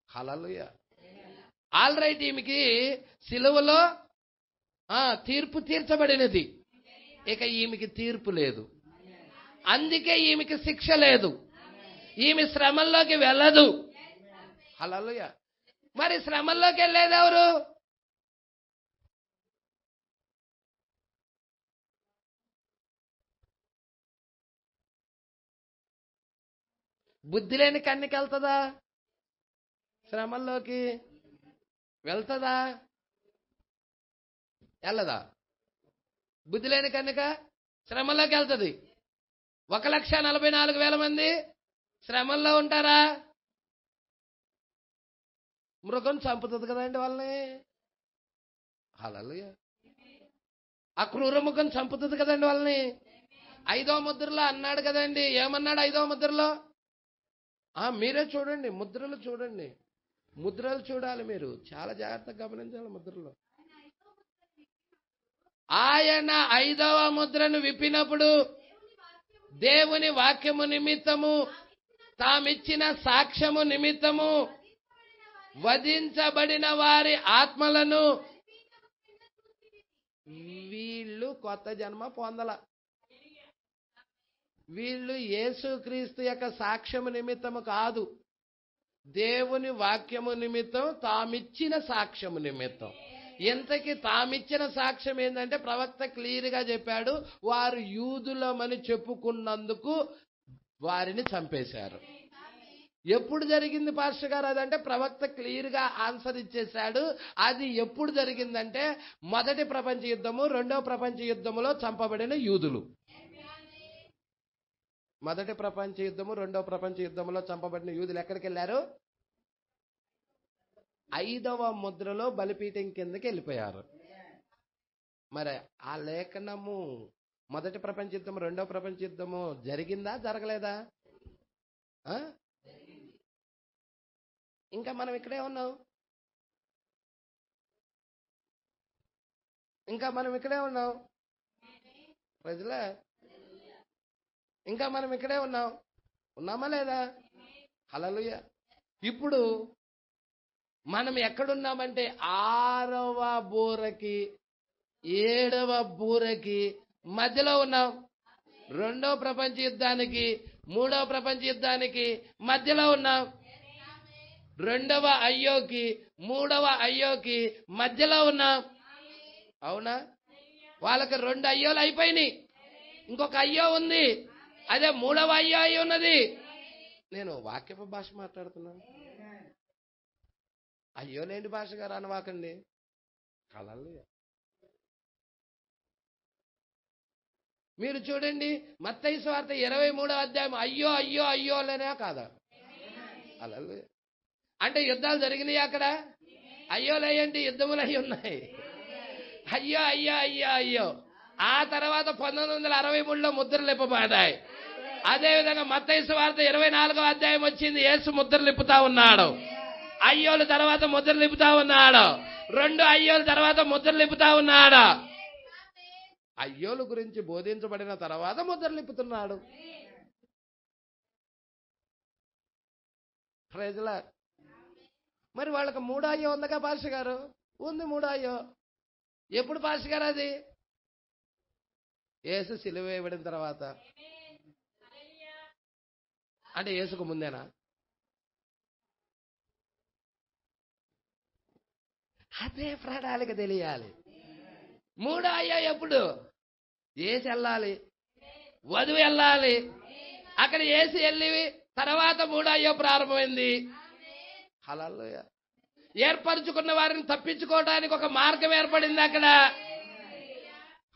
హల్లెలూయా. ఆల్ రైట్, ఈమెకి సిలువలో తీర్పు తీర్చబడినది. ఇక ఈమెకి తీర్పు లేదు. అందుకే ఈమెకి శిక్ష లేదు. ఈమె శ్రమల్లోకి వెళ్ళదు. హల్లెలూయా. మరి శ్రమల్లోకి వెళ్ళేది ఎవరు? బుద్ధి లేని కన్యకి వెళ్తుందా? శ్రమల్లోకి వెళ్తుందా? వెళ్ళదా? బుద్ధి లేని కన్యక శ్రమల్లోకి వెళ్తుంది. 1,44,000 మంది శ్రమల్లో ఉంటారా? మృగం చంపుతుంది కదండి వాళ్ళని. హల్లెలూయా. ఆ క్రూర మృగం చంపుతుంది కదండి వాళ్ళని. 5వ ముద్రలో అన్నాడు కదండి. ఏమన్నాడు 5వ ముద్రలో? మీరే చూడండి, ముద్రలు చూడండి. ముద్రలు చూడాలి మీరు, చాలా జాగ్రత్తగా గమనించాలి ముద్రలు. ఆయన 5వ ముద్రను విప్పినప్పుడు దేవుని వాక్యము నిమిత్తము, తామిచ్చిన సాక్ష్యము నిమిత్తము వధించబడిన వారి ఆత్మలను వీళ్ళు కొత్త జన్మ పొందల. వీళ్ళు యేసుక్రీస్తు యొక్క సాక్ష్యము నిమిత్తము కాదు, దేవుని వాక్యము నిమిత్తం, తామిచ్చిన సాక్ష్యము నిమిత్తం. ఇంతకీ తామిచ్చిన సాక్ష్యం ఏంటంటే ప్రవక్త క్లియర్గా చెప్పాడు, వారు యూదులమని చెప్పుకున్నందుకు వారిని చంపేశారు. ఎప్పుడు జరిగింది పాస్టర్ గారు అదంటే ప్రవక్త క్లియర్గా ఆన్సర్ ఇచ్చేశాడు. అది ఎప్పుడు జరిగిందంటే మొదటి ప్రపంచ యుద్ధము, 2వ ప్రపంచ యుద్ధములో చంపబడిన యూదులు. మొదటి ప్రపంచ యుద్ధము, 2వ ప్రపంచ యుద్ధంలో చంపబడిన యూదులు ఎక్కడికి వెళ్ళారు? 5వ ముద్రలో బలిపీఠం కిందకి వెళ్ళిపోయారు. మరి ఆ లేఖనము మొదటి ప్రపంచ యుద్ధము, 2వ ప్రపంచ యుద్ధము జరిగిందా జరగలేదా? ఇంకా మనం ఇక్కడే ఉన్నాం. ప్రజలే, ఇంకా మనం ఇక్కడే ఉన్నామా లేదా? హల్లెలూయా. ఇప్పుడు మనం ఎక్కడున్నామంటే 6వ బూరకి 7వ బూరకి మధ్యలో ఉన్నాం. 2వ ప్రపంచ యుద్ధానికి 3వ ప్రపంచ యుద్ధానికి మధ్యలో ఉన్నాం. 2వ అయ్యోకి 3వ అయ్యోకి మధ్యలో ఉన్నాం. అవునా? వాళ్ళకి 2 అయ్యోలు అయిపోయినాయి, ఇంకొక అయ్యో ఉంది, అదే 3వ అయ్యో అయి ఉన్నది. నేను వాక్యపు భాష మాట్లాడుతున్నాను. అయ్యో లేని భాష గారు అనవాకండి. హల్లెలూయా. మీరు చూడండి, మత్తయి సువార్త 23వ అధ్యాయం అయ్యో అయ్యో అయ్యో లేనా కాదా? హల్లెలూయా. అంటే యుద్ధాలు జరిగినాయి అక్కడ. అయ్యోలు అయ్యండి, యుద్ధములు అయ్యి ఉన్నాయి. అయ్యో అయ్యో అయ్యో అయ్యో. ఆ తర్వాత 1963లో ముద్రలు ఇప్పబడ్డాయి. అదేవిధంగా మత్తయి సువార్త 24వ అధ్యాయం వచ్చింది. యేసు ముద్రలు ఇప్పుతా ఉన్నాడు. అయ్యోల తర్వాత ముద్రలు ఇప్పుతా ఉన్నాడు. 2 అయ్యోల తర్వాత ముద్రలు ఇప్పుతా ఉన్నాడు. అయ్యోల గురించి బోధించబడిన తర్వాత ముద్రలు ఇప్పుతున్నాడు. Praise lord. మరి వాళ్ళకి 3వ అయ్యో ఉందిగా పాస్టర్ గారు? ఉంది 3వ అయ్యో. ఎప్పుడు పాస్టర్ గారు అది? యేసు సిలువ వేయబడిన తర్వాత. అంటే యేసుకు ముందేనా? అదే ప్రణాళిక తెలియాలి. 3వ అయ్యో ఎప్పుడు? యేసు వెళ్ళాలి, వధువు వెళ్ళాలి. అక్కడ యేసు వెళ్ళి తర్వాత 3వ అయ్యో ప్రారంభమైంది. హల్లెలూయా. ఏర్పరచుకున్న వారిని తప్పించుకోవడానికి ఒక మార్గం ఏర్పడింది అక్కడ.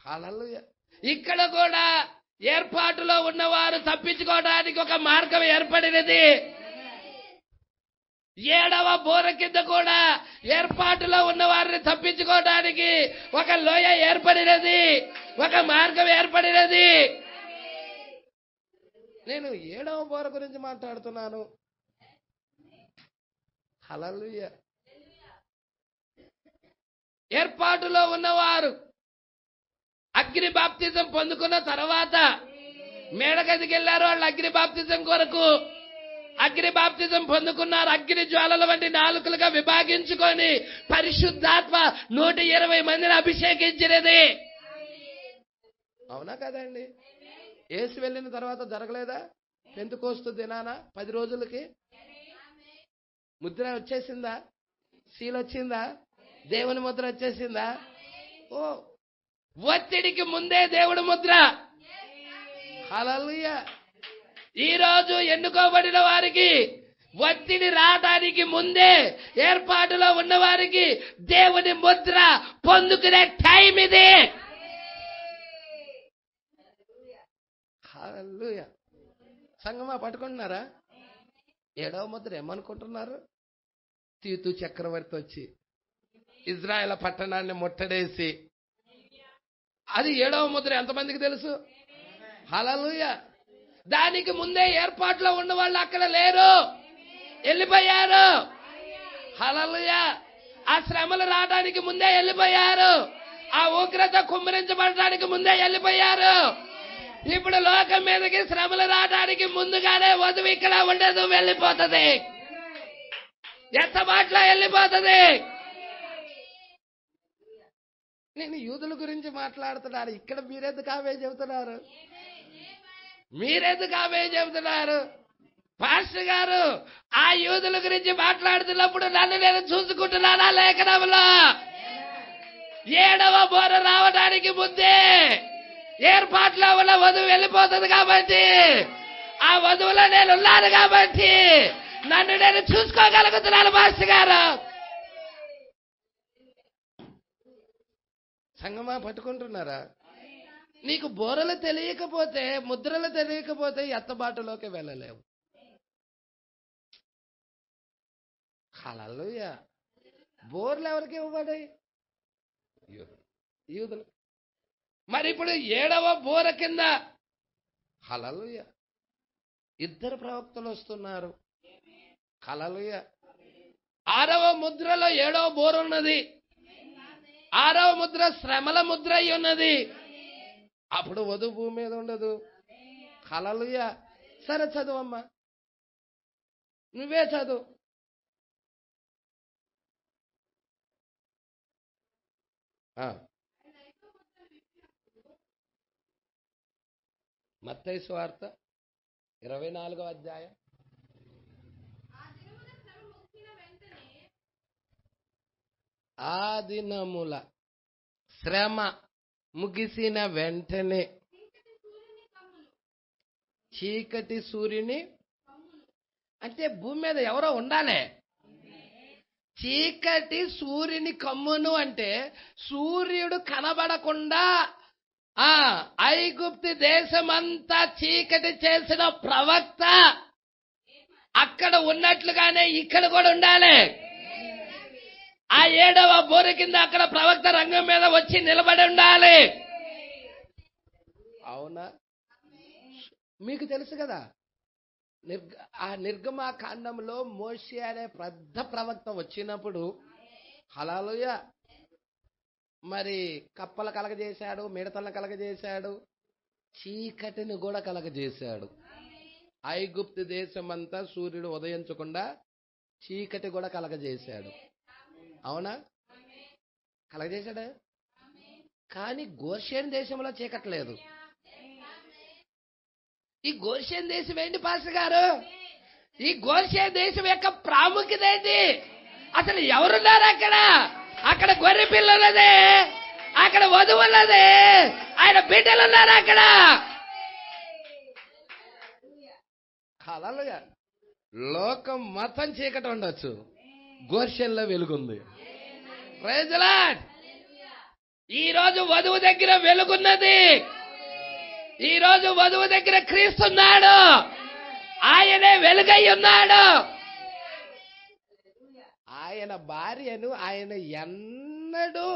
హల్లెలూయా. ఇక్కడ కూడా ఏర్పాటులో ఉన్నవారు తప్పించుకోవడానికి ఒక మార్గం ఏర్పడినది. 7వ బోర కింద కూడా ఏర్పాటులో ఉన్న వారిని తప్పించుకోవడానికి ఒక లోయ ఏర్పడినది, ఒక మార్గం ఏర్పడినది. నేను 7వ బోర గురించి మాట్లాడుతున్నాను. హల్లెలూయా. ఏర్పాటులో ఉన్నవారు అగ్ని బాప్తిజం పొందుకున్న తర్వాత మేడగదికి వెళ్ళారు. వాళ్ళు అగ్ని బాప్తిజం కొరకు అగ్ని బాప్తిజం పొందుకున్నారు. అగ్ని జ్వాలల వంటి నాలుకలుగా విభాగించుకొని పరిశుద్ధాత్మ 120 మందిని అభిషేకించినది. అవునా కదండి? యేసు వెళ్ళిన తర్వాత జరగలేదా? పెంతెకోస్తు దినాన 10 రోజులకి ముద్ర వచ్చేసిందా? సీల్ వచ్చిందా? దేవుని ముద్ర వచ్చేసిందా? ఓ, ఒత్తిడికి ముందే దేవుడి ముద్ర. హల్లెలూయా. ఈ రోజు ఎన్నుకోబడిన వారికి ఒత్తిడి రావడానికి ముందే ఏర్పాటులో ఉన్న వారికి దేవుని ముద్ర పొందుకునే టైం ఇది. హల్లెలూయా. సంగమా పట్టుకుంటున్నారా? 7వ ముద్ర ఏమనుకుంటున్నారు? తీతు చక్రవర్తి వచ్చి ఇజ్రాయెల్ పట్టణాన్ని ముట్టడేసి, అది 7వ ముద్ర. ఎంతమందికి తెలుసు? హల్లెలూయా. దానికి ముందే ఏర్పాట్లో ఉన్న వాళ్ళు అక్కడ లేరు, వెళ్ళిపోయారు. హల్లెలూయా. ఆ శ్రమలు రావడానికి ముందే వెళ్ళిపోయారు. ఆ ఉగ్రత కుమ్మరించబడటానికి ముందే వెళ్ళిపోయారు. ఇప్పుడు లోకం మీదకి శ్రమలు రావడానికి ముందుగానే వధువు ఇక్కడ ఉండదు, వెళ్ళిపోతుంది. ఎత్తబాట్లో వెళ్ళిపోతుంది. నేను యూదుల గురించి మాట్లాడుతున్నాను. ఇక్కడ మీరెందుకు ఆమె చెబుతున్నారు? మీరెందుకు ఆమె చెబుతున్నారు? పాస్టర్ గారు, ఆ యూదుల గురించి మాట్లాడుతున్నప్పుడు నన్ను నేను చూసుకుంటున్నానా లేఖనంలో? 7వ బోర రావడానికి ముందే ఏర్పాట్లో ఉన్న వధువు వెళ్ళిపోతుంది కాబట్టి, ఆ వధువులో నేను ఉన్నాను కాబట్టి నన్ను నేను చూసుకోగలుగుతున్నాను పాస్టర్ గారు. సంగమా పట్టుకుంటున్నారా? నీకు బోరలు తెలియకపోతే, ముద్రలు తెలియకపోతే ఎత్తబాటులోకి వెళ్ళలేవు. హల్లెలూయా. బోర్లు ఎవరికి ఇవ్వబడి? యూదులు. మరి ఇప్పుడు 7వ బోర కింద హల్లెలూయా 2 ప్రవక్తలు వస్తున్నారు. హల్లెలూయా. 6వ ముద్రలో 7వ బోర ఉన్నది. 6వ ముద్ర శ్రమల ముద్ర అయి ఉన్నది. అప్పుడు వధువు భూమి మీద ఉండదు. హల్లెలూయా. సరే చదువమ్మా, నువ్వే చదువు. మత్తయి సువార్త 24వ అధ్యాయం. ఆ దినముల శ్రమ ముగిసిన వెంటనే చీకటి సూర్యుని, అంటే భూమి మీద ఎవరో ఉండాలి. చీకటి సూర్యుని కమ్మును అంటే సూర్యుడు కనబడకుండా ఐగుప్తు దేశమంతా చీకటి చేసిన ప్రవక్త అక్కడ ఉన్నట్లుగానే ఇక్కడ కూడా ఉండాలి. ఆ 7వ బోర కింద అక్కడ ప్రవక్త రంగం మీద వచ్చి నిలబడి ఉండాలి. అవునా? మీకు తెలుసు కదా, ఆ నిర్గమాకాండంలో మోషే అనే పెద్ద ప్రవక్త వచ్చినప్పుడు హల్లెలూయా మరి కప్పలు కలగజేశాడు, మిడతలను కలగజేశాడు, చీకటిని కూడా కలగజేశాడు. ఐగుప్తు దేశమంతా సూర్యుడు ఉదయించకుండా చీకటి కూడా కలగజేశాడు. అవునా? కలగజేశాడు. కానీ గోషేన్ దేశంలో చీకటి లేదు. ఈ గోషేన్ దేశం ఏంటి పాస్టర్ గారు? ఈ గోషేన్ దేశం యొక్క ప్రాముఖ్యత ఏంటి? అసలు ఎవరున్నారు అక్కడ? అక్కడ గొర్రె పిల్లలదే, అక్కడ వధువులదే, ఆయన బిడ్డలు ఉన్నారు అక్కడ. హల్లెలూయా. లోకం మొత్తం చీకటి ఉండొచ్చు, గోషేన్లో వెలుగుంది. Praise the lord. ఈ రోజు వధువు దగ్గర వెలుగున్నది. ఈ రోజు వధువు దగ్గర క్రీస్తున్నాడు. ఆయనే వెలుగై ఉన్నాడు. ఆయన భార్యను ఆయన ఎన్నడూ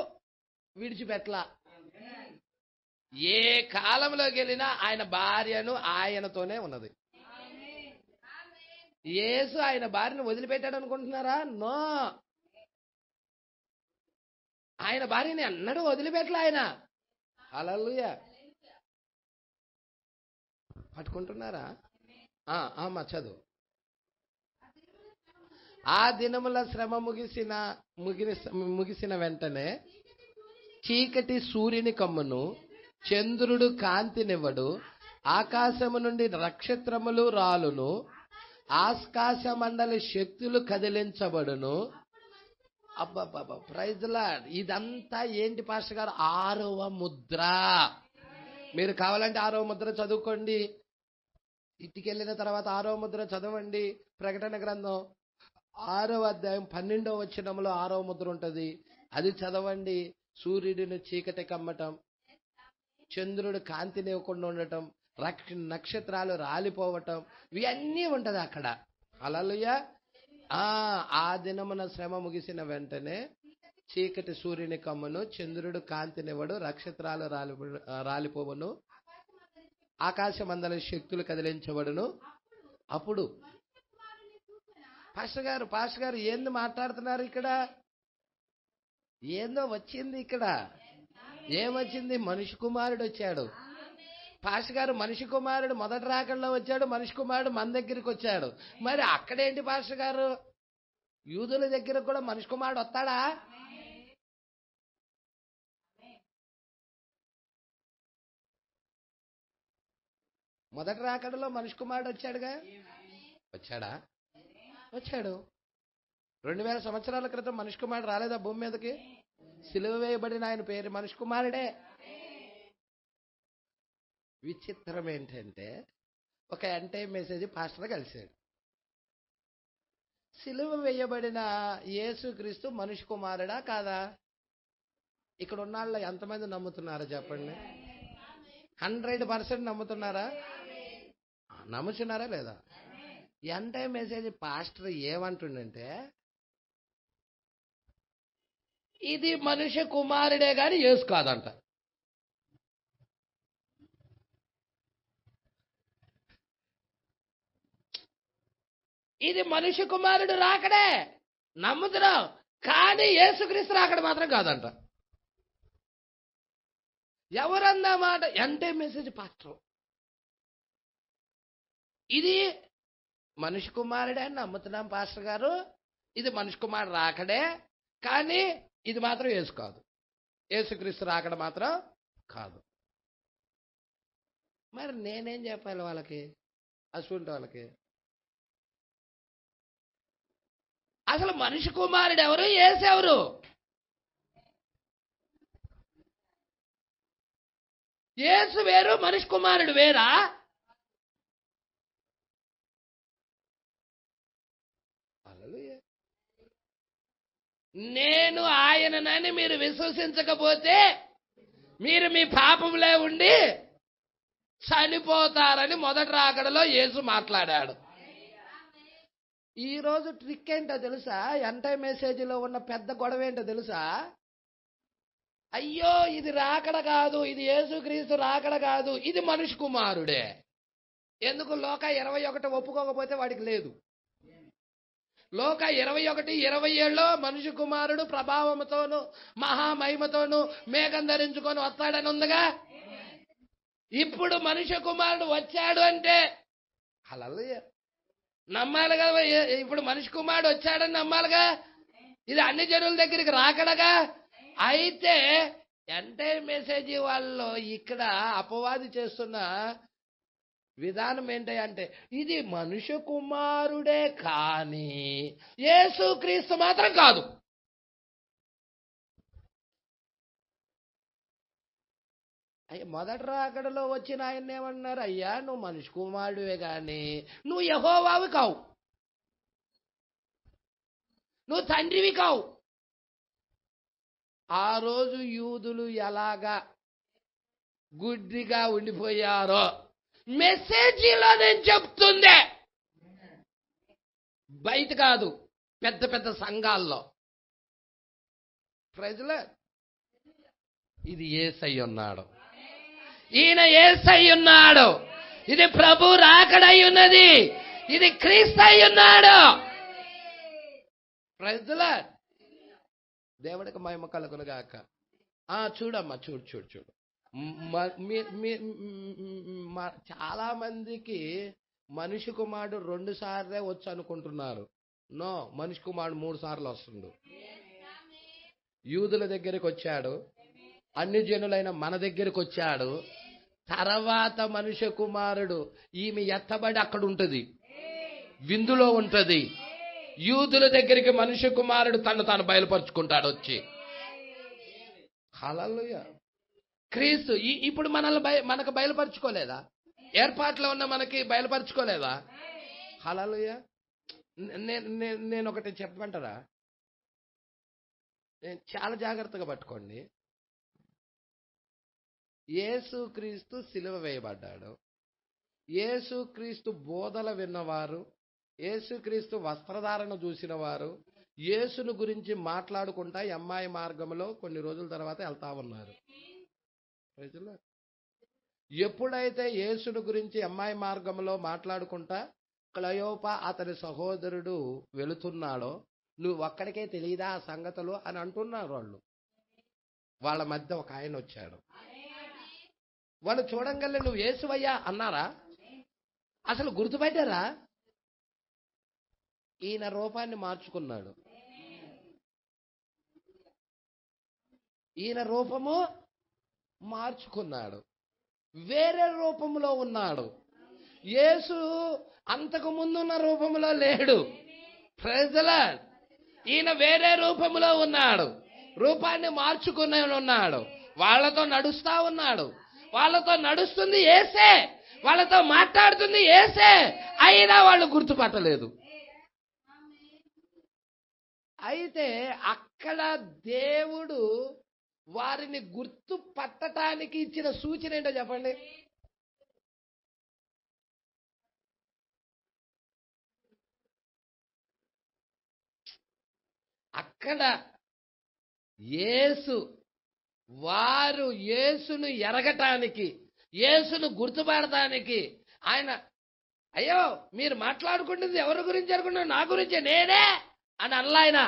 విడిచిపెట్టలా. ఏ కాలంలోకి వెళ్ళినా ఆయన భార్యను ఆయనతోనే ఉన్నది. యేసు ఆయన భార్యను వదిలిపెట్టాడు అనుకుంటున్నారా? నో, ఆయన భార్యని ఎన్నడూ వదిలిపెట్టలే ఆయన. హల్లెలూయా. పట్టుకుంటున్నారా? అమ్మా చదువు. ఆ దినముల శ్రమ ముగిసిన వెంటనే చీకటి సూర్యుని కమ్మును, చంద్రుడు కాంతినివ్వడు, ఆకాశము నుండి నక్షత్రములు రాలును, ఆకాశ మండలి శక్తులు కదిలించబడును. అబ్బబ్బబ్బ, ప్రైజ్ లార్డ్. ఇదంతా ఏంటి పాస్టర్ గారు? 6వ ముద్ర. మీరు కావాలంటే 6వ ముద్ర చదువుకోండి. ఇంటికెళ్ళిన తర్వాత 6వ ముద్ర చదవండి. ప్రకటన గ్రంథం 6వ అధ్యాయం 12వ వచనంలో 6వ ముద్ర ఉంటుంది. అది చదవండి. సూర్యుడిని చీకటి కమ్మటం, చంద్రుడు కాంతినివ్వకుండా ఉండటం, నక్షత్రాలు రాలిపోవటం, ఇవన్నీ ఉంటది అక్కడ. హల్లెలూయా. ఆ దినమున శ్రమ ముగిసిన వెంటనే చీకటి సూర్యుని కమ్మును, చంద్రుడు కాంతినివ్వడు, నక్షత్రాలు రాలిపోవను, ఆకాశమందల శక్తులు కదిలించబడును. అప్పుడు పాస్టర్ గారు ఏంది మాట్లాడుతున్నారు ఇక్కడ? ఏందో వచ్చింది ఇక్కడ. ఏమొచ్చింది? మనిషి కుమారుడు వచ్చాడు. పాస్టర్ గారు, మనిషి కుమారుడు మొదటి రాకడలో వచ్చాడు, మనిషి కుమారుడు మన దగ్గరికి వచ్చాడు. మరి అక్కడేంటి పాస్టర్ గారు? యూదుల దగ్గర కూడా మనిషి కుమారుడు వస్తాడా? మొదటి రాకడలో మనిషి కుమారుడు వచ్చాడుగా. వచ్చాడా? వచ్చాడు. 2000 సంవత్సరాల క్రితం మనిషి కుమారుడు రాలేదా భూమి మీదకి? సిలువ వేయబడిన ఆయన పేరు మనిషి కుమారుడే. విచిత్రం ఏంటంటే, ఒక ఎంటై మెసేజ్ పాస్టర్ కలిశాడు. సిలువ వేయబడిన యేసుక్రీస్తు మనిషి కుమారుడా కాదా? ఇక్కడ ఉన్న వాళ్ళు ఎంతమంది నమ్ముతున్నారా చెప్పండి? 100% నమ్ముతున్నారా? నమ్ముతున్నారా లేదా? ఎంటై మెసేజ్ పాస్టర్ ఏమంటుండంటే, ఇది మనిషి కుమారుడే గాని యేసు కాదంట. ఇది మనిషి కుమారుడు రాకడే నమ్ముతున్నాం, కానీ యేసుక్రీస్తు రాకడ మాత్రం కాదంట. ఎవరన్నా మాట? ఎంటే మెసేజ్ పాస్టర్. ఇది మనిషి కుమారుడే అని నమ్ముతున్నాం పాస్టర్ గారు, ఇది మనిషి కుమారుడు రాకడే, కానీ ఇది మాత్రం యేసు కాదు, యేసుక్రీస్తు రాకడ మాత్రం కాదు. మరి నేనేం చెప్పాలి వాళ్ళకి? అసుంటి వాళ్ళకి అసలు మనిషి కుమారుడు ఎవరు, యేసు ఎవరు? యేసు వేరు, మనిషి కుమారుడు వేరా? నేను ఆయననని మీరు విశ్వసించకపోతే మీరు మీ పాపంలో ఉండి చనిపోతారని మొదటి రాకడలో యేసు మాట్లాడాడు. ఈ రోజు ట్రిక్ ఏంటో తెలుసా? ఎంటై మెసేజ్లో ఉన్న పెద్ద గొడవ ఏంటో తెలుసా? అయ్యో ఇది రాకడ కాదు, ఇది యేసుక్రీస్తు రాకడ కాదు, ఇది మనిషి కుమారుడే. ఎందుకు? లోక 21 ఒప్పుకోకపోతే వాడికి లేదు. లోక 21:27లో మనిషి కుమారుడు ప్రభావంతోను మహామహిమతోను మేఘం ధరించుకొని వస్తాడని ఉందిగా. ఇప్పుడు మనిషి కుమారుడు వచ్చాడు అంటే హల్లెలూయా నమ్మాలి కదా. ఇప్పుడు మనిషి కుమారుడు వచ్చాడని నమ్మాలిగా. ఇది అన్ని జనుల దగ్గరికి రాకడగా. అయితే ఎంటై మెసేజ్ వాళ్ళు ఇక్కడ అపవాది చేస్తున్న విధానం ఏంటంటే, ఇది మనుష్య కుమారుడే కానీ యేసుక్రీస్తు మాత్రం కాదు. అయ్యా మొదటి రాకడలో వచ్చిన ఆయన ఏమన్నారు? అయ్యా నువ్వు మనిషి కుమారుడివే కానీ నువ్వు యెహోవావి కావు, నువ్వు తండ్రివి కావు. ఆ రోజు యూదులు ఎలాగా గుడ్డిగా ఉండిపోయారో మెసేజీలో నేను చెప్తుందే, బయట కాదు, పెద్ద పెద్ద సంఘాల్లో. ప్రజలే, ఇది యేసై ఉన్నాడు, ఈయన యేసై ఉన్నాడు, ఇది ప్రభు రాకడై ఉన్నది, ఇది క్రీస్తు అయి ఉన్నాడు. ప్రజలే, దేవుడికి మహిమ కలుగును గాక. చూడమ్మా, చూడు చూడు చూడు. చాలా మందికి మనిషి కుమారుడు 2 సార్లే వచ్చు అనుకుంటున్నారు. నో, మనిషి కుమారుడు 3 సార్లు వస్తుండు. యూదుల దగ్గరికి వచ్చాడు, అన్ని జనులైన మన దగ్గరికి వచ్చాడు. తర్వాత మనుష్య కుమారుడు ఈమె ఎత్తబడి అక్కడ ఉంటది, విందులో ఉంటది. యూదుల దగ్గరికి మనుష్య కుమారుడు తను తాను బయలుపరుచుకుంటాడు వచ్చి. హల్లెలూయా. క్రీస్తు ఇప్పుడు మనకు బయలుపరుచుకోలేదా? ఏర్పాట్లో ఉన్న మనకి బయలుపరుచుకోలేదా? హల్లెలూయా. నేను ఒకటి చెప్పమంటారా? చాలా జాగ్రత్తగా పట్టుకోండి. యేసు క్రీస్తు సిలువ వేయబడ్డాడు. యేసు క్రీస్తు బోధల విన్నవారు, యేసుక్రీస్తు వస్త్రధారణ చూసిన వారు యేసును గురించి మాట్లాడుకుంటా అమ్మాయి మార్గంలో కొన్ని రోజుల తర్వాత వెళ్తా ఉన్నారు. ఎప్పుడైతే యేసును గురించి అమ్మాయి మార్గంలో మాట్లాడుకుంటా క్లయోప అతని సహోదరుడు వెళుతున్నాడో, నువ్వు ఒక్కడికే తెలియదా ఆ సంగతులు అని అంటున్నారు వాళ్ళు. వాళ్ళ మధ్య ఒక ఆయన వచ్చాడు. వాళ్ళు చూడంగానే నువ్వు యేసువయ్యా అన్నారా? అసలు గుర్తుపట్టారా? ఈయన రూపాన్ని మార్చుకున్నాడు. ఈయన రూపము మార్చుకున్నాడు, వేరే రూపంలో ఉన్నాడు. యేసు అంతకు ముందున్న రూపంలో లేడు. Praise the Lord. ఈయన వేరే రూపంలో ఉన్నాడు, రూపాన్ని మార్చుకుని ఉన్నాడు. వాళ్ళతో నడుస్తా ఉన్నాడు, వాళ్ళతో నడుస్తుంది యేసే, వాళ్ళతో మాట్లాడుతుంది యేసే, అయినా వాళ్ళు గుర్తుపట్టలేదు. అయితే అక్కడ దేవుడు వారిని గుర్తుపట్టడానికి ఇచ్చిన సూచన ఏంటో చెప్పండి. అక్కడ వారు యేసును ఎరగటానికి, యేసును గుర్తుపడటానికి ఆయన, అయ్యో మీరు మాట్లాడుకుంటుంది ఎవరి గురించి అనుకుంటున్నారు? నా గురించే, నేనే అని అనలా. ఆయన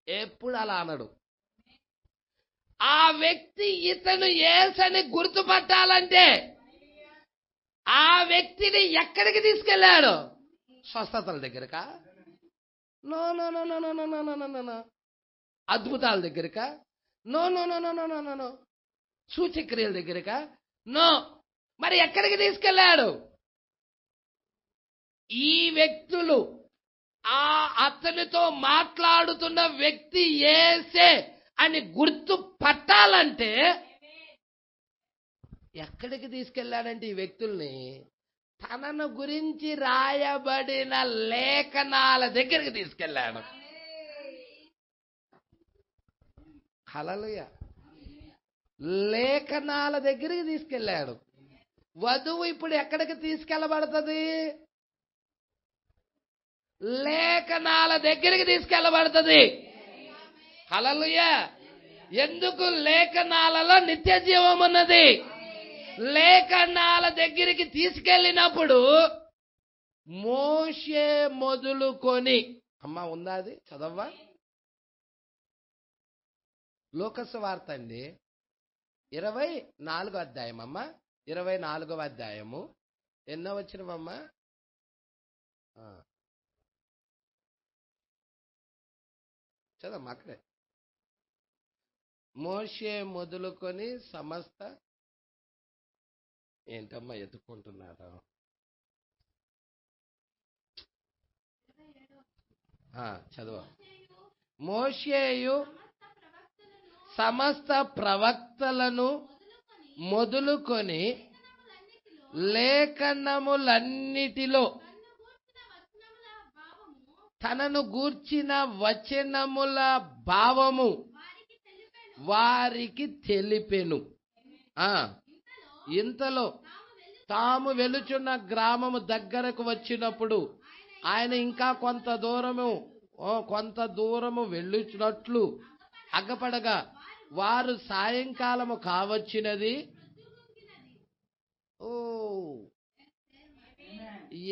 ఎప్పుడు అలా అనడు. ఆ వ్యక్తి ఇతను యేసని గుర్తుపట్టాలంటే ఆ వ్యక్తిని ఎక్కడికి తీసుకెళ్లాడు? స్వస్థతల దగ్గరకా? No no no no no no no no no no. అద్భుతాల దగ్గరకా? No no no no no no no no. సూచక్రియల దగ్గరకా? నో. మరి ఎక్కడికి తీసుకెళ్లాడు? ఈ వ్యక్తులు అతనితో మాట్లాడుతున్న వ్యక్తి యేసే అని గుర్తు పట్టాలంటే ఎక్కడికి తీసుకెళ్లాడంటే ఈ వ్యక్తుల్ని తనను గురించి రాయబడిన లేఖనాల దగ్గరికి తీసుకెళ్లాడు. హల్లెలూయా. లేఖనాల దగ్గరికి తీసుకెళ్లాడు. వధువు ఇప్పుడు ఎక్కడికి తీసుకెళ్లబడుతుంది? లేఖనాల దగ్గరికి తీసుకెళ్లబడుతుంది. హల్లెలూయా. ఎందుకు? లేఖనాలలో నిత్య జీవం ఉన్నది. లేఖనాల దగ్గరికి తీసుకెళ్ళినప్పుడు మోషే మొదలుకొని, అమ్మా ఉందా అది? చదవ్వా. లోకసు వార్త అండి, 24వ అధ్యాయం అమ్మా, 24వ అధ్యాయము. ఎన్నో వచ్చినవమ్మా? చదమ్మా అక్కడే. మోషే మొదలుకొని సమస్త, ఏంటమ్మా ఎత్తుకుంటున్నారు? చదువు. మోషేయు సమస్త ప్రవక్తలను మొదలుకొని లేఖనములన్నిటిలో తనను గూర్చిన వచనముల భావము వారికి తెలిపెను. ఇంతలో తాము వెలుచున్న గ్రామము దగ్గరకు వచ్చినప్పుడు ఆయన ఇంకా కొంత దూరము వెళ్ళుచున్నట్లు అగ్గపడగా వారు సాయంకాలము కావచ్చినది.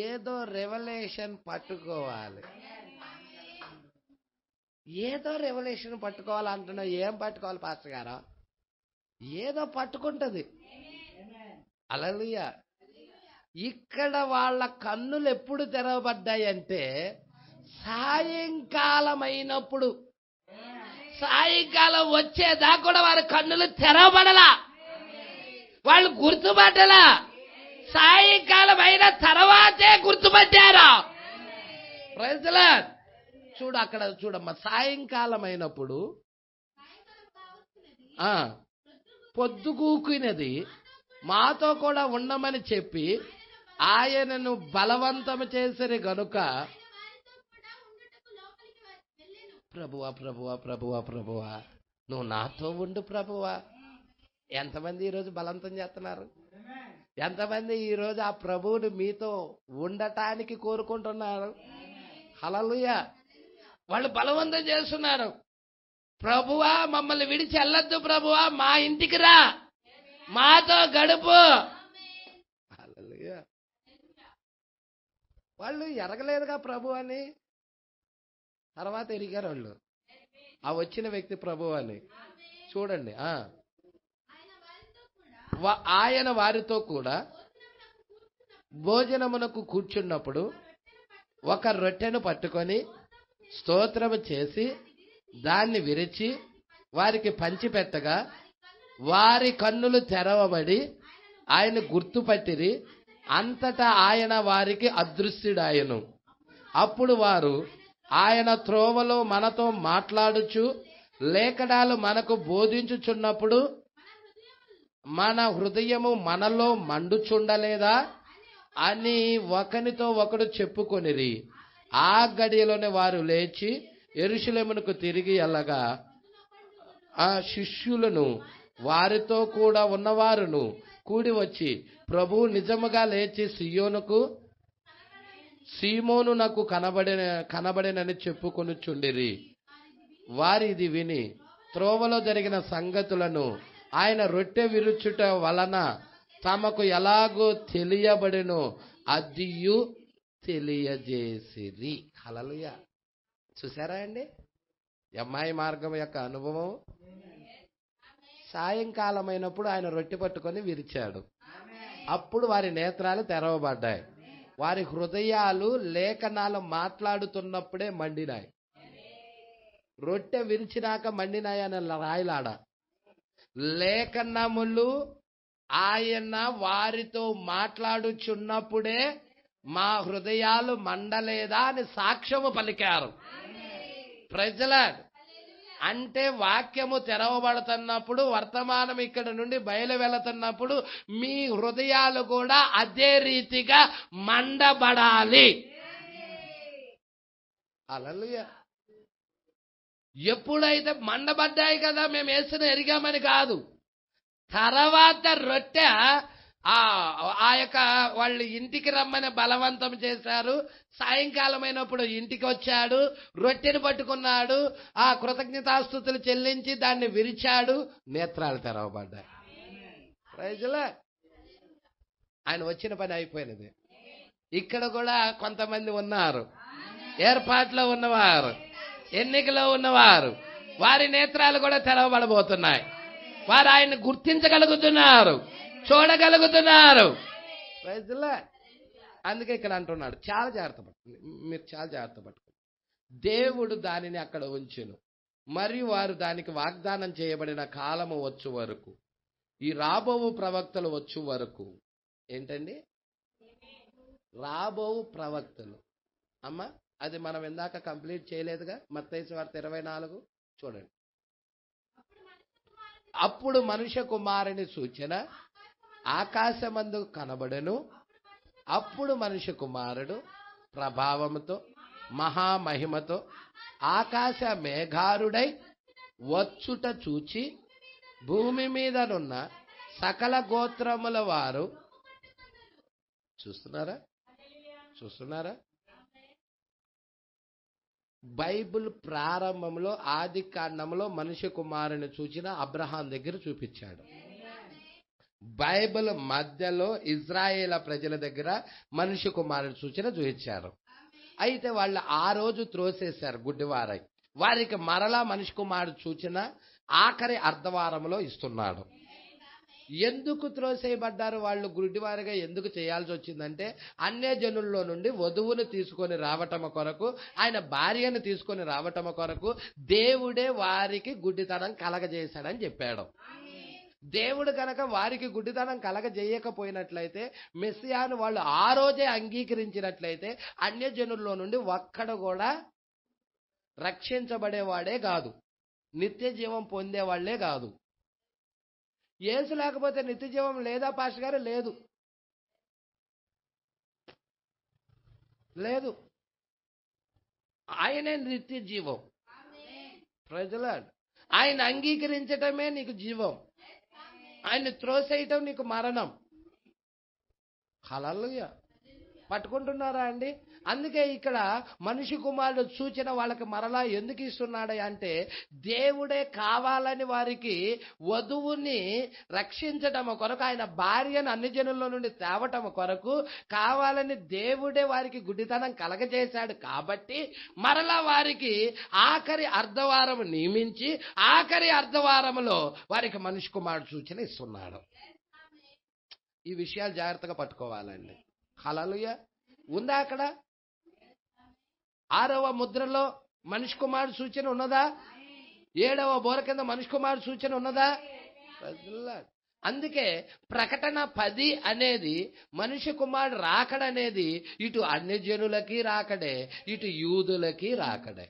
ఏదో రెవల్యూషన్ పట్టుకోవాలి, అంటున్నా. ఏం పట్టుకోవాలి పాస్టర్ గారు? ఏదో పట్టుకుంటది. హల్లెలూయా. ఇక్కడ వాళ్ళ కన్నులు ఎప్పుడు తెరవబడ్డాయంటే సాయంకాలం అయినప్పుడు. సాయంకాలం వచ్చేదాకా కూడా వారి కన్నులు తెరవబడలా, వాళ్ళు గుర్తుపట్టలా. సాయంకాలం అయిన తర్వాతే గుర్తుపట్టారు. Praise the Lord. అక్కడ చూడమ్మా, సాయంకాలం అయినప్పుడు పొద్దుగూకినది, మాతో కూడా ఉండమని చెప్పి ఆయనను బలవంతం చేసిరి గనుక ప్రభువా ప్రభువా ప్రభువా ప్రభువా నువ్వు నాతో ఉండు ప్రభువా. ఎంతమంది ఈరోజు బలవంతం చేస్తున్నారు? ఎంతమంది ఈరోజు ఆ ప్రభువుని మీతో ఉండటానికి కోరుకుంటున్నారు? హల్లెలూయా. వాళ్ళు బలవంతం చేస్తున్నారు. ప్రభువా మమ్మల్ని విడిచి వెళ్ళొద్దు ప్రభువా, మా ఇంటికి రా, మాతో గడుపు. హల్లెలూయా. వాళ్ళు ఎరగలేదుగా ప్రభు అని, తర్వాత ఎరిగారు వాళ్ళు ఆ వచ్చిన వ్యక్తి ప్రభు అని. చూడండి, ఆయన వారితో కూడా భోజనమునకు కూర్చున్నప్పుడు ఒక రొట్టెను పట్టుకొని స్తోత్రము చేసి దాన్ని విరిచి వారికి పంచిపెట్టగా వారి కన్నులు తెరవబడి ఆయన గుర్తుపట్టిరి. అంతటా ఆయన వారికి అదృశ్యుడాయను. అప్పుడు వారు ఆయన త్రోవలో మనతో మాట్లాడుచు లేఖనాలు మనకు బోధించుచున్నప్పుడు మన హృదయము మనలో మండుచుండలేదా అని ఒకనితో ఒకడు చెప్పుకొనిరి. ఆ గడియలోనే వారు లేచి యెరూషలేమునకు తిరిగి వెళ్ళగా ఆ శిష్యులను వారితో కూడా ఉన్నవారును కూడి వచ్చి ప్రభువు నిజముగా లేచి సీమోనునకు కనబడినని చెప్పుకొనుచుండిరి. వారి ఇది విని త్రోవలో జరిగిన సంగతులను ఆయన రొట్టె విరుచుట వలన తమకు ఎలాగో తెలియబడినో అదియు తెలియజేసిరి. హల్లెలూయా. చూసారా అండి అమ్మాయి మార్గం యొక్క అనుభవం? సాయంకాలమైనప్పుడు ఆయన రొట్టె పట్టుకొని విరిచాడు. అప్పుడు వారి నేత్రాలు తెరవబడ్డాయి. వారి హృదయాలు లేఖనాలు మాట్లాడుతున్నప్పుడే మండినాయి. రొట్టె విరిచినాక మండినాయి అని రాయలాడ. లేఖనములు ఆయన వారితో మాట్లాడుచున్నప్పుడే మా హృదయాలు మండలేదా అని సాక్ష్యము పలికారు. ప్రజల అంటే వాక్యము తెరవబడుతున్నప్పుడు, వర్తమానం ఇక్కడ నుండి బయలు వెళుతున్నప్పుడు మీ హృదయాలు కూడా అదే రీతిగా మండబడాలి. హల్లెలూయా. ఎప్పుడైతే మండబడ్డాయి కదా మేము యేసుని ఎరిగామని కాదు, తర్వాత రొట్టె ఆ యొక్క వాళ్ళు ఇంటికి రమ్మని బలవంతం చేశారు. సాయంకాలం అయినప్పుడు ఇంటికి వచ్చాడు, రొట్టెని పట్టుకున్నాడు, ఆ కృతజ్ఞతాస్తుతులు చెల్లించి దాన్ని విరిచాడు, నేత్రాలు తెరవబడ్డాయి. ప్రైజ్లా. ఆయన వచ్చిన పని అయిపోయినది. ఇక్కడ కూడా కొంతమంది ఉన్నారు, ఏర్పాట్లో ఉన్నవారు, ఎన్నికలో ఉన్నవారు, వారి నేత్రాలు కూడా తెరవబడబోతున్నాయి. వారు ఆయన్ని గుర్తించగలుగుతున్నారు, చూడగలుగుతున్నారు. అందుకే ఇక్కడ అంటున్నాడు చాలా జాగ్రత్త పట్టుకోండి, మీరు చాలా జాగ్రత్త పట్టుకోండి. దేవుడు దానిని అక్కడ ఉంచెను, మరియు వారు దానికి వాగ్దానం చేయబడిన కాలము వచ్చు వరకు, ఈ రాబోవు ప్రవక్తలు వచ్చు వరకు. ఏంటండి రాబోవు ప్రవక్తలు? అమ్మ అది మనం ఇందాక కంప్లీట్ చేయలేదుగా, మత్తయి సువార్త 24 చూడండి. అప్పుడు మనుష్య కుమారుని సూచన ఆకాశమందు కనబడెను. అప్పుడు మనుష్య కుమారుడు ప్రభావముతో మహామహిమతో ఆకాశ మేఘారుడై వచ్చుట చూచి భూమి మీదనున్న సకల గోత్రముల వారు చూస్తున్నారా? బైబిల్ ప్రారంభంలో ఆది కాండంలో మనిషి కుమారుని చూచిన అబ్రహాం దగ్గర చూపించాడు. బైబిల్ మధ్యలో ఇజ్రాయేల్ ప్రజల దగ్గర మనిషి కుమారుని సూచన చూపించారు. అయితే వాళ్ళు ఆ రోజు త్రోసేశారు గుడ్డివారై. వారికి మరలా మనిషి కుమారుడు సూచన ఆఖరి అర్ధవారంలో ఇస్తున్నాడు. ఎందుకు త్రోసేయబడ్డారు వాళ్ళు గుడ్డివారిగా ఎందుకు చేయాల్సి వచ్చిందంటే, అన్యజనుల్లో నుండి వధువును తీసుకొని రావటం కొరకు, ఆయన భార్యను తీసుకొని రావటం కొరకు దేవుడే వారికి గుడ్డితనం కలగజేశాడని చెప్పాడు. దేవుడు కనుక వారికి గుడ్డితనం కలగజేయకపోయినట్లయితే, మెస్సియాను వాళ్ళు ఆ రోజే అంగీకరించినట్లయితే అన్యజనుల్లో నుండి ఒక్కడు కూడా రక్షించబడేవాడే కాదు, నిత్య జీవం పొందేవాళ్లే కాదు. యేసు లేకపోతే నిత్య జీవం లేదా పాస్టర్ గారు? లేదు. ఆయనే నిత్య జీవం. ప్రజల ఆయన అంగీకరించటమే నీకు జీవం, ఆయన త్రోసేయటం నీకు మరణం. హల్లెలూయా. పట్టుకుంటున్నారా అండి? అందుకే ఇక్కడ మనిషి కుమారుడు సూచన వాళ్ళకి మరలా ఎందుకు ఇస్తున్నాడు అంటే, దేవుడే కావాలని వారికి వధువుని రక్షించటం కొరకు, ఆయన భార్యను అన్ని జనుల్లో నుండి తేవటం కొరకు కావాలని దేవుడే వారికి గుడ్డితనం కలగజేశాడు. కాబట్టి మరలా వారికి ఆఖరి అర్ధవారం నియమించి ఆఖరి అర్ధవారంలో వారికి మనిషి కుమారుడు సూచన ఇస్తున్నాడు. ఈ విషయాలు జాగ్రత్తగా పట్టుకోవాలండి. హల్లెలూయా. ఉందా అక్కడ? 6వ ముద్రలో మనిషి కుమారుడు సూచన ఉన్నదా? 7వ బోర కింద మనిషి కుమారుడు సూచన ఉన్నదా? అందుకే ప్రకటన 10 అనేది మనిషి కుమారుడు రాకడనేది ఇటు అన్యజనులకి రాకడే, ఇటు యూదులకి రాకడే.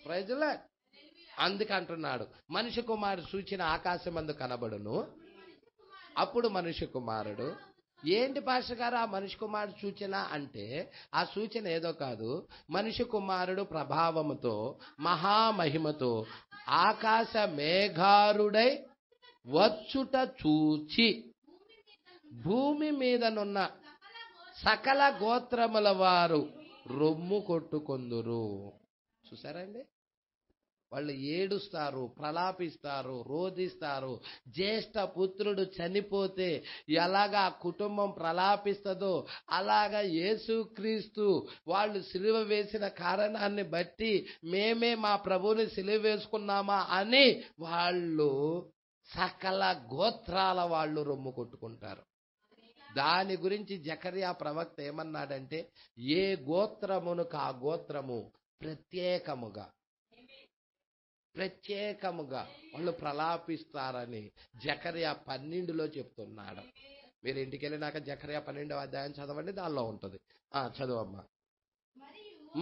ప్రజల అందుకంటున్నాడు, మనిషి కుమారుడు సూచన ఆకాశమందు కనబడును, అప్పుడు మనిషి కుమారుడు. ఏంటి పాస్టర్ గారు ఆ మనిషి కుమారుడు సూచన అంటే, ఆ సూచన ఏదో కాదు, మనిషి కుమారుడు ప్రభావముతో మహామహిమతో ఆకాశ మేఘారుడై వచ్చుట చూచి భూమి మీదనున్న సకల గోత్రముల వారు రొమ్ము కొట్టుకొందురు. చూసారండి? వాళ్ళు ఏడుస్తారు, ప్రలాపిస్తారు, రోధిస్తారు. జ్యేష్ఠ పుత్రుడు చనిపోతే ఎలాగా కుటుంబం ప్రలాపిస్తుందో అలాగా యేసుక్రీస్తు వాళ్ళు సిలువ వేసిన కారణాన్ని బట్టి మేమే మా ప్రభువుని సిలువ వేసుకున్నామా అని వాళ్ళు సకల గోత్రాల వాళ్ళు రొమ్ము కొట్టుకుంటారు. దాని గురించి జకర్యా ప్రవక్త ఏమన్నాడంటే, ఏ గోత్రమునకు ఆ గోత్రము ప్రత్యేకముగా వాళ్ళు ప్రలాపిస్తారని జకర్యా 12లో చెప్తున్నాడు. మీరు ఇంటికి వెళ్ళినాక జకర్యా 12వ అధ్యాయం చదవండి, దానిలో ఉంటుంది. చదవమ్మా.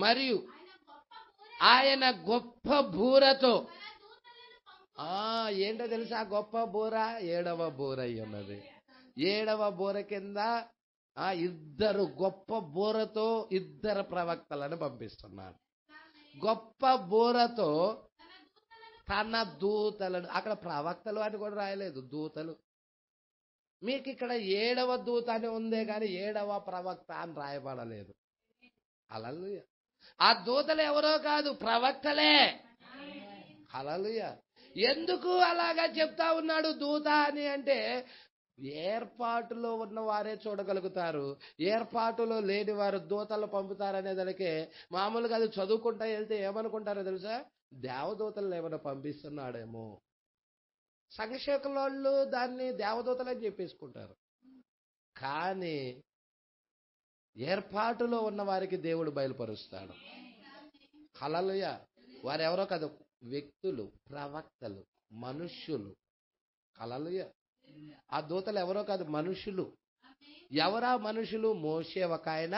మరియు ఆయన గొప్ప బూరతో, ఏంటో తెలుసా గొప్ప బూర? 7వ బూర అయి ఉన్నది. 7వ బూర కింద ఇద్దరు గొప్ప బూరతో 2 ప్రవక్తలను పంపిస్తున్నాడు. గొప్ప బూరతో తన దూతలను, అక్కడ ప్రవక్తలు అని కూడా రాయలేదు, దూతలు. మీకు ఇక్కడ 7వ దూత అని ఉందే కానీ 7వ ప్రవక్త అని రాయబడలేదు. హల్లెలూయా. ఆ దూతలు ఎవరో కాదు, ప్రవక్తలే. హల్లెలూయా. ఎందుకు అలాగా చెప్తా ఉన్నాడు దూత అని అంటే, ఏర్పాటులో ఉన్న వారే చూడగలుగుతారు, ఏర్పాటులో లేని వారు దూతలు పంపుతారనే దానికే మామూలుగా అది చదువుకుంటా వెళ్తే ఏమనుకుంటారో తెలుసా, దేవదూతలను ఏమైనా పంపిస్తున్నాడేమో. సంక్షేకుల దాన్ని దేవదూతలని చెప్పేసుకుంటారు. కానీ ఏర్పాటులో ఉన్న వారికి దేవుడు బయలుపరుస్తాడు. హల్లెలూయా. వారెవరో కాదు, వ్యక్తులు, ప్రవక్తలు, మనుష్యులు. హల్లెలూయా. ఆ దూతలు ఎవరో కాదు, మనుషులు. ఎవరా మనుషులు? మోషే ఒక ఆయన,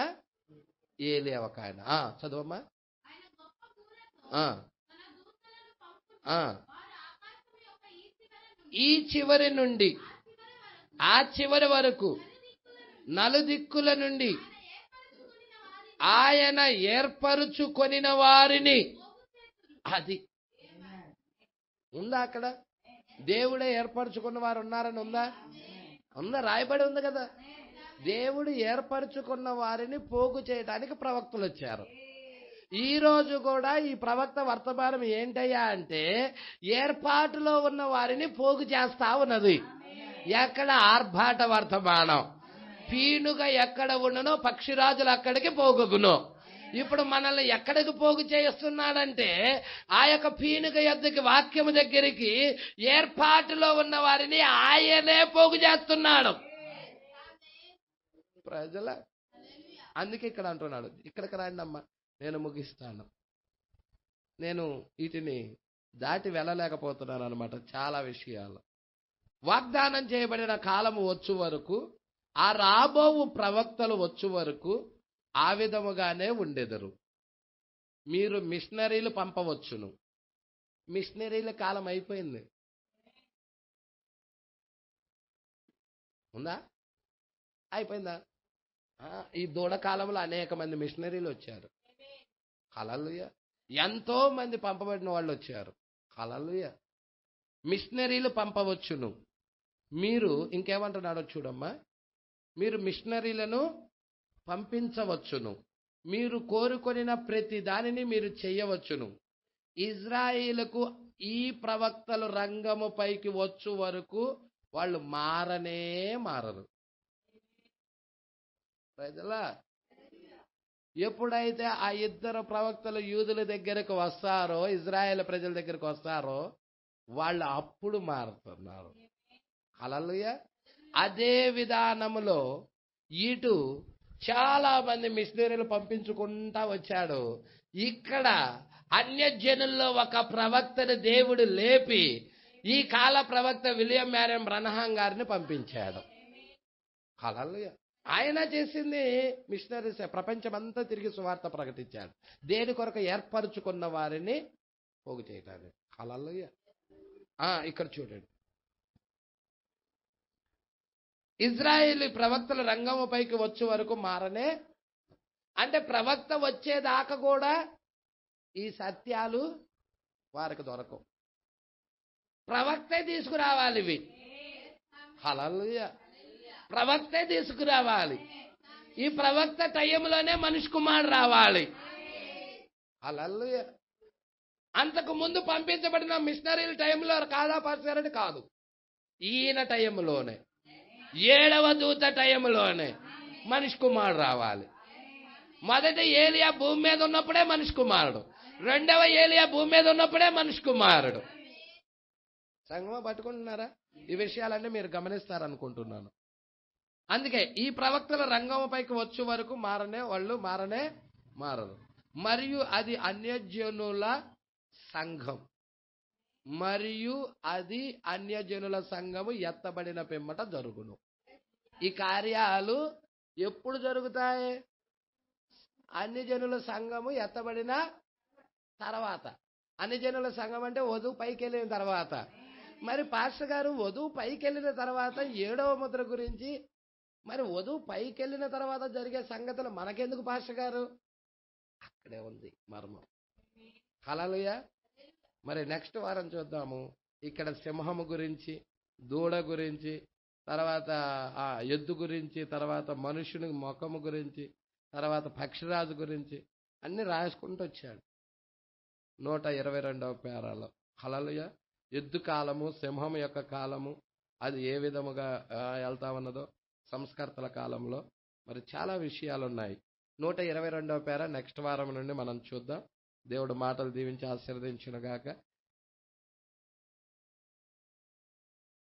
ఏలీ ఒక ఆయన. చదవమ్మా. ఈ చివరి నుండి ఆ చివరి వరకు నలుదిక్కుల నుండి ఆయన ఏర్పరుచుకొనిన వారిని. అది ఉందా అక్కడ? దేవుడే ఏర్పరచుకున్న వారు ఉన్నారని ఉందా? రాయబడి ఉంది కదా. దేవుడు ఏర్పరచుకున్న వారిని పోగు చేయడానికి ప్రవక్తలు వచ్చారు. ఈ రోజు కూడా ఈ ప్రవక్త వర్తమానం ఏంటయ్యా అంటే ఏర్పాటులో ఉన్న వారిని పోగు చేస్తా ఉన్నది. ఎక్కడ ఆర్భాట వర్తమానం, పీనుగా ఎక్కడ ఉండునో పక్షిరాజులు అక్కడికి పోగును. ఇప్పుడు మనల్ని ఎక్కడికి పోగు చేస్తున్నాడంటే ఆ యొక్క పీనుగ యొద్దకి, వాక్యము దగ్గరికి ఏర్పాటులో ఉన్న వారిని ఆయనే పోగు చేస్తున్నాడు. ప్రజల అందుకే ఇక్కడ అంటున్నాడు, ఇక్కడికి రండి అమ్మా, నేను ముగిస్తాను. నేను వీటిని దాటి వెళ్ళలేకపోతున్నాను అనమాట. చాలా విషయాలు వాగ్దానం చేయబడిన కాలము వచ్చు వరకు, ఆ రాబోవు ప్రవక్తలు వచ్చు వరకు ఆ విధముగానే ఉండెదరు. మీరు మిషనరీలు పంపవచ్చును. మిషనరీల కాలం అయిపోయింది. ఉందా? అయిపోయిందా? ఈ దూడ కాలంలో అనేక మంది మిషనరీలు వచ్చారు. హల్లెలూయా. ఎంతో మంది పంపబడిన వాళ్ళు వచ్చారు. హల్లెలూయా. మిషనరీలు పంపవచ్చును. మీరు ఇంకేమంటున్నాడో చూడమ్మా, మీరు మిషనరీలను పంపించవచ్చును. మీరు కోరుకొనిన ప్రతి దానిని మీరు చేయవచ్చును. ఇజ్రాయేలుకు ఈ ప్రవక్తలు రంగము పైకి వచ్చు వరకు వాళ్ళు మారనే మారరు. ప్రజలా, ఎప్పుడైతే ఆ ఇద్దరు ప్రవక్తలు యూదుల దగ్గరకు వస్తారో, ఇజ్రాయేల్ ప్రజల దగ్గరకు వస్తారో, వాళ్ళు అప్పుడు మారుతున్నారు. హల్లెలూయా. అదే విధానములో ఇటు చాలా మంది మిషనరీలు పంపించుకుంటా వచ్చాడు. ఇక్కడ అన్యజనుల్లో ఒక ప్రవక్తని దేవుడు లేపి ఈ కాల ప్రవక్త విలియం మ్యారియన్ బ్రనహాం గారిని పంపించాడు. హల్లెలూయా. ఆయన చేసింది మిషనరీస్. ప్రపంచమంతా తిరిగి సువార్త ప్రకటించాడు. దేని కొరకు? ఏర్పరచుకున్న వారిని పోగు చేయడానికి. హల్లెలూయా. ఇక్కడ చూడండి, ఇజ్రాయేల్ ప్రవక్తల రంగము పైకి వచ్చే వరకు మారనే. అంటే ప్రవక్త వచ్చేదాకా కూడా ఈ సత్యాలు వారికి దొరకవు. ప్రవక్తే తీసుకురావాలి ఇవి. హల్లెలూయా. ప్రవక్తే తీసుకురావాలి. ఈ ప్రవక్త టైంలోనే మనిషి కుమారుడు రావాలి. హల్లెలూయా. అంతకు ముందు పంపించబడిన మిషనరీల టైంలో కాదా పరిచారంటే కాదు. ఈయన టైంలోనే, 7వ దూత టైంలోనే మనిషి కుమారుడు రావాలి. మొదటి ఏలియా భూమి మీద ఉన్నప్పుడే మనిషి కుమారుడు, 2వ ఏలియా భూమి మీద ఉన్నప్పుడే మనిషి కుమారుడు. సంగమం పట్టుకుంటున్నారా? ఈ విషయాలన్నీ మీరు గమనిస్తారనుకుంటున్నాను. అందుకే ఈ ప్రవక్తల రంగం పైకి వచ్చే వరకు వాళ్ళు మారనే మారరు. మరియు అది అన్యజనుల సంఘం, మరియు అది అన్యజనుల సంఘము ఎత్తబడిన పిమ్మట జరుగును. ఈ కార్యాలు ఎప్పుడు జరుగుతాయి? అన్యజనుల సంఘము ఎత్తబడిన తర్వాత. అన్యజనుల సంఘం అంటే వధువు పైకి వెళ్ళిన తర్వాత. మరి పాస్టర్ గారు వధువు పైకి వెళ్ళిన తర్వాత 7వ ముద్ర గురించి, మరి వధువు పైకి వెళ్ళిన తర్వాత జరిగే సంగతులు మనకెందుకు పాస్టర్ గారు? అక్కడే ఉంది మర్మం. హల్లెలూయా. మరి నెక్స్ట్ వారం చూద్దాము. ఇక్కడ సింహము గురించి, దూడ గురించి, తర్వాత ఎద్దు గురించి, తర్వాత మనుషుని ముఖము గురించి, తర్వాత పక్షిరాజు గురించి అన్ని రాసుకుంటూ వచ్చాడు 122వ పేరాలో. హల్లెలూయా. ఎద్దు కాలము, సింహం యొక్క కాలము, అది ఏ విధముగా వెళ్తా ఉన్నదో, సంస్కర్తల కాలంలో మరి చాలా విషయాలు ఉన్నాయి. 122వ పేర నెక్స్ట్ వారం నుండి మనం చూద్దాం. దేవుడు మాటలు దీవించి ఆశీర్వదించునుగాక.